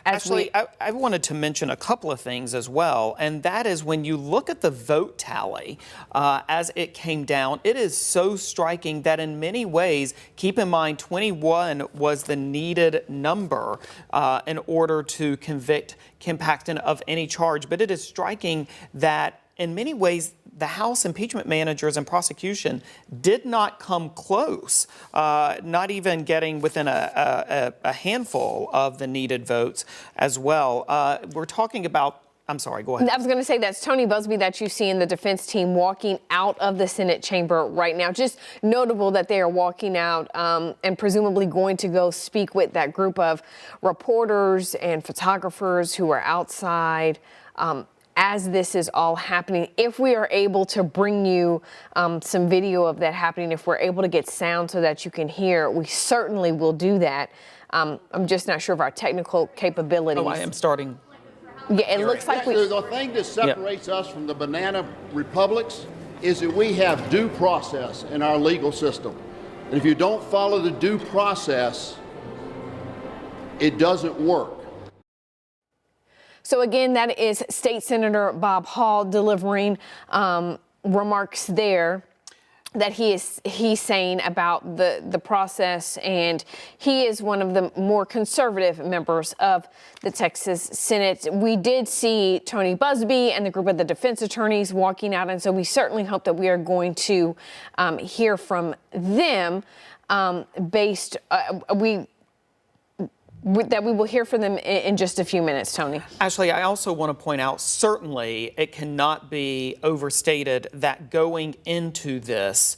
Actually, I wanted to mention a couple of things as well, and that is when you look at the vote tally as it came down, it is so striking that in many ways, keep in mind 21 was the needed number in order to convict Ken Paxton of any charge, but it is striking that in many ways, the House impeachment managers and prosecution did not come close, not even getting within a handful of the needed votes as well. We're talking about, I'm sorry, go ahead. I was going to say that's Tony Buzbee that you see in the defense team walking out of the Senate chamber right now. Just notable that they are walking out and presumably going to go speak with that group of reporters and photographers who are outside as this is all happening. If we are able to bring you some video of that happening, if we're able to get sound so that you can hear, we certainly will do that. I'm just not sure of our technical capabilities. Oh, I am starting. Yeah, it looks like The thing that separates us from the banana republics is that we have due process in our legal system. And if you don't follow the due process, it doesn't work. So again, that is State Senator Bob Hall delivering remarks there that he's saying about the process, and he is one of the more conservative members of the Texas Senate. We did see Tony Buzbee and the group of the defense attorneys walking out, and so we certainly hope that we are going to hear from them that we will hear from them in just a few minutes, Tony. Ashley, I also want to point out, certainly it cannot be overstated that going into this,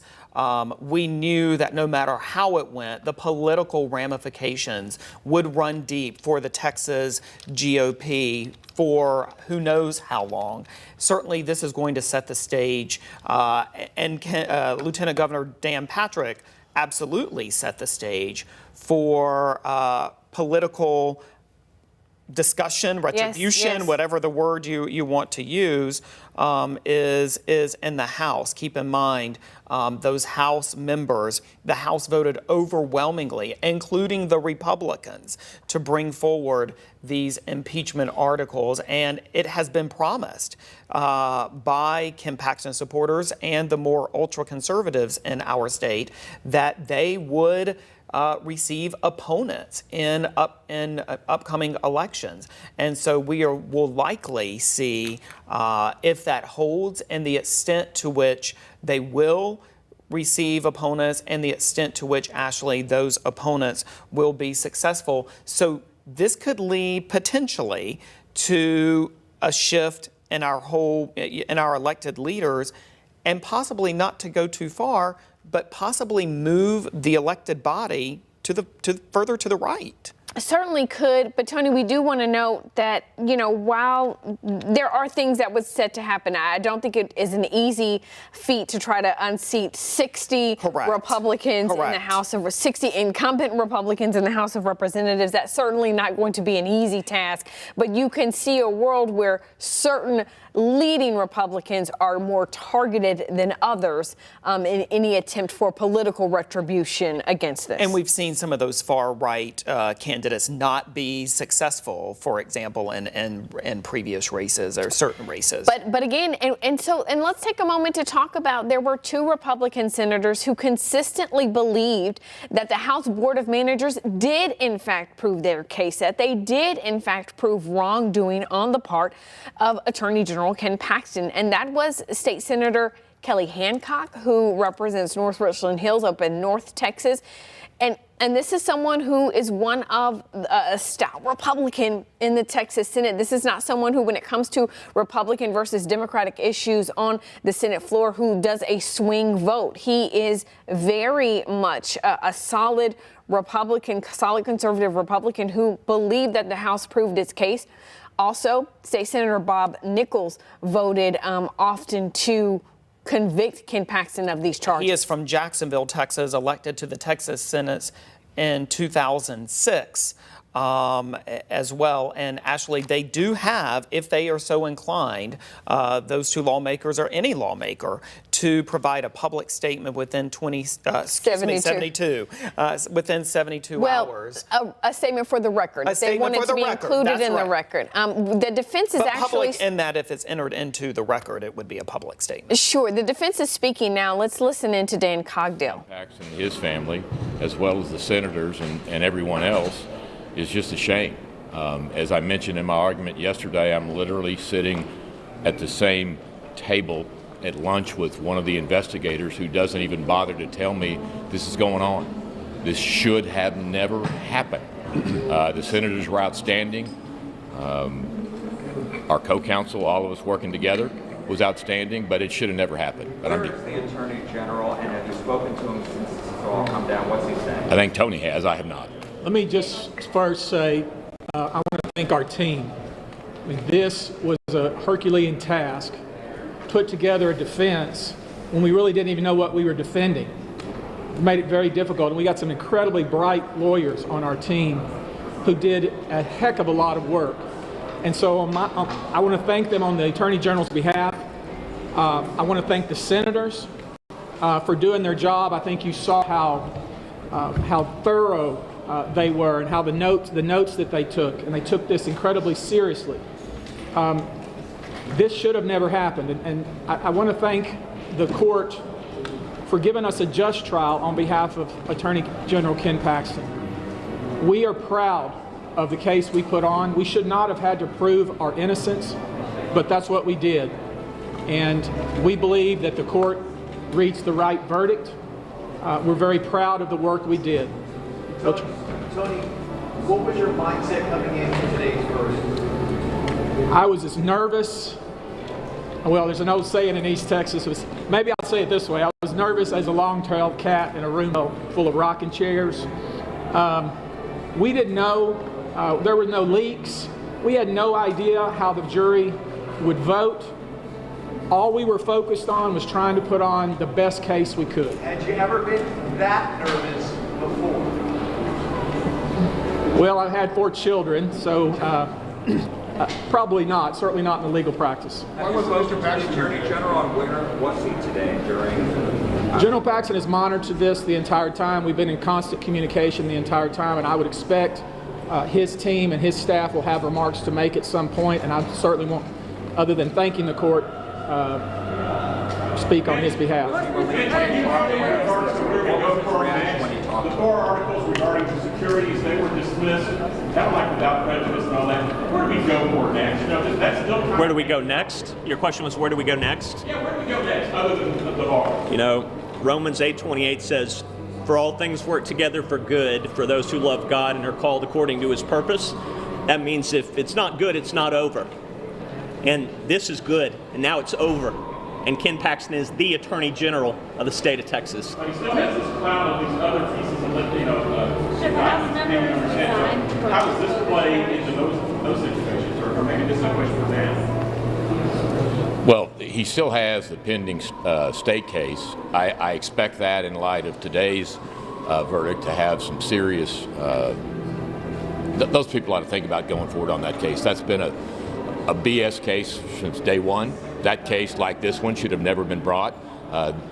we knew that no matter how it went, the political ramifications would run deep for the Texas GOP for who knows how long. Certainly this is going to set the stage, and Lieutenant Governor Dan Patrick absolutely set the stage for political discussion, retribution, yes. Whatever the word you want to use, is in the House. Keep in mind, those House members, the House voted overwhelmingly, including the Republicans, to bring forward these impeachment articles, and it has been promised by Ken Paxton supporters and the more ultra-conservatives in our state that they would receive opponents in upcoming elections. And so will likely see if that holds and the extent to which they will receive opponents and the extent to which, Ashley, those opponents will be successful. So this could lead potentially to a shift in our elected leaders, and possibly not to go too far, but possibly move the elected body further to the right. Certainly could, but Tony, we do want to note that, while there are things that was set to happen, I don't think it is an easy feat to try to unseat 60 Republicans in the House of 60 incumbent Republicans in the House of Representatives. That's certainly not going to be an easy task, but you can see a world where certain leading Republicans are more targeted than others in any attempt for political retribution against this. And we've seen some of those far right candidates not be successful, for example, in previous races or certain races. But again, and let's take a moment to talk about, there were 2 Republican senators who consistently believed that the House Board of Managers did in fact prove their case, that they did in fact prove wrongdoing on the part of Attorney General Ken Paxton, and that was State Senator Kelly Hancock, who represents North Richland Hills up in North Texas. And this is someone who is one of a stout Republican in the Texas Senate. This is not someone who, when it comes to Republican versus Democratic issues on the Senate floor, who does a swing vote. He is very much a solid Republican, solid conservative Republican who believed that the House proved its case. Also, State Senator Bob Nichols voted often to convict Ken Paxton of these charges. He is from Jacksonville, Texas, elected to the Texas Senate in 2006 as well. And actually, they do have, if they are so inclined, those 2 lawmakers or any lawmaker, to provide a public statement within 72 hours. A statement for the record. They want it to be included in the record. The defense is actually... public in that if it's entered into the record, it would be a public statement. Sure. The defense is speaking now. Let's listen in to Dan Cogdell. Paxton and his family, as well as the senators and everyone else, is just a shame. As I mentioned in my argument yesterday, I'm literally sitting at the same table at lunch with one of the investigators who doesn't even bother to tell me this is going on. This should have never happened. The senators were outstanding. Our co-counsel, all of us working together, was outstanding, but it should have never happened. But Where is the Attorney General, and have you spoken to him since this has all come down? What's he saying? I think Tony has. I have not. Let me just first say I want to thank our team. I mean, this was a Herculean task, put together a defense when we really didn't even know what we were defending. It made it very difficult, and we got some incredibly bright lawyers on our team who did a heck of a lot of work. And so I want to thank them on the Attorney General's behalf. I want to thank the senators for doing their job. I think you saw how thorough they were, and how the notes that they took, and they took this incredibly seriously. This should have never happened, and I want to thank the court for giving us a just trial on behalf of Attorney General Ken Paxton. We are proud of the case we put on. We should not have had to prove our innocence, but that's what we did. And we believe that the court reached the right verdict. We're very proud of the work we did. Tony, what was your mindset coming into today's verdict? I was as nervous. Well, there's an old saying in East Texas, maybe I'll say it this way. I was nervous as a long-tailed cat in a room full of rocking chairs. We didn't know. There were no leaks. We had no idea how the jury would vote. All we were focused on was trying to put on the best case we could. Had you ever been that nervous before? Well, I've had 4 children, so probably not. Certainly not in the legal practice. Have you spoken to the Attorney General, on where was he today during? General Paxton has monitored this the entire time. We've been in constant communication the entire time, and I would expect his team and his staff will have remarks to make at some point, and I certainly won't, other than thanking the court, speak on his behalf. The 4 articles regarding the securities, they were dismissed, kind of like without prejudice and all that. Where do we go for next? You know, that's still kind Where do we go next? Your question was, where do we go next? Yeah, where do we go next, other than the bar? You know, Romans 8:28 says, "For all things work together for good for those who love God and are called according to His purpose." That means if it's not good, it's not over. And this is good, and now it's over. And Ken Paxton is the Attorney General of the state of Texas. But he still has this cloud of these other pieces of, how does this play into those situations, or maybe this is a question for Dan? Well, he still has the pending state case. I expect that in light of today's verdict to have some serious, those people ought to think about going forward on that case. That's been a BS case since day one. That case, like this one, should have never been brought.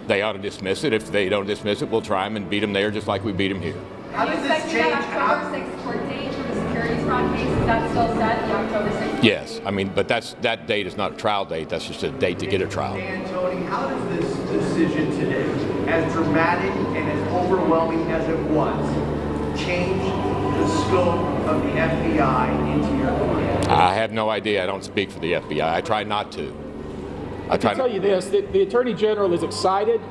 They ought to dismiss it. If they don't dismiss it, we'll try them and beat them there just like we beat them here. How does this change? October 6th court date for the securities fraud case, is that still set, the October 6th? Yes, I mean, but that date is not a trial date. That's just a date to get a trial. Dan, Tony, how does this decision today, as dramatic and as overwhelming as it was, change the scope of the FBI into your client? I have no idea. I don't speak for the FBI. I try not to. I can tell you this, the Attorney General is excited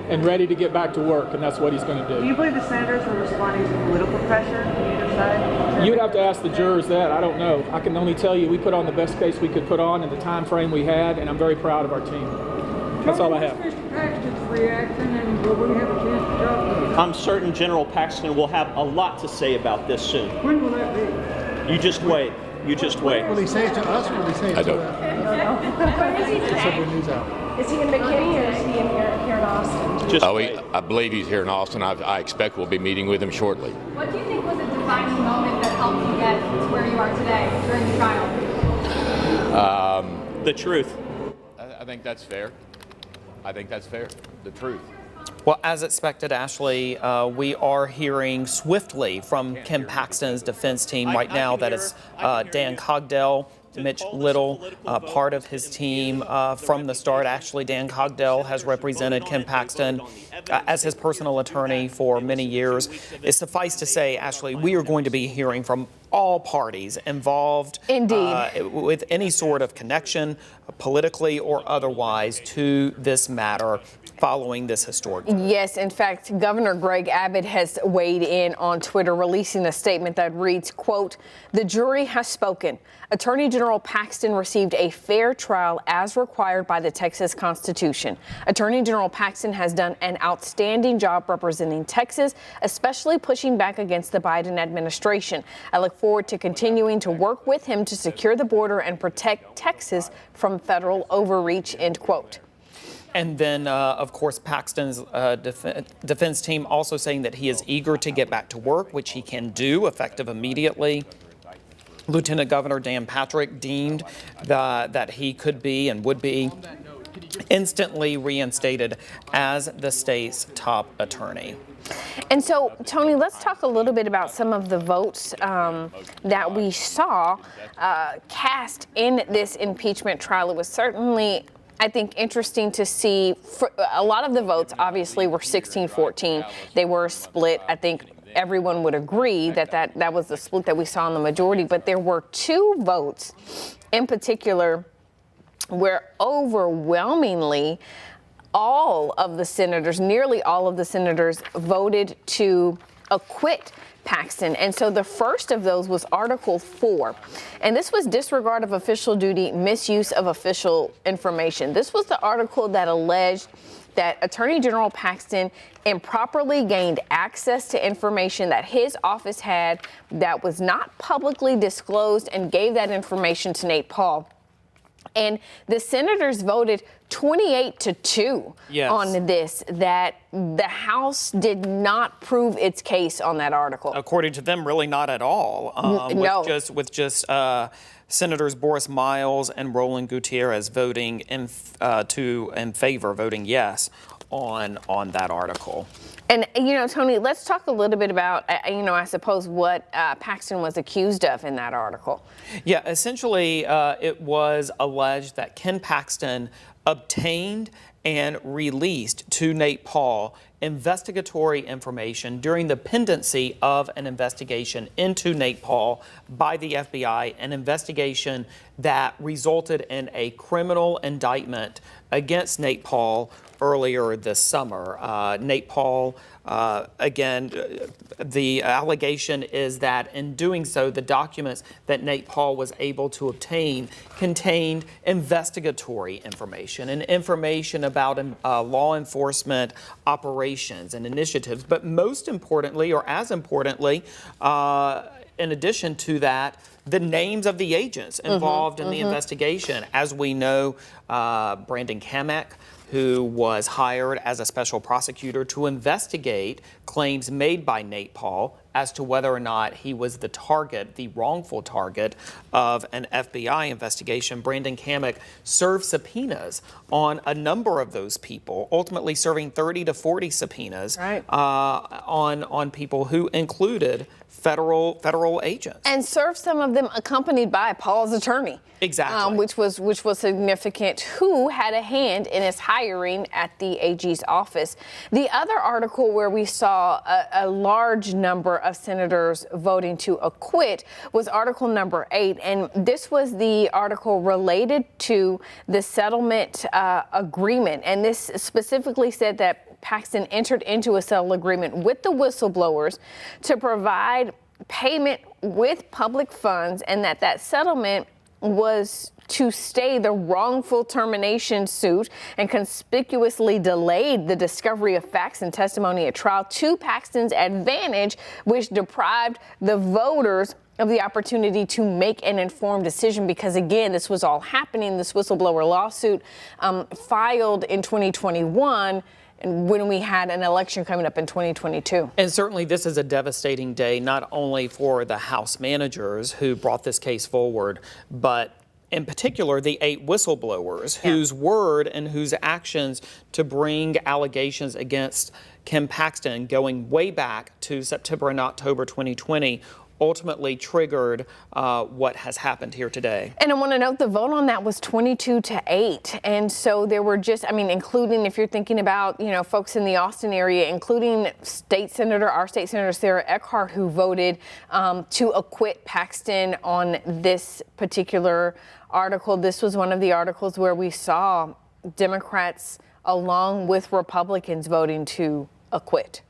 and ready to get back to work, and that's what he's going to do. Do you believe the senators were responding to political pressure on either side? You'd have to ask the jurors that. I don't know. I can only tell you we put on the best case we could put on in the time frame we had, and I'm very proud of our team. That's all I have. Mr. Paxton's reaction, and will we have a chance to talk to him? I'm certain General Paxton will have a lot to say about this soon. When will that be? You just wait. You just wait. Will he say it to us or will he say it I to don't. Where is he today? News out. Is he in McKinney or is he in here in Austin? Just Oh, wait. I believe he's here in Austin. I expect we'll be meeting with him shortly. What do you think was a defining moment that helped you get to where you are today during the trial? The truth. I think that's fair. I think that's fair. The truth. Well, as expected, Ashley, we are hearing swiftly from Ken Paxton's defense team right now. That is Dan Goudeau, Mitch Little, part of his team from the start. Actually, Dan Goudeau has represented Ken Paxton as his personal attorney for many years. It's suffice to say, Ashley, we are going to be hearing from all parties involved with any sort of connection, politically or otherwise, to this matter following this historic. Yes, in fact, Governor Greg Abbott has weighed in on Twitter, releasing a statement that reads, quote, "The jury has spoken. Attorney General Paxton received a fair trial as required by the Texas Constitution. Attorney General Paxton has done an outstanding job representing Texas, especially pushing back against the Biden administration. I look forward to continuing to work with him to secure the border and protect Texas from federal overreach," end quote. And then, of course, Paxton's defense team also saying that he is eager to get back to work, which he can do effective immediately. Lieutenant Governor Dan Patrick deemed that he could be and would be instantly reinstated as the state's top attorney. And so, Tony, let's talk a little bit about some of the votes that we saw cast in this impeachment trial. It was certainly, I think, interesting to see. A lot of the votes obviously were 16-14. They were split. I think everyone would agree that was the split that we saw in the majority. But there were two votes in particular where overwhelmingly all of the senators, nearly all of the senators, voted to acquit Paxton. And so the first of those was Article 4. And this was disregard of official duty, misuse of official information. This was the article that alleged that Attorney General Paxton improperly gained access to information that his office had that was not publicly disclosed and gave that information to Nate Paul. And the senators voted 28-2 on this, that the House did not prove its case on that article. According to them, really not at all. No. With just Senators Boris Miles and Roland Gutierrez voting in favor, voting yes on that article. And, Tony, let's talk a little bit about, I suppose, what Paxton was accused of in that article. Yeah, essentially, it was alleged that Ken Paxton obtained and released to Nate Paul investigatory information during the pendency of an investigation into Nate Paul by the FBI, an investigation that resulted in a criminal indictment against Nate Paul earlier this summer. Nate Paul Again, the allegation is that in doing so, the documents that Nate Paul was able to obtain contained investigatory information and information about law enforcement operations and initiatives. But most importantly, or as importantly, in addition to that, the names of the agents involved in the investigation. As we know, Brandon Kamek, who was hired as a special prosecutor to investigate claims made by Nate Paul as to whether or not he was the target, the wrongful target of an FBI investigation. Brandon Kamek served subpoenas on a number of those people, ultimately serving 30 to 40 subpoenas on people who included federal agents. And served some of them accompanied by Paul's attorney. Exactly. Which was significant, who had a hand in his hiring at the AG's office. The other article where we saw a large number of senators voting to acquit was article number 8. And this was the article related to the settlement agreement. And this specifically said that Paxton entered into a settlement agreement with the whistleblowers to provide payment with public funds, and that settlement was to stay the wrongful termination suit and conspicuously delayed the discovery of facts and testimony at trial to Paxton's advantage, which deprived the voters of the opportunity to make an informed decision, because again, this was all happening, this whistleblower lawsuit filed in 2021 and when we had an election coming up in 2022. And certainly this is a devastating day, not only for the House managers who brought this case forward, but in particular, the 8 whistleblowers whose word and whose actions to bring allegations against Ken Paxton going way back to September and October 2020 ultimately triggered what has happened here today. And I want to note the vote on that was 22-8. And so there were just, I mean, including if you're thinking about, you know, folks in the Austin area, including our state senator, Sarah Eckhart, who voted to acquit Paxton on this particular article. This was one of the articles where we saw Democrats along with Republicans voting to acquit.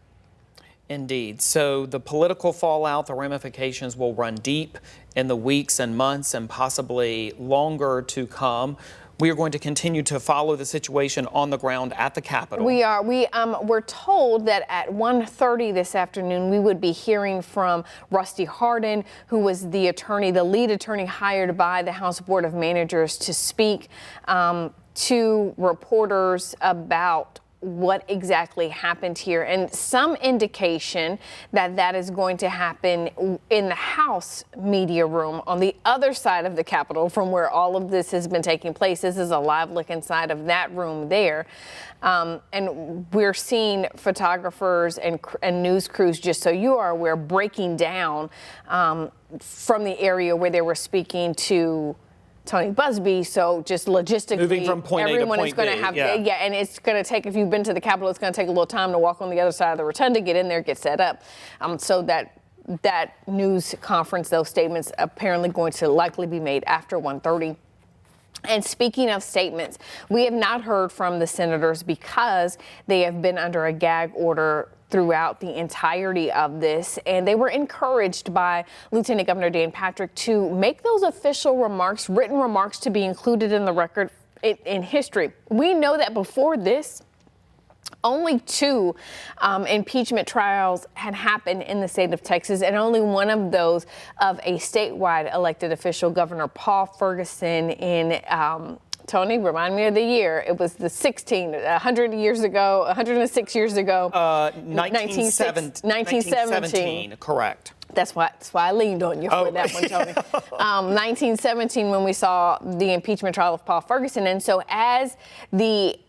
Indeed. So the political fallout, the ramifications will run deep in the weeks and months and possibly longer to come. We are going to continue to follow the situation on the ground at the Capitol. We are. We're told that at 1:30 this afternoon, we would be hearing from Rusty Hardin, who was the lead attorney hired by the House Board of Managers to speak to reporters about what exactly happened here, and some indication that is going to happen in the House media room on the other side of the Capitol from where all of this has been taking place. This is a live look inside of that room there. And we're seeing photographers and news crews, just so you are aware, breaking down from the area where they were speaking to Tony Busby. So just logistically, moving from point everyone A to is going to have, and it's going to take, if you've been to the Capitol, it's going to take a little time to walk on the other side of the rotunda, get in there, get set up. So that news conference, those statements apparently going to likely be made after 1:30. And speaking of statements, we have not heard from the senators because they have been under a gag order throughout the entirety of this, and they were encouraged by Lieutenant Governor Dan Patrick to make those official remarks, written remarks, to be included in the record in history. We know that before this, only 2 impeachment trials had happened in the state of Texas, and only one of those of a statewide elected official, Governor Paul Ferguson, in Tony, remind me of the year. It was the 106 years ago. 1917, correct. That's why I leaned on you for that one, Tony. 1917, when we saw the impeachment trial of Paul Ferguson. And so as the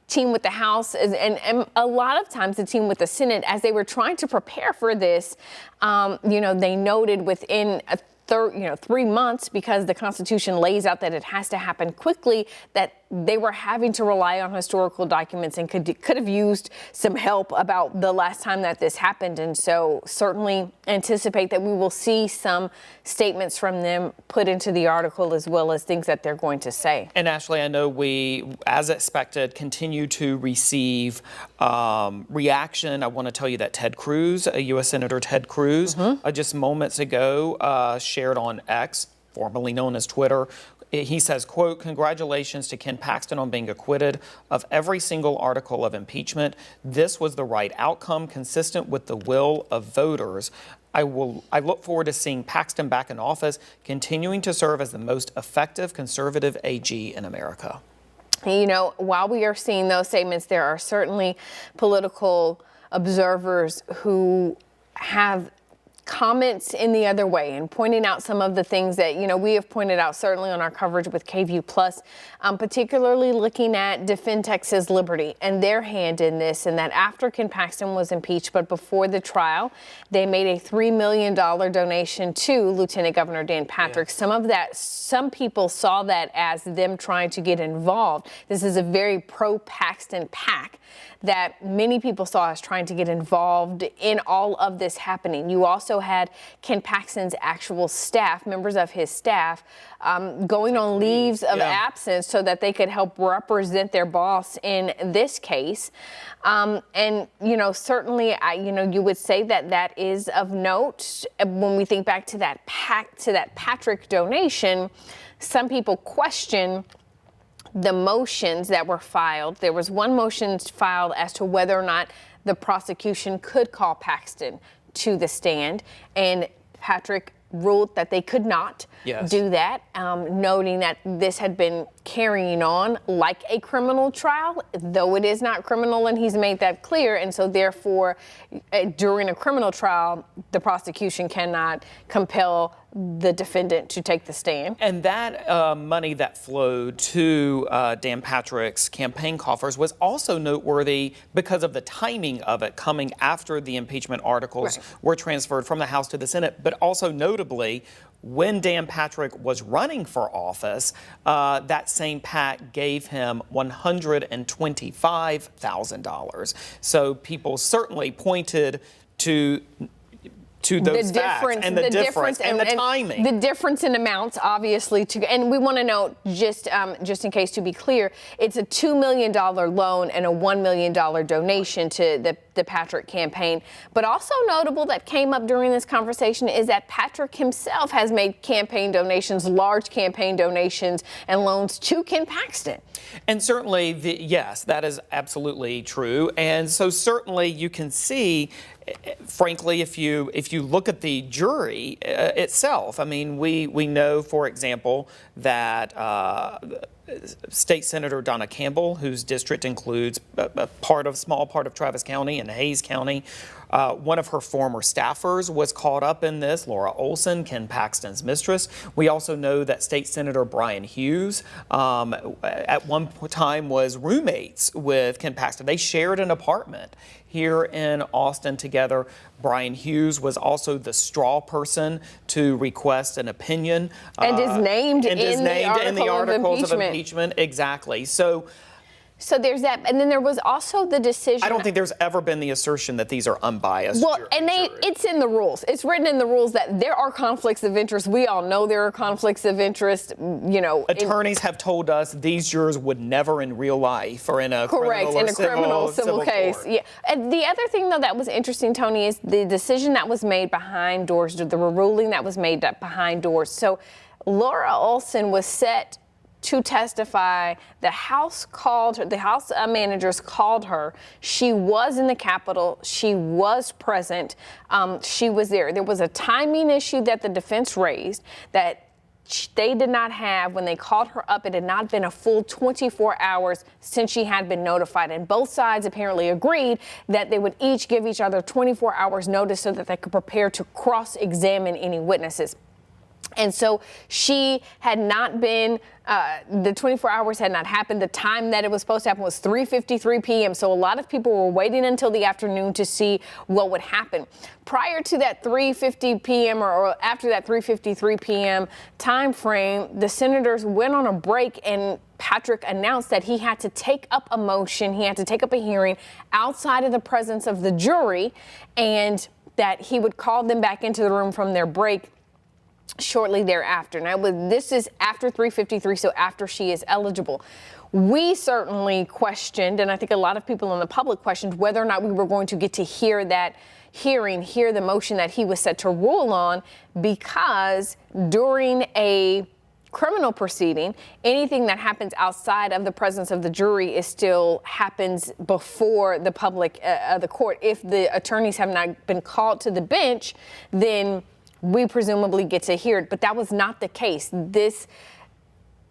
team with the House and a lot of times the team with the Senate, as they were trying to prepare for this, they noted within 3 months, because the Constitution lays out that it has to happen quickly, that they were having to rely on historical documents and could have used some help about the last time that this happened. And so certainly anticipate that we will see some statements from them put into the article, as well as things that they're going to say. And Ashley, I know we, as expected, continue to receive reaction. I want to tell you that Ted Cruz, U.S. Senator Ted Cruz, just moments ago shared on X, formerly known as Twitter. He says, quote, "Congratulations to Ken Paxton on being acquitted of every single article of impeachment. This was the right outcome, consistent with the will of voters. I look forward to seeing Paxton back in office, continuing to serve as the most effective conservative AG in America." You know, while we are seeing those statements, there are certainly political observers who have comments in the other way and pointing out some of the things that, you know, we have pointed out certainly on our coverage with KVUE Plus, particularly looking at Defend Texas Liberty and their hand in this, and that after Ken Paxton was impeached, but before the trial, they made a $3 million donation to Lieutenant Governor Dan Patrick. Some people saw that as them trying to get involved. This is a very pro-Paxton PAC that many people saw as trying to get involved in all of this happening. You also had Ken Paxton's actual staff, members of his staff, going on leaves of absence so that they could help represent their boss in this case. And, you know, certainly, you would say that that is of note. When we think back to that Patrick donation, some people question the motions that were filed. There was one motion filed as to whether or not the prosecution could call Paxton to the stand, and Patrick ruled that they could not do that, noting that this had been carrying on like a criminal trial, though it is not criminal, and he's made that clear. And so therefore, during a criminal trial, the prosecution cannot compel the defendant to take the stand. And that money that flowed to Dan Patrick's campaign coffers was also noteworthy because of the timing of it coming after the impeachment articles were transferred from the House to the Senate, but also notably, when Dan Patrick was running for office, that same PAC gave him $125,000. So people certainly pointed to those facts and the difference and the timing. The difference in amounts, obviously, and we want to note, just in case, to be clear, it's a $2 million loan and a $1 million donation to the Patrick campaign. But also notable that came up during this conversation is that Patrick himself has made campaign donations, large campaign donations and loans to Ken Paxton. And certainly, yes, that is absolutely true. And so certainly you can see, frankly, if you look at the jury itself, I mean, we know, for example, that State Senator Donna Campbell, whose district includes a small part of Travis County and Hayes County, one of her former staffers was caught up in this, Laura Olson, Ken Paxton's mistress. We also know that State Senator Brian Hughes at one time was roommates with Ken Paxton. They shared an apartment here in Austin together. Brian Hughes was also the straw person to request an opinion. And is named in the articles of impeachment. Exactly. So there's that, and then there was also the decision. I don't think there's ever been the assertion that these are unbiased. Well, it's in the rules. It's written in the rules that there are conflicts of interest. We all know there are conflicts of interest. You know, attorneys have told us these jurors would never in real life or in a criminal civil case. Court. Yeah. And the other thing, though, that was interesting, Tony, is the decision that was made behind doors, the ruling that was made behind doors. So Laura Olson was set to testify. The House called her, the House managers called her. She was in the Capitol. She was present. She was there. There was a timing issue that the defense raised that they did not have when they called her up. It had not been a full 24 hours since she had been notified. And both sides apparently agreed that they would each give each other 24 hours notice so that they could prepare to cross-examine any witnesses. And so she had not been, the 24 hours had not happened. The time that it was supposed to happen was 3:53 p.m. So a lot of people were waiting until the afternoon to see what would happen. Prior to that 3:50 p.m. or after that 3:53 p.m. time frame, the senators went on a break, and Patrick announced that he had to take up a motion, he had to take up a hearing outside of the presence of the jury, and that he would call them back into the room from their break shortly thereafter. Now, this is after 3:53, so after she is eligible. We certainly questioned, and I think a lot of people in the public questioned, whether or not we were going to get to hear that hear the motion that he was set to rule on, because during a criminal proceeding, anything that happens outside of the presence of the jury is still happens before the public, the court. If the attorneys have not been called to the bench, then we presumably get to hear it. But that was not the case. This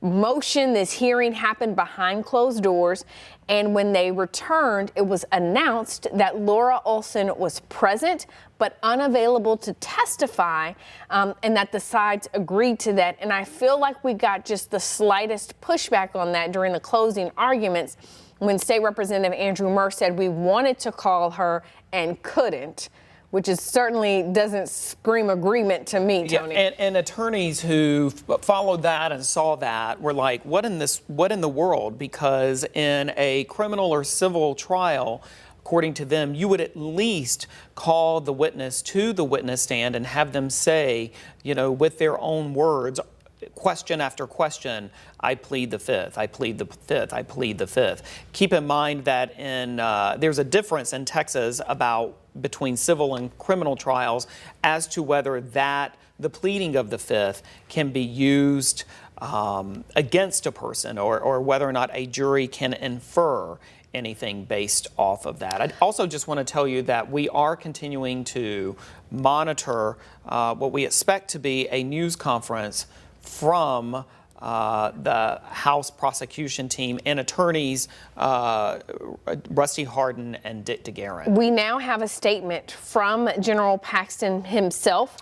motion, this hearing happened behind closed doors. And when they returned, it was announced that Laura Olson was present but unavailable to testify, and that the sides agreed to that. And I feel like we got just the slightest pushback on that during the closing arguments when State Representative Andrew Murr said we wanted to call her and couldn't, which is certainly doesn't scream agreement to me, Tony. Yeah, and attorneys who followed that and saw that were like, what in the world? Because in a criminal or civil trial, according to them, you would at least call the witness to the witness stand and have them say, with their own words, question after question, I plead the fifth, I plead the fifth, I plead the fifth. Keep in mind that there's a difference in Texas between civil and criminal trials as to whether the pleading of the fifth can be used against a person, or whether or not a jury can infer anything based off of that. I also just want to tell you that we are continuing to monitor what we expect to be a news conference from the House prosecution team and attorneys Rusty Hardin and Dick DeGuerin. We now have a statement from General Paxton himself,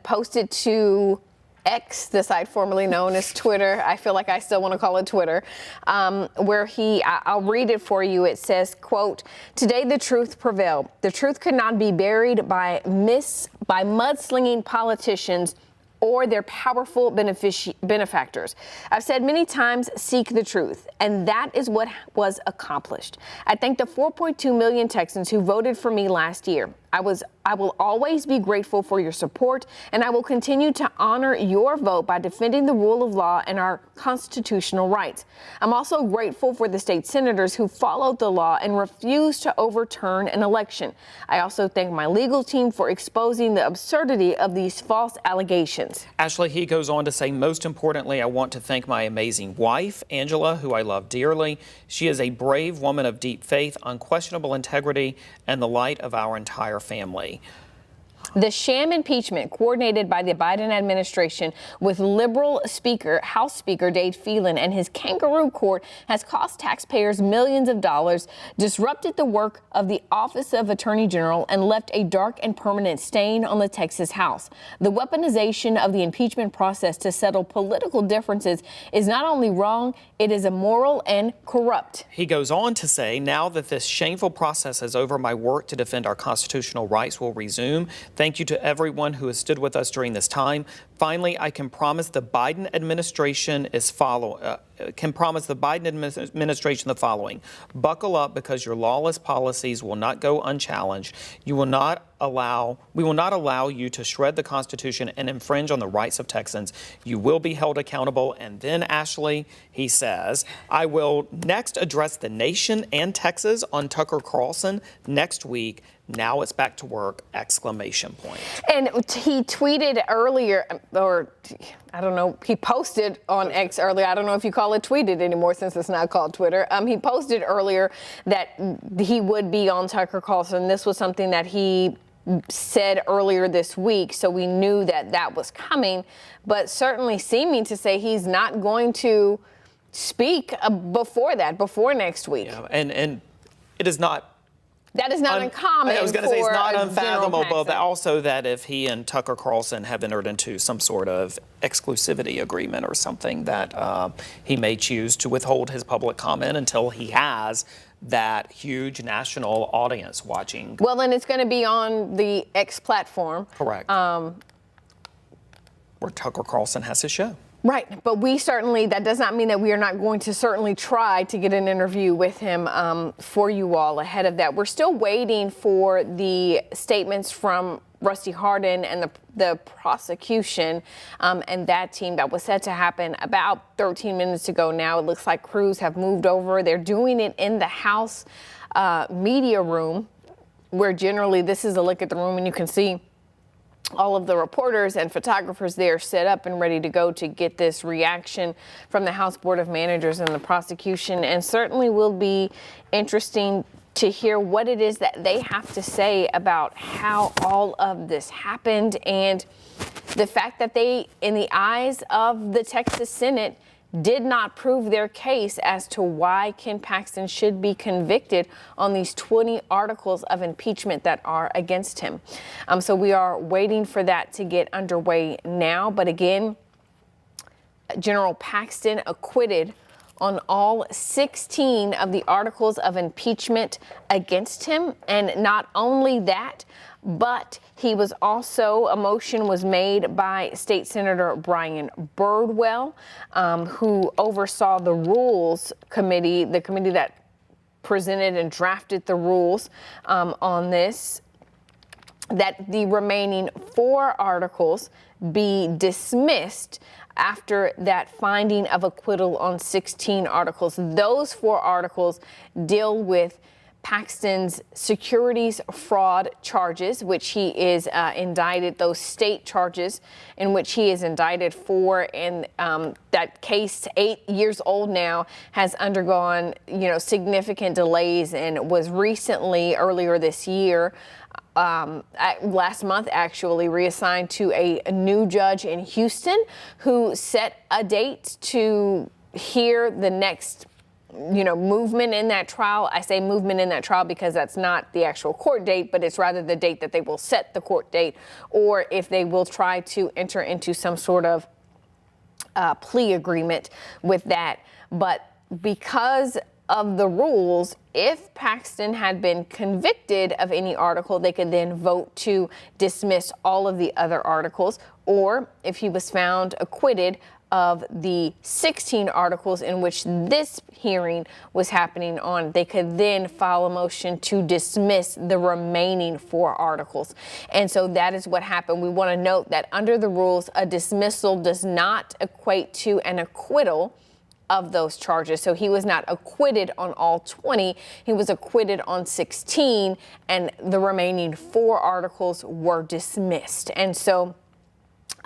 posted to X, the site formerly known as Twitter. I feel like I still want to call it Twitter, where I'll read it for you. It says, quote, "Today the truth prevailed. The truth could not be buried by mudslinging politicians or their powerful benefactors. I've said many times, seek the truth, and that is what was accomplished. I thank the 4.2 million Texans who voted for me last year. I will always be grateful for your support, and I will continue to honor your vote by defending the rule of law and our constitutional rights. I'm also grateful for the state senators who followed the law and refused to overturn an election. I also thank my legal team for exposing the absurdity of these false allegations." Ashley, he goes on to say, most importantly, I want to thank my amazing wife, Angela, who I love dearly. She is a brave woman of deep faith, unquestionable integrity, and the light of our entire family. The sham impeachment coordinated by the Biden administration with liberal House Speaker Dave Phelan and his kangaroo court has cost taxpayers millions of dollars, disrupted the work of the Office of Attorney General, and left a dark and permanent stain on the Texas House. The weaponization of the impeachment process to settle political differences is not only wrong, it is immoral and corrupt. He goes on to say, now that this shameful process is over, my work to defend our constitutional rights will resume. Thank you to everyone who has stood with us during this time. Finally, I can promise the Biden administration the following. Buckle up, because your lawless policies will not go unchallenged. We will not allow you to shred the Constitution and infringe on the rights of Texans. You will be held accountable. And then, Ashley, he says, I will next address the nation and Texas on Tucker Carlson next week. Now it's back to work, exclamation point. And he tweeted earlier, or I don't know, he posted on X earlier. I don't know if you call it tweeted anymore since it's not called Twitter. He posted earlier that he would be on Tucker Carlson. This was something that he said earlier this week, so we knew that that was coming, but certainly seeming to say he's not going to speak before next week. Yeah, and it is not That is not uncommon. I was going to say it's not for unfathomable, General but also that if he and Tucker Carlson have entered into some sort of exclusivity agreement or something, that he may choose to withhold his public comment until he has that huge national audience watching. Well, then it's going to be on the X platform. Correct. Where Tucker Carlson has his show. Right, but that does not mean that we are not going to certainly try to get an interview with him for you all ahead of that. We're still waiting for the statements from Rusty Hardin and the prosecution and that team. That was set to happen about 13 minutes ago now. It looks like crews have moved over. They're doing it in the House media room, where generally this is a look at the room and you can see all of the reporters and photographers there set up and ready to go to get this reaction from the House Board of Managers and the prosecution. And certainly will be interesting to hear what it is that they have to say about how all of this happened and the fact that they, in the eyes of the Texas Senate, did not prove their case as to why Ken Paxton should be convicted on these 20 articles of impeachment that are against him. So we are waiting for that to get underway now. But again, General Paxton acquitted on all 16 of the articles of impeachment against him. And not only that, but he was also, a motion was made by State Senator Brian Birdwell, who oversaw the Rules Committee, the committee that presented and drafted the rules on this, that the remaining 4 articles be dismissed after that finding of acquittal on 16 articles. Those 4 articles deal with Paxton's securities fraud charges, which he is indicted, those state charges in which he is indicted for. And that case, 8 years old now, has undergone, significant delays and was recently, earlier this year, last month actually, reassigned to a new judge in Houston who set a date to hear the next movement in that trial. I say movement in that trial because that's not the actual court date, but it's rather the date that they will set the court date, or if they will try to enter into some sort of plea agreement with that. But because of the rules, if Paxton had been convicted of any article, they could then vote to dismiss all of the other articles, or if he was found acquitted of the 16 articles in which this hearing was happening on, they could then file a motion to dismiss the remaining 4 articles. And so that is what happened. We want to note that under the rules, a dismissal does not equate to an acquittal of those charges. So he was not acquitted on all 20. He was acquitted on 16, and the remaining 4 articles were dismissed. And so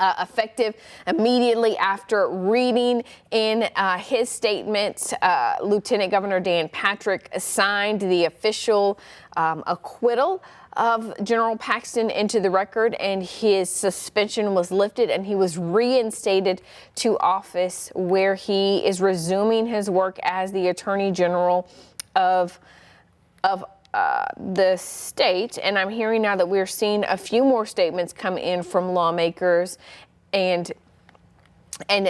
effective immediately after reading in his statement, Lieutenant Governor Dan Patrick signed the official acquittal of General Paxton into the record, and his suspension was lifted and he was reinstated to office, where he is resuming his work as the Attorney General of the state. And I'm hearing now that we're seeing a few more statements come in from lawmakers and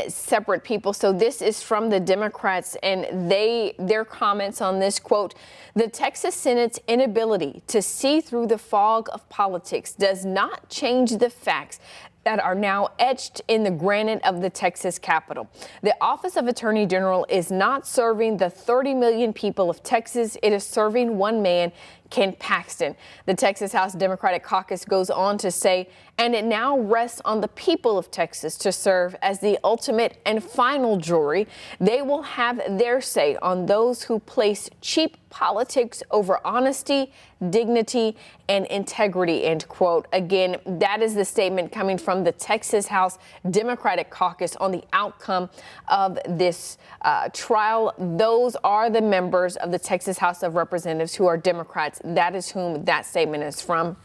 separate people. So this is from the Democrats, and their comments on this, quote, "The Texas Senate's inability to see through the fog of politics does not change the facts that are now etched in the granite of the Texas Capitol. The Office of Attorney General is not serving the 30 million people of Texas. It is serving one man, Ken Paxton." The Texas House Democratic Caucus goes on to say, "And it now rests on the people of Texas to serve as the ultimate and final jury. They will have their say on those who place cheap politics over honesty, dignity, and integrity," end quote. Again, that is the statement coming from the Texas House Democratic Caucus on the outcome of this trial. Those are the members of the Texas House of Representatives who are Democrats. That is whom that statement is from.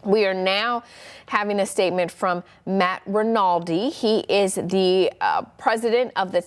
We are now having a statement from Matt Rinaldi. He is the president of the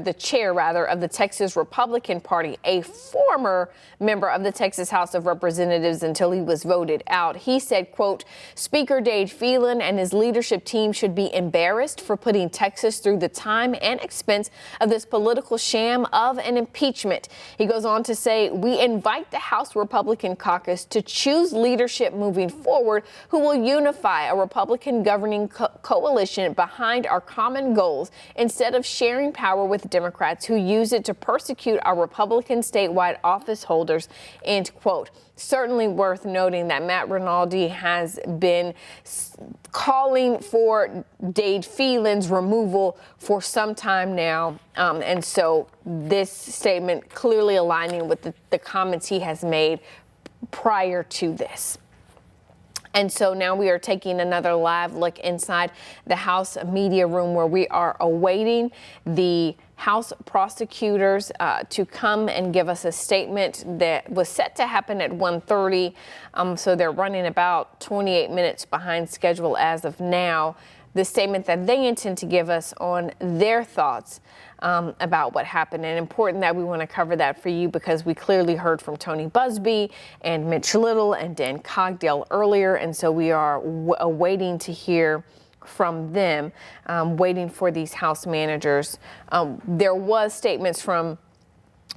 the chair of the Texas Republican Party, a former member of the Texas House of Representatives until he was voted out. He said, quote, Speaker Dade Phelan and his leadership team should be embarrassed for putting Texas through the time and expense of this political sham of an impeachment. He goes on to say, we invite the House Republican caucus to choose leadership moving forward who will unify a Republican governing coalition behind our common goals instead of sharing power with Democrats who use it to persecute our Republican statewide office holders, end quote. Certainly worth noting that Matt Rinaldi has been calling for Dade Phelan's removal for some time now. And so this statement clearly aligning with the comments he has made prior to this. And so now we are taking another live look inside the House media room where we are awaiting the House prosecutors to come and give us a statement that was set to happen at 1:30. So they're running about 28 minutes behind schedule as of now. The statement that they intend to give us on their thoughts about what happened. And important that we want to cover that for you because we clearly heard from Tony Busby and Mitch Little and Dan Cogdell earlier. And so we are waiting to hear from them, waiting for these House managers. There was statements from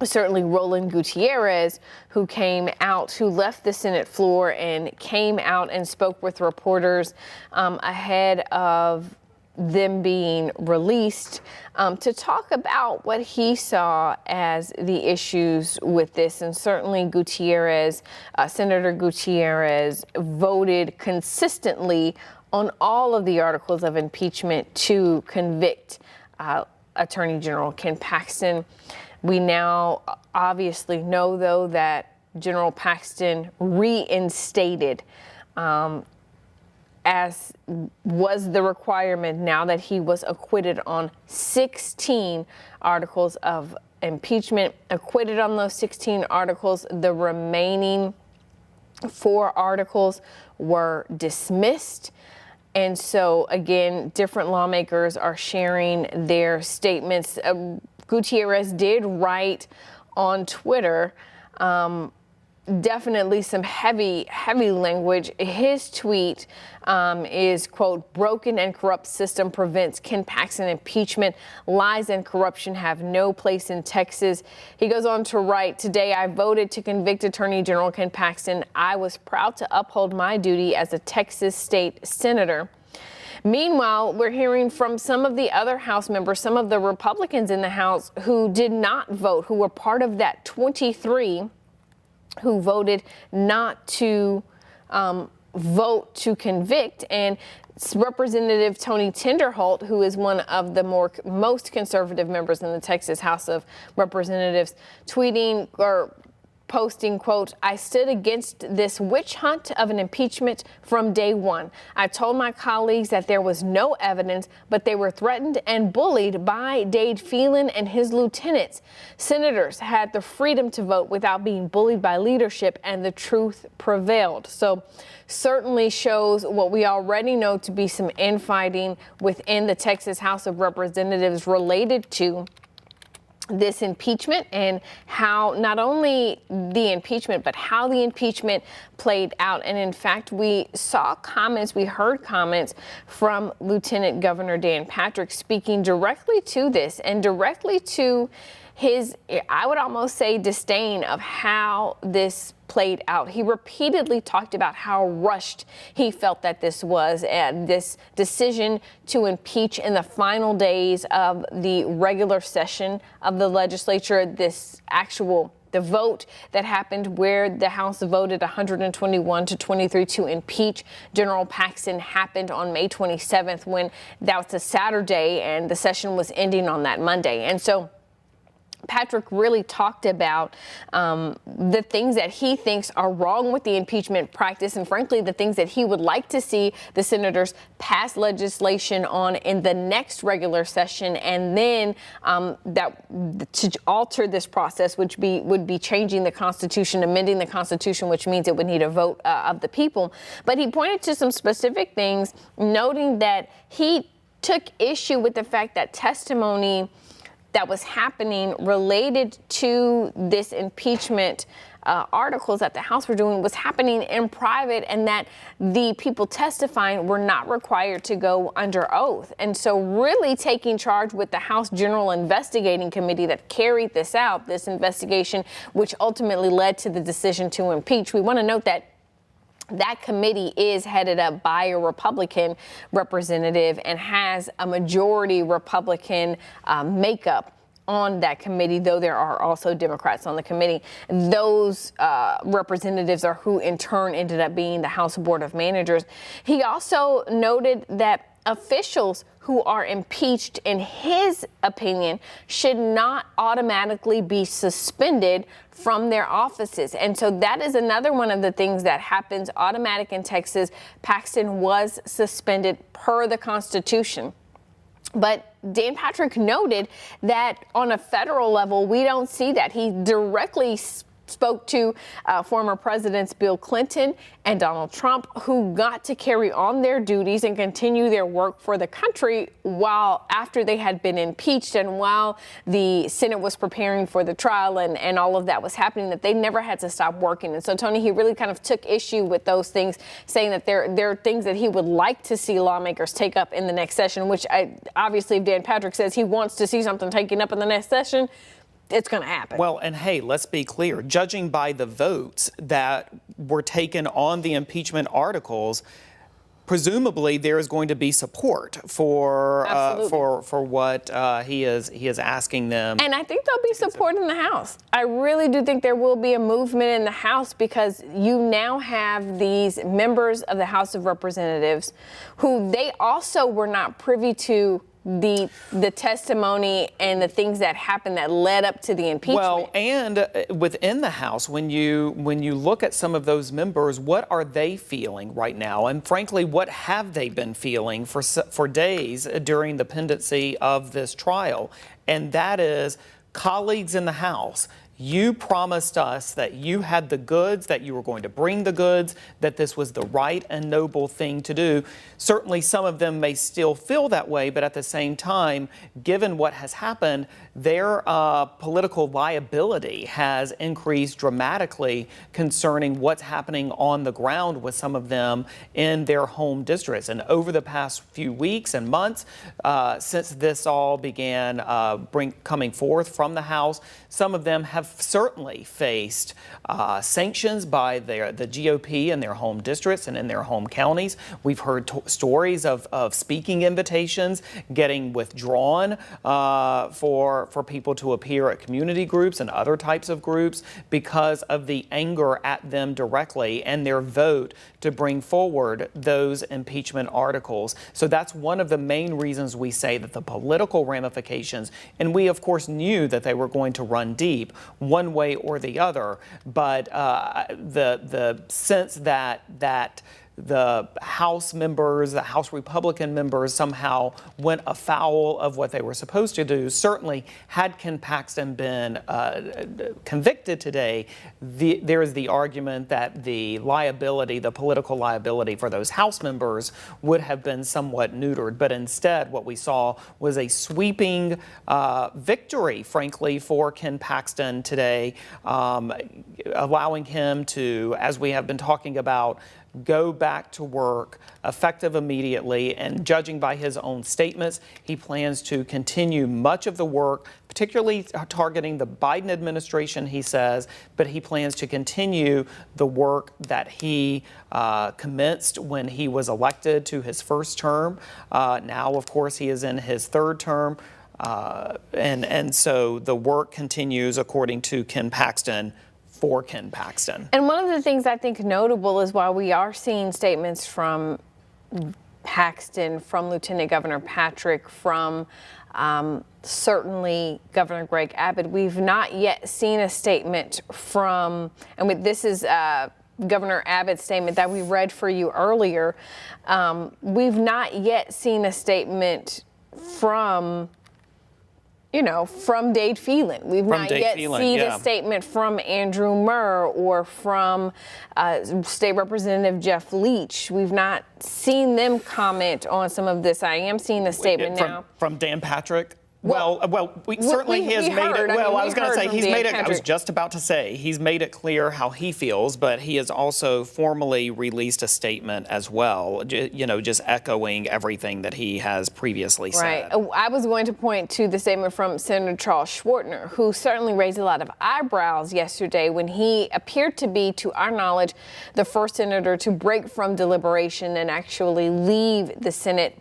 certainly Roland Gutierrez, who left the Senate floor and came out and spoke with reporters ahead of them being released to talk about what he saw as the issues with this. And certainly Senator Gutierrez voted consistently on all of the articles of impeachment to convict Attorney General Ken Paxton. We now obviously know, though, that General Paxton reinstated, as was the requirement now that he was acquitted on 16 articles of impeachment, acquitted on those 16 articles. The remaining 4 articles were dismissed. And so, again, different lawmakers are sharing their statements. Gutierrez did write on Twitter, definitely some heavy language. His tweet is, quote, broken and corrupt system prevents Ken Paxton impeachment. Lies and corruption have no place in Texas. He goes on to write, today I voted to convict Attorney General Ken Paxton. I was proud to uphold my duty as a Texas state senator. Meanwhile, we're hearing from some of the other House members, some of the Republicans in the House who did not vote, who were part of that 23 who voted not to vote to convict. And Representative Tony Tinderholt, who is one of the most conservative members in the Texas House of Representatives, tweeting or posting, quote, I stood against this witch hunt of an impeachment from day one. I told my colleagues that there was no evidence, but they were threatened and bullied by Dade Phelan and his lieutenants. Senators had the freedom to vote without being bullied by leadership, and the truth prevailed. So certainly shows what we already know to be some infighting within the Texas House of Representatives related to this impeachment and how not only the impeachment, but how the impeachment played out. And in fact, we heard comments from Lieutenant Governor Dan Patrick speaking directly to this and directly to his, I would almost say, disdain of how this played out. He repeatedly talked about how rushed he felt that this was, and this decision to impeach in the final days of the regular session of the legislature, the vote that happened where the House voted 121 to 23 to impeach General Paxton happened on May 27th, when that was a Saturday and the session was ending on that Monday. And so Patrick really talked about the things that he thinks are wrong with the impeachment practice, and frankly, the things that he would like to see the senators pass legislation on in the next regular session, and then to alter this process, which would be changing the Constitution, amending the Constitution, which means it would need a vote of the people. But he pointed to some specific things, noting that he took issue with the fact that testimony that was happening related to this impeachment articles that the House were doing was happening in private, and that the people testifying were not required to go under oath. And so really taking charge with the House General Investigating Committee that carried this out, this investigation, which ultimately led to the decision to impeach. We want to note that that committee is headed up by a Republican representative and has a majority Republican makeup on that committee, though there are also Democrats on the committee. Those representatives are who in turn ended up being the House Board of Managers. He also noted that officials who are impeached, in his opinion, should not automatically be suspended from their offices. And so that is another one of the things that happens automatic in Texas. Paxton was suspended per the Constitution. But Dan Patrick noted that on a federal level, we don't see that. He directly spoke to former presidents Bill Clinton and Donald Trump, who got to carry on their duties and continue their work for the country while after they had been impeached and while the Senate was preparing for the trial and all of that was happening, that they never had to stop working. And so, Tony, he really kind of took issue with those things, saying that there are things that he would like to see lawmakers take up in the next session, which obviously if Dan Patrick says he wants to see something taken up in the next session, it's going to happen. Well, and hey, let's be clear. Judging by the votes that were taken on the impeachment articles, presumably there is going to be support for what he is asking them. And I think there'll be support in the House. I really do think there will be a movement in the House, because you now have these members of the House of Representatives who they also were not privy to the testimony and the things that happened that led up to the impeachment. Well, and within the House, when you look at some of those members, what are they feeling right now? And frankly, what have they been feeling for days during the pendency of this trial? And that is, colleagues in the House, you promised us that you had the goods, that you were going to bring the goods, that this was the right and noble thing to do. Certainly some of them may still feel that way, but at the same time, given what has happened, their political liability has increased dramatically concerning what's happening on the ground with some of them in their home districts. And over the past few weeks and months, since this all began coming forth from the House, some of them have certainly faced sanctions by the GOP in their home districts and in their home counties. We've heard stories of speaking invitations getting withdrawn for people to appear at community groups and other types of groups because of the anger at them directly and their vote to bring forward those impeachment articles. So that's one of the main reasons we say that the political ramifications, and we of course knew that they were going to run deep one way or the other, but the sense that the House members, the House Republican members somehow went afoul of what they were supposed to do. Certainly, had Ken Paxton been convicted today, there is the argument that the liability, the political liability for those House members would have been somewhat neutered. But instead, what we saw was a sweeping victory, frankly, for Ken Paxton today, allowing him to, as we have been talking about, go back to work effective immediately. And judging by his own statements, he plans to continue much of the work, particularly targeting the Biden administration, he says, but he plans to continue the work that he commenced when he was elected to his first term. Now, of course, he is in his third term. And so the work continues, according to Ken Paxton, for Ken Paxton. And one of the things I think notable is while we are seeing statements from Paxton, from Lieutenant Governor Patrick, from certainly Governor Greg Abbott. We've not yet seen a statement from, and this is Governor Abbott's statement that we read for you earlier. We've not yet seen a statement from Dade Phelan. We've not yet seen a statement from Andrew Murr or from State Representative Jeff Leach. We've not seen them comment on some of this. I am seeing a statement now. From Dan Patrick? Well, he has made it. Well, I was going to say he's made it. I was just about to say he's made it clear how he feels, but he has also formally released a statement as well. Just echoing everything that he has previously said. Right. I was going to point to the statement from Senator Charles Schwartner, who certainly raised a lot of eyebrows yesterday when he appeared to be, to our knowledge, the first senator to break from deliberation and actually leave the Senate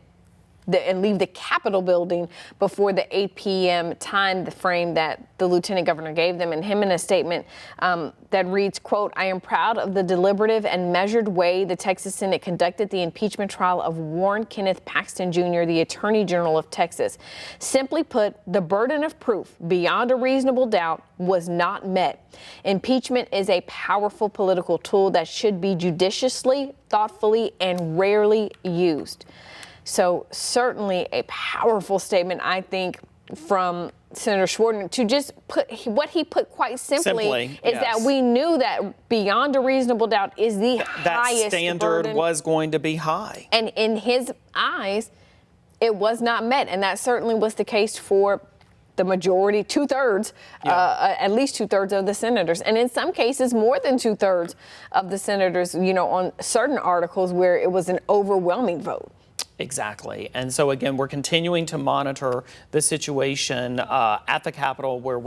and leave the Capitol building before the 8 p.m. time, the frame that the Lieutenant Governor gave them. And him in a statement that reads, quote, "I am proud of the deliberative and measured way the Texas Senate conducted the impeachment trial of Warren Kenneth Paxton Jr., the Attorney General of Texas. Simply put, the burden of proof beyond a reasonable doubt was not met. Impeachment is a powerful political tool that should be judiciously, thoughtfully, and rarely used." So certainly a powerful statement, I think, from Senator Schwartner to just put what he put quite simply is that we knew that beyond a reasonable doubt is the highest that standard burden. Was going to be high. And in his eyes, it was not met. And that certainly was the case for the majority, at least 2/3 of the senators. And in some cases, more than 2/3 of the senators, on certain articles where it was an overwhelming vote. Exactly. And so, again, we're continuing to monitor the situation at the Capitol where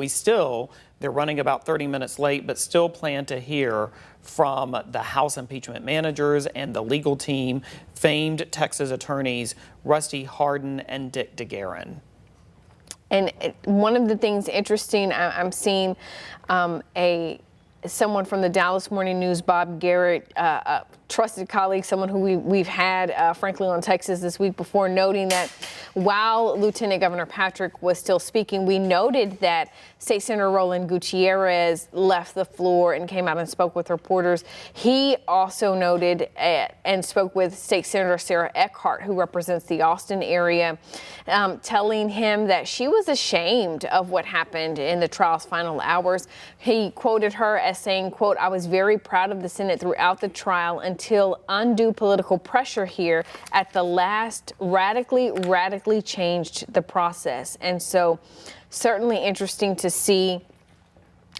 they're running about 30 minutes late, but still plan to hear from the House impeachment managers and the legal team, famed Texas attorneys Rusty Hardin and Dick DeGuerin. And one of the things interesting, I'm seeing someone from the Dallas Morning News, Bob Garrett, a trusted colleague, someone who we've had, frankly, on Texas this week before, noting that while Lieutenant Governor Patrick was still speaking, we noted that State Senator Roland Gutierrez left the floor and came out and spoke with reporters. He also noted and spoke with State Senator Sarah Eckhart, who represents the Austin area, telling him that she was ashamed of what happened in the trial's final hours. He quoted her as saying, quote, "I was very proud of the Senate throughout the trial until undue political pressure here at the last radically changed the process." And so certainly interesting to see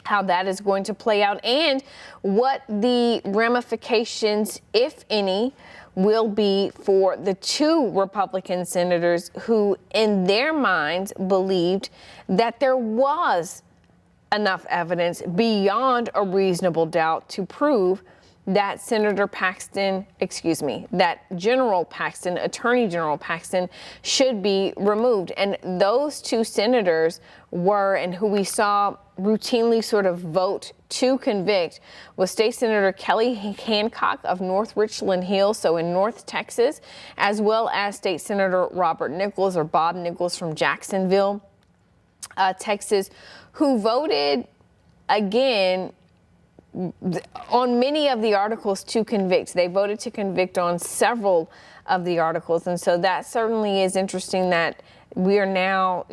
how that is going to play out and what the ramifications, if any, will be for the two Republican senators who, in their minds, believed that there was enough evidence beyond a reasonable doubt to prove that that General Paxton, Attorney General Paxton, should be removed. And those two senators were, and who we saw routinely sort of vote to convict, was State Senator Kelly Hancock of North Richland Hill, so in North Texas, as well as State Senator Robert Nichols, or Bob Nichols, from Jacksonville, Texas, who voted again on many of the articles to convict. They voted to convict on several of the articles. And so that certainly is interesting that we are now,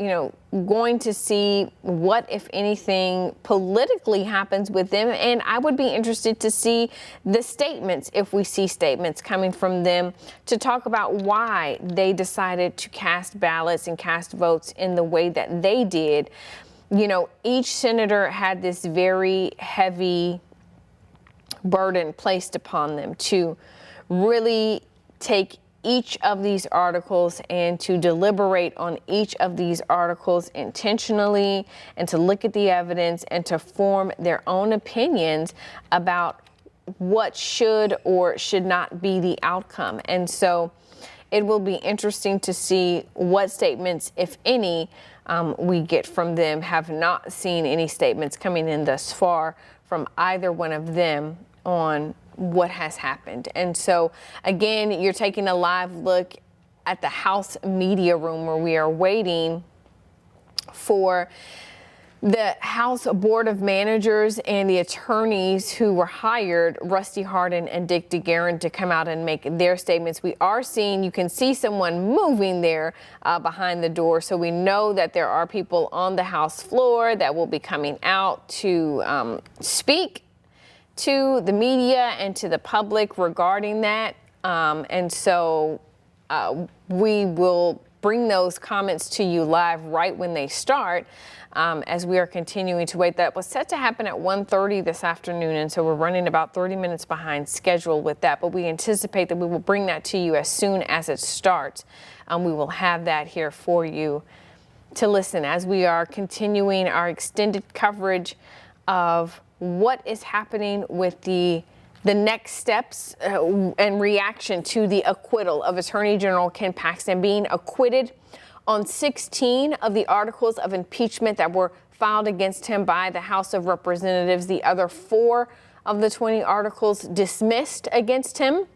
going to see what, if anything, politically happens with them. And I would be interested to see the statements, if we see statements coming from them, to talk about why they decided to cast ballots and cast votes in the way that they did. Each senator had this very heavy burden placed upon them to really take each of these articles and to deliberate on each of these articles intentionally and to look at the evidence and to form their own opinions about what should or should not be the outcome. And so it will be interesting to see what statements, if any, we get from them. Have not seen any statements coming in thus far from either one of them on what has happened. And so, again, you're taking a live look at the House media room where we are waiting for the House Board of Managers and the attorneys who were hired, Rusty Hardin and Dick DeGuerin, to come out and make their statements. We are seeing, you can see someone moving there behind the door. So we know that there are people on the House floor that will be coming out to speak to the media and to the public regarding that. And so we will bring those comments to you live right when they start. As we are continuing to wait. That was set to happen at 1:30 this afternoon, and so we're running about 30 minutes behind schedule with that, but we anticipate that we will bring that to you as soon as it starts. We will have that here for you to listen as we are continuing our extended coverage of what is happening with the next steps and reaction to the acquittal of Attorney General Ken Paxton being acquitted on 16 of the articles of impeachment that were filed against him by the House of Representatives. The other 4 of the 20 articles dismissed against him.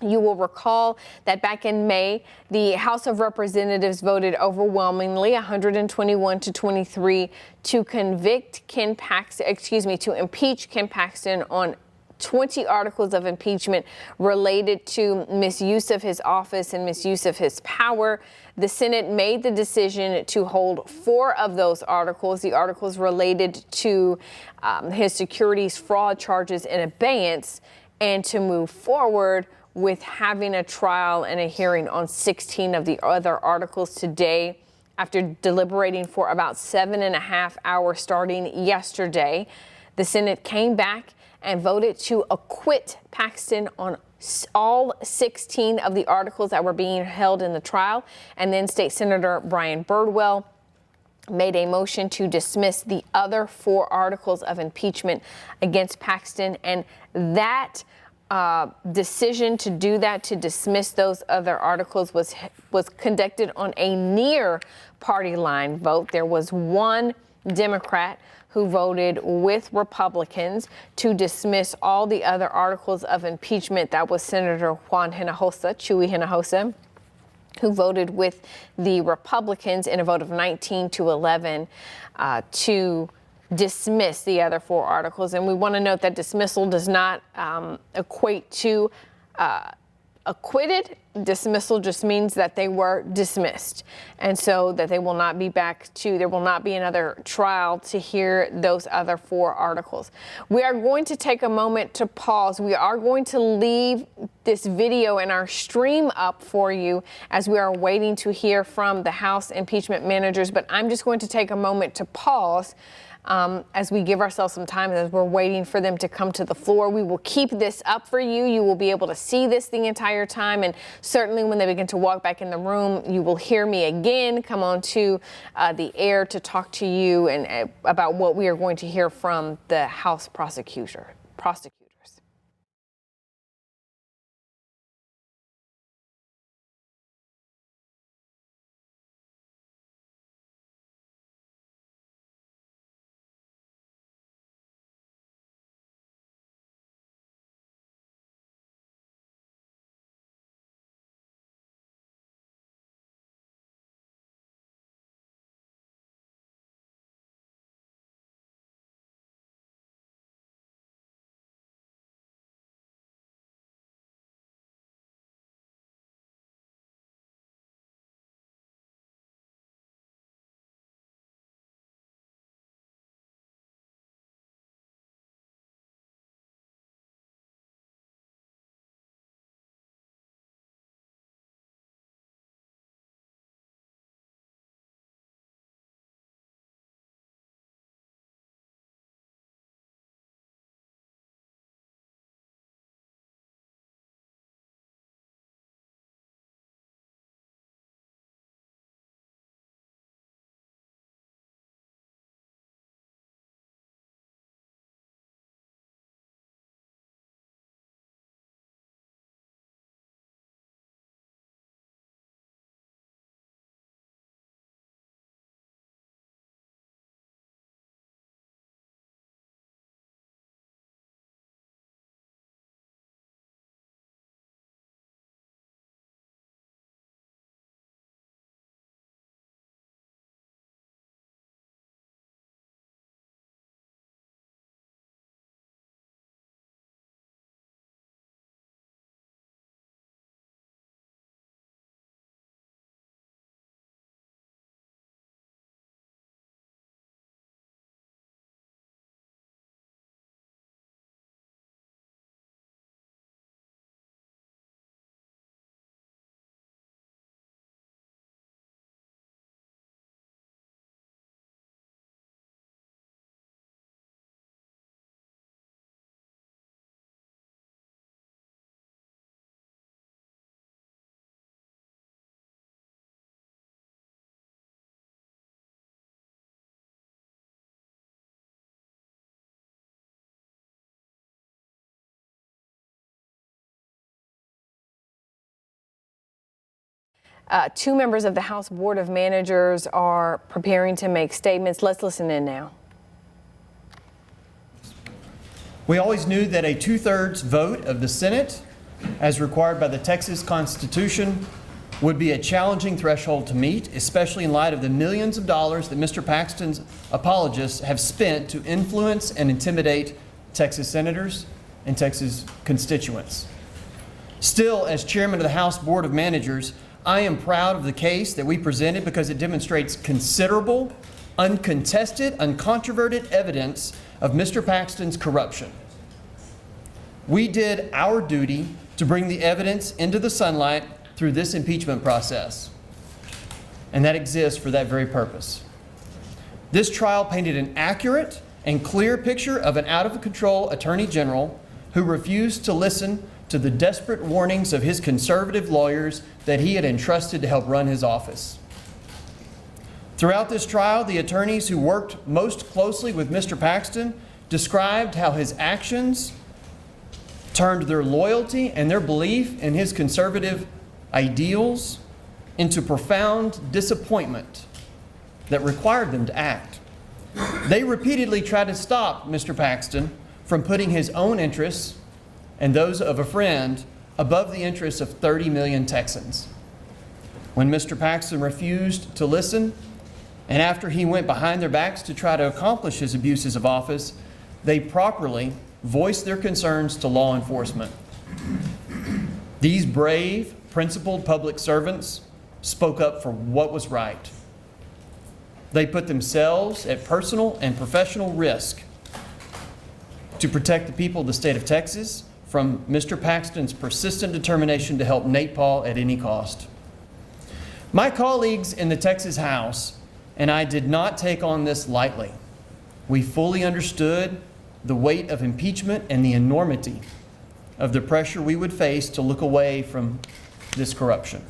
You will recall that back in May, the House of Representatives voted overwhelmingly 121 to 23 to convict Ken Paxton, to impeach Ken Paxton on 20 articles of impeachment related to misuse of his office and misuse of his power. The Senate made the decision to hold 4 of those articles, the articles related to his securities fraud charges in abeyance, and to move forward with having a trial and a hearing on 16 of the other articles today. After deliberating for about 7.5 hours starting yesterday, the Senate came back and voted to acquit Paxton on all 16 of the articles that were being held in the trial. And then State Senator Brian Birdwell made a motion to dismiss the other 4 articles of impeachment against Paxton. And that decision to do that, to dismiss those other articles, was conducted on a near party line vote. There was one Democrat who voted with Republicans to dismiss all the other articles of impeachment. That was Senator Chuy Hinojosa, who voted with the Republicans in a vote of 19 to 11 to dismiss the other 4 articles. And we want to note that dismissal does not equate to acquitted. Dismissal just means that they were dismissed, and so that they will not be there will not be another trial to hear those other 4 articles. We are going to take a moment to pause. We are going to leave this video and our stream up for you as we are waiting to hear from the House impeachment managers, but I'm just going to take a moment to pause as we give ourselves some time, as we're waiting for them to come to the floor. We will keep this up for you. You will be able to see this the entire time. And certainly when they begin to walk back in the room, you will hear me again come on to the air to talk to you and about what we are going to hear from the House prosecutor. Two members of the House Board of Managers are preparing to make statements. Let's listen in now. We always knew that a 2/3 vote of the Senate, as required by the Texas Constitution, would be a challenging threshold to meet, especially in light of the millions of dollars that Mr. Paxton's apologists have spent to influence and intimidate Texas senators and Texas constituents. Still, as chairman of the House Board of Managers, I am proud of the case that we presented because it demonstrates considerable, uncontested, uncontroverted evidence of Mr. Paxton's corruption. We did our duty to bring the evidence into the sunlight through this impeachment process, and that exists for that very purpose. This trial painted an accurate and clear picture of an out-of-control Attorney General who refused to listen to the desperate warnings of his conservative lawyers that he had entrusted to help run his office. Throughout this trial, the attorneys who worked most closely with Mr. Paxton described how his actions turned their loyalty and their belief in his conservative ideals into profound disappointment that required them to act. They repeatedly tried to stop Mr. Paxton from putting his own interests and those of a friend above the interests of 30 million Texans. When Mr. Paxton refused to listen, and after he went behind their backs to try to accomplish his abuses of office, they properly voiced their concerns to law enforcement. These brave, principled public servants spoke up for what was right. They put themselves at personal and professional risk to protect the people of the state of Texas from Mr. Paxton's persistent determination to help Nate Paul at any cost. My colleagues in the Texas House and I did not take on this lightly. We fully understood the weight of impeachment and the enormity of the pressure we would face to look away from this corruption.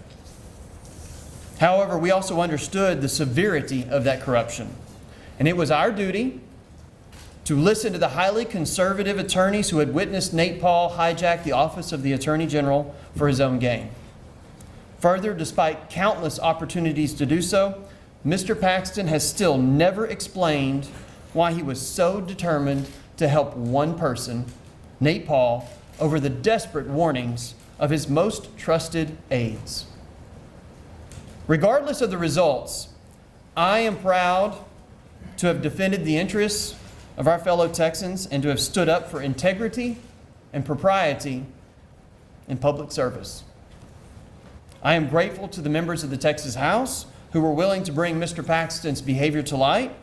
However, we also understood the severity of that corruption, and it was our duty to listen to the highly conservative attorneys who had witnessed Nate Paul hijack the office of the Attorney General for his own gain. Further, despite countless opportunities to do so, Mr. Paxton has still never explained why he was so determined to help one person, Nate Paul, over the desperate warnings of his most trusted aides. Regardless of the results, I am proud to have defended the interests of our fellow Texans and to have stood up for integrity and propriety in public service. I am grateful to the members of the Texas House who were willing to bring Mr. Paxton's behavior to light,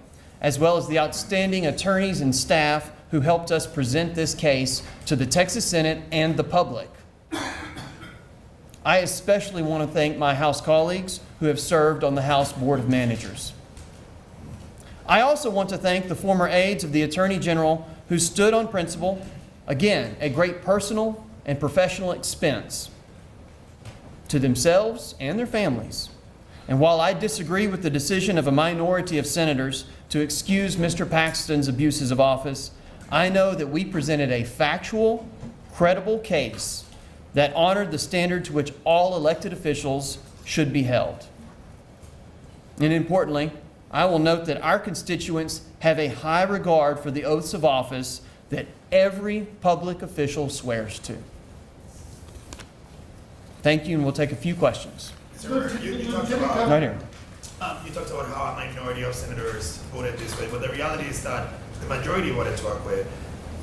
as well as the outstanding attorneys and staff who helped us present this case to the Texas Senate and the public. I especially want to thank my House colleagues who have served on the House Board of Managers. I also want to thank the former aides of the Attorney General who stood on principle, again, at great personal and professional expense to themselves and their families. And while I disagree with the decision of a minority of senators to excuse Mr. Paxton's abuses of office, I know that we presented a factual, credible case that honored the standard to which all elected officials should be held. And importantly, I will note that our constituents have a high regard for the oaths of office that every public official swears to. Thank you, and we'll take a few questions. Sir, you talked about, Right here. you talked about how a minority of senators voted this way, but the reality is that the majority voted to acquit.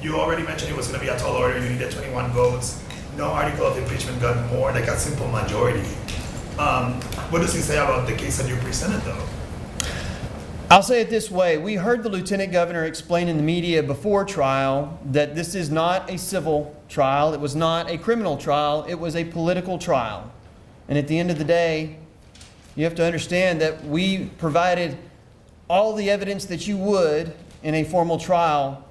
You already mentioned it was going to be a tall order. You needed 21 votes. No article of impeachment got more, like a simple majority. What does he say about the case that you presented, though? I'll say it this way. We heard the Lieutenant Governor explain in the media before trial that this is not a civil trial. It was not a criminal trial. It was a political trial. And at the end of the day, you have to understand that we provided all the evidence that you would in a formal trial,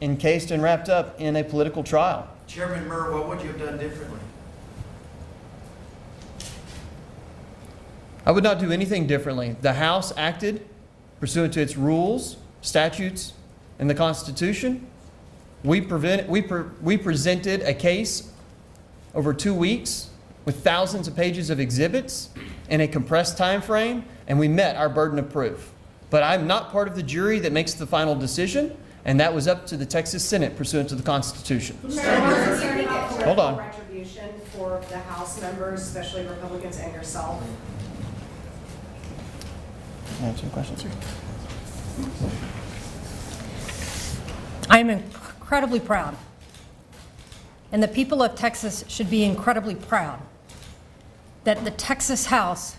encased and wrapped up in a political trial. Chairman Murr, what would you have done differently? I would not do anything differently. The House acted pursuant to its rules, statutes, and the Constitution. We presented a case over 2 weeks with thousands of pages of exhibits in a compressed time frame, and we met our burden of proof. But I'm not part of the jury that makes the final decision, and that was up to the Texas Senate pursuant to the Constitution. Hold on. Retribution for the House members, especially Republicans and yourself. Can I answer your questions? I am incredibly proud, and the people of Texas should be incredibly proud that the Texas House,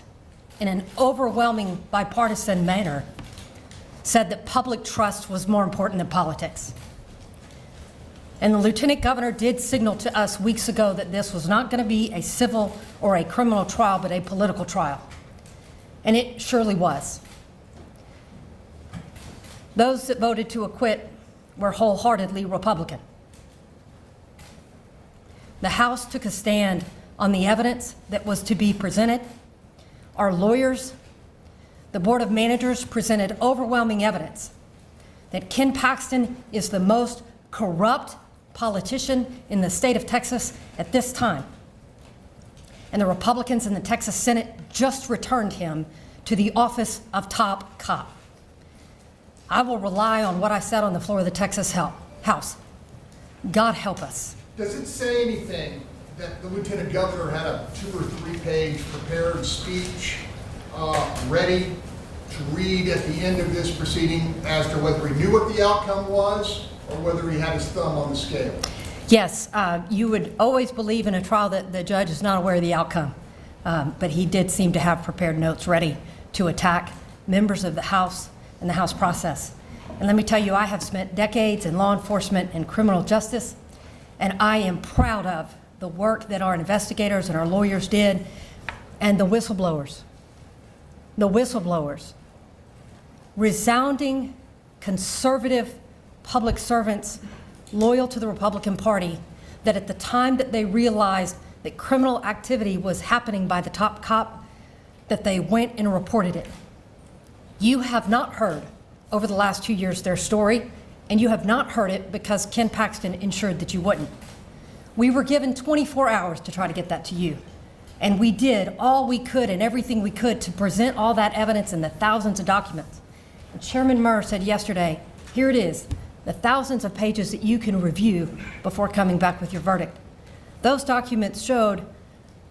in an overwhelming bipartisan manner, said that public trust was more important than politics. And the Lieutenant Governor did signal to us weeks ago that this was not going to be a civil or a criminal trial, but a political trial. And it surely was. Those that voted to acquit were wholeheartedly Republican. The House took a stand on the evidence that was to be presented. Our lawyers, the Board of Managers, presented overwhelming evidence that Ken Paxton is the most corrupt politician in the state of Texas at this time. And the Republicans in the Texas Senate just returned him to the office of top cop. I will rely on what I said on the floor of the Texas House. God help us. Does it say anything that the Lieutenant Governor had a 2 or 3 page prepared speech ready to read at the end of this proceeding as to whether he knew what the outcome was or whether he had his thumb on the scale? Yes, you would always believe in a trial that the judge is not aware of the outcome. But he did seem to have prepared notes ready to attack members of the House and the House process. And let me tell you, I have spent decades in law enforcement and criminal justice, and I am proud of the work that our investigators and our lawyers did, and the whistleblowers. The whistleblowers. Resounding, conservative public servants loyal to the Republican Party that at the time that they realized that criminal activity was happening by the top cop, that they went and reported it. You have not heard over the last 2 years their story, and you have not heard it because Ken Paxton ensured that you wouldn't. We were given 24 hours to try to get that to you, and we did all we could and everything we could to present all that evidence and the thousands of documents. And Chairman Murr said yesterday, here it is, the thousands of pages that you can review before coming back with your verdict. Those documents showed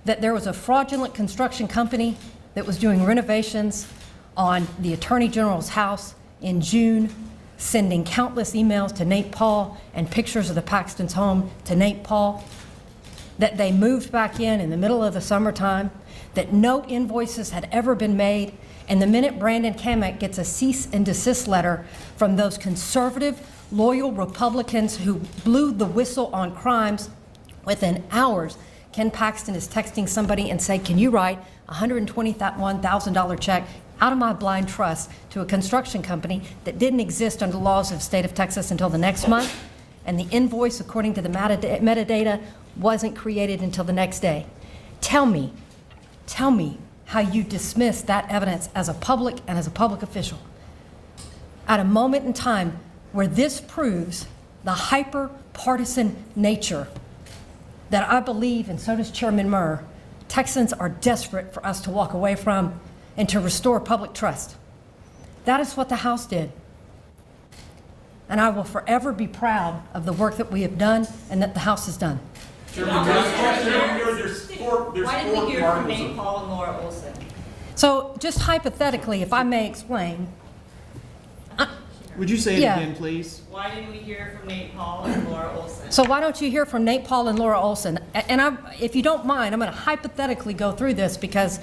that there was a fraudulent construction company that was doing renovations on the Attorney General's house in June, sending countless emails to Nate Paul and pictures of the Paxton's home to Nate Paul, that they moved back in the middle of the summertime, that no invoices had ever been made, and the minute Brandon Kamek gets a cease and desist letter from those conservative, loyal Republicans who blew the whistle on crimes, within hours, Ken Paxton is texting somebody and saying, can you write a $121,000 check out of my blind trust to a construction company that didn't exist under the laws of the state of Texas until the next month, and the invoice, according to the metadata, wasn't created until the next day. Tell me how you dismiss that evidence as a public and as a public official at a moment in time where this proves the hyper-partisan nature that I believe, and so does Chairman Murr, Texans are desperate for us to walk away from and to restore public trust. That is what the House did. And I will forever be proud of the work that we have done and that the House has done. Why didn't we hear from Nate Paul and Laura Olson? So just hypothetically, if I may explain. Would you say it again, please? Why didn't we hear from Nate Paul and Laura Olson? So why don't you hear from Nate Paul and Laura Olson? And if you don't mind, I'm going to hypothetically go through this because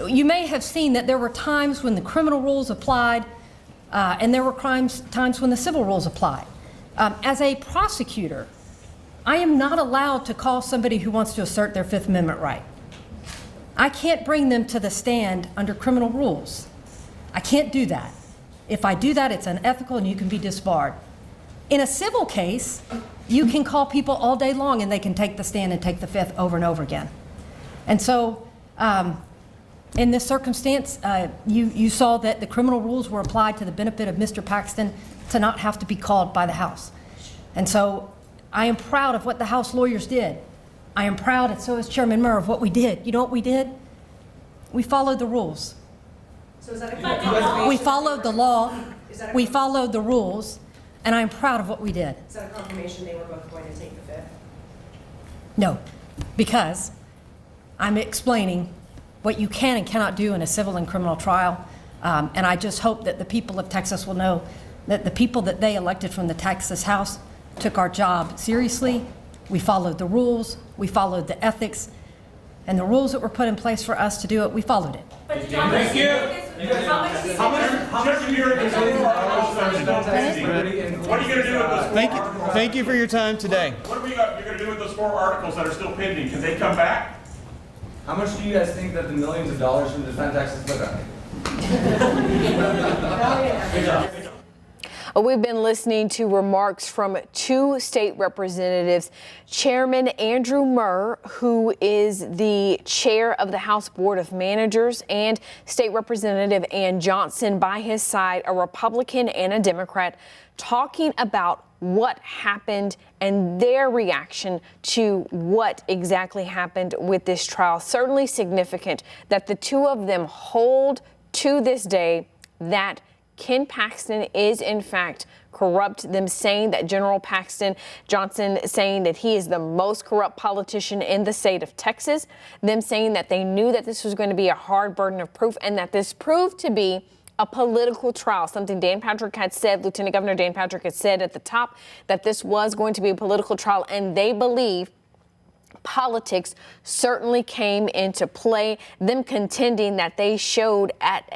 you may have seen that there were times when the criminal rules applied and there were times when the civil rules applied. As a prosecutor, I am not allowed to call somebody who wants to assert their Fifth Amendment right. I can't bring them to the stand under criminal rules. I can't do that. If I do that, it's unethical and you can be disbarred. In a civil case, you can call people all day long and they can take the stand and take the Fifth over and over again. And so in this circumstance, you saw that the criminal rules were applied to the benefit of Mr. Paxton to not have to be called by the House. And so I am proud of what the House lawyers did. I am proud, and so is Chairman Murr, of what we did. You know what we did? We followed the rules. So is that a confirmation? We followed the law. Is that a We followed the rules, and I'm proud of what we did. Is that a confirmation they were both going to take the fifth? No, because I'm explaining what you can and cannot do in a civil and criminal trial. And I just hope that the people of Texas will know that the people that they elected from the Texas House took our job seriously. We followed the rules, we followed the ethics, and the rules that were put in place for us to do it, we followed it. Thank you. How much of your articles are still pending? What are you going to do with those 4 articles? Thank you for your time today. What are you going to do with those 4 articles that are still pending? Can they come back? How much do you guys think that the millions of dollars from the defense taxes look like? We've been listening to remarks from 2 state representatives, Chairman Andrew Murr, who is the chair of the House Board of Managers, and State Representative Ann Johnson by his side, a Republican and a Democrat, talking about what happened and their reaction to what exactly happened with this trial. Certainly significant that the 2 of them hold to this day that Ken Paxton is in fact corrupt, them saying that General Paxton Johnson saying that he is the most corrupt politician in the state of Texas, them saying that they knew that this was going to be a hard burden of proof and that this proved to be a political trial, something Dan Patrick had said, Lieutenant Governor Dan Patrick had said at the top that this was going to be a political trial, and they believe politics certainly came into play, them contending that they showed at,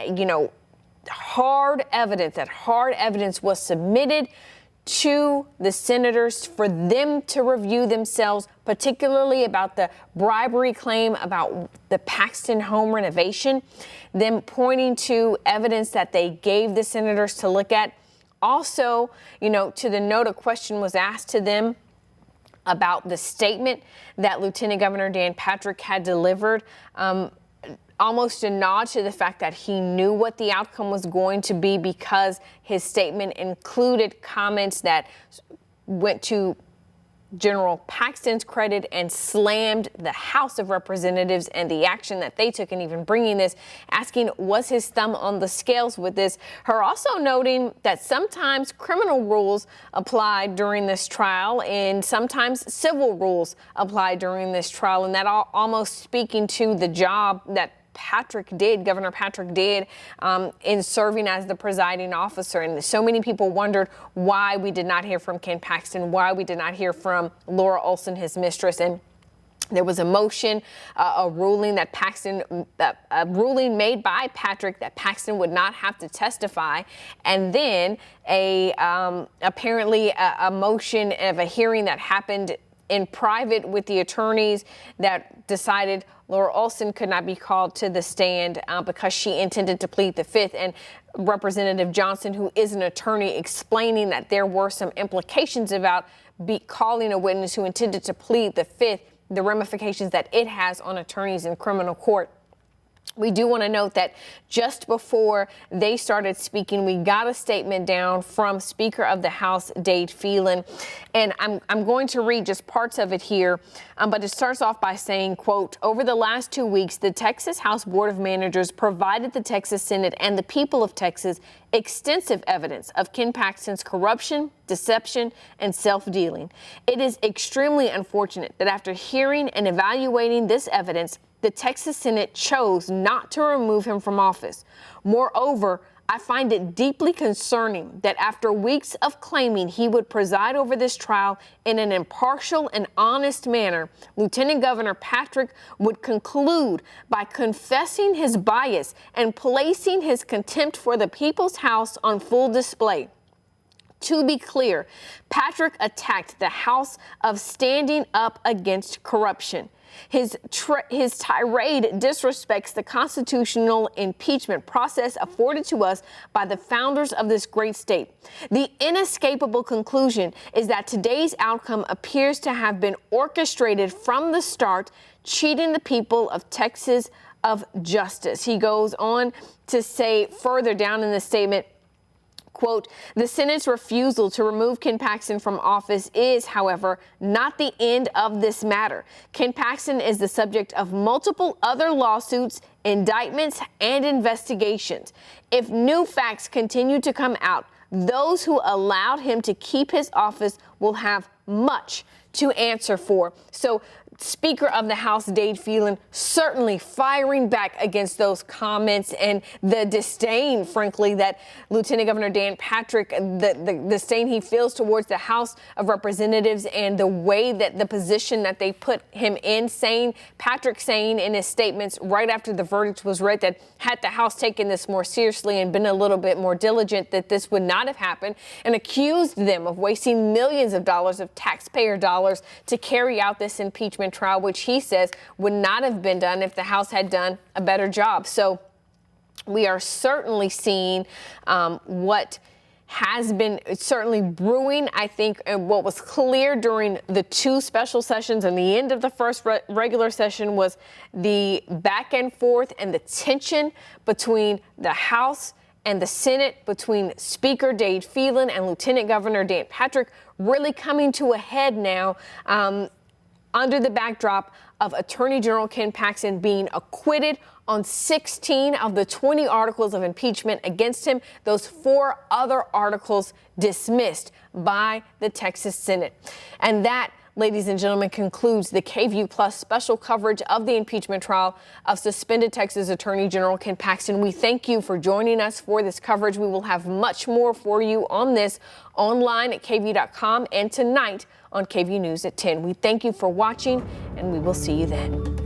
hard evidence was submitted to the senators for them to review themselves, particularly about the bribery claim about the Paxton home renovation, them pointing to evidence that they gave the senators to look at. Also, to the note, a question was asked to them about the statement that Lieutenant Governor Dan Patrick had delivered, almost a nod to the fact that he knew what the outcome was going to be because his statement included comments that went to General Paxton's credit and slammed the House of Representatives and the action that they took in even bringing this, asking was his thumb on the scales with this. Her also noting that sometimes criminal rules apply during this trial and sometimes civil rules apply during this trial, and that almost speaking to the job that Governor Patrick did in serving as the presiding officer. And so many people wondered why we did not hear from Ken Paxton, why we did not hear from Laura Olson, his mistress. And there was a motion, a ruling made by Patrick that Paxton would not have to testify, and then apparently a motion of a hearing that happened in private with the attorneys that decided Laura Olson could not be called to the stand because she intended to plead the fifth. And Representative Johnson, who is an attorney, explaining that there were some implications about calling a witness who intended to plead the fifth, the ramifications that it has on attorneys in criminal court. We do want to note that just before they started speaking, we got a statement down from Speaker of the House, Dade Phelan, and I'm going to read just parts of it here, but it starts off by saying, quote, over the last 2 weeks, the Texas House Board of Managers provided the Texas Senate and the people of Texas extensive evidence of Ken Paxton's corruption, deception, and self-dealing. It is extremely unfortunate that after hearing and evaluating this evidence, the Texas Senate chose not to remove him from office. Moreover, I find it deeply concerning that after weeks of claiming he would preside over this trial in an impartial and honest manner, Lieutenant Governor Patrick would conclude by confessing his bias and placing his contempt for the People's House on full display. To be clear, Patrick attacked the House of standing up against corruption. His tirade disrespects the constitutional impeachment process afforded to us by the founders of this great state. The inescapable conclusion is that today's outcome appears to have been orchestrated from the start, cheating the people of Texas of justice. He goes on to say further down in the statement, Quote, the Senate's refusal to remove Ken Paxton from office is, however, not the end of this matter. Ken Paxton is the subject of multiple other lawsuits, indictments, and investigations. If new facts continue to come out, those who allowed him to keep his office will have much to answer for. So Speaker of the House Dade Phelan certainly firing back against those comments and the disdain, frankly, that Lieutenant Governor Dan Patrick, the disdain he feels towards the House of Representatives and the way that the position that they put him in, Patrick saying in his statements right after the verdict was read that had the House taken this more seriously and been a little bit more diligent, that this would not have happened, and accused them of wasting millions of dollars of taxpayer dollars to carry out this impeachment trial, which he says would not have been done if the House had done a better job. So we are certainly seeing what has been certainly brewing. I think what was clear during the two special sessions and the end of the first regular session was the back and forth and the tension between the House and the Senate, between Speaker Dade Phelan and Lieutenant Governor Dan Patrick, really coming to a head now under the backdrop of Attorney General Ken Paxton being acquitted on 16 of the 20 articles of impeachment against him, those 4 other articles dismissed by the Texas Senate. And that, ladies and gentlemen, concludes the KVUE Plus special coverage of the impeachment trial of suspended Texas Attorney General Ken Paxton. We thank you for joining us for this coverage. We will have much more for you on this online at KVUE.com and tonight on KVUE News at 10. We thank you for watching, and we will see you then.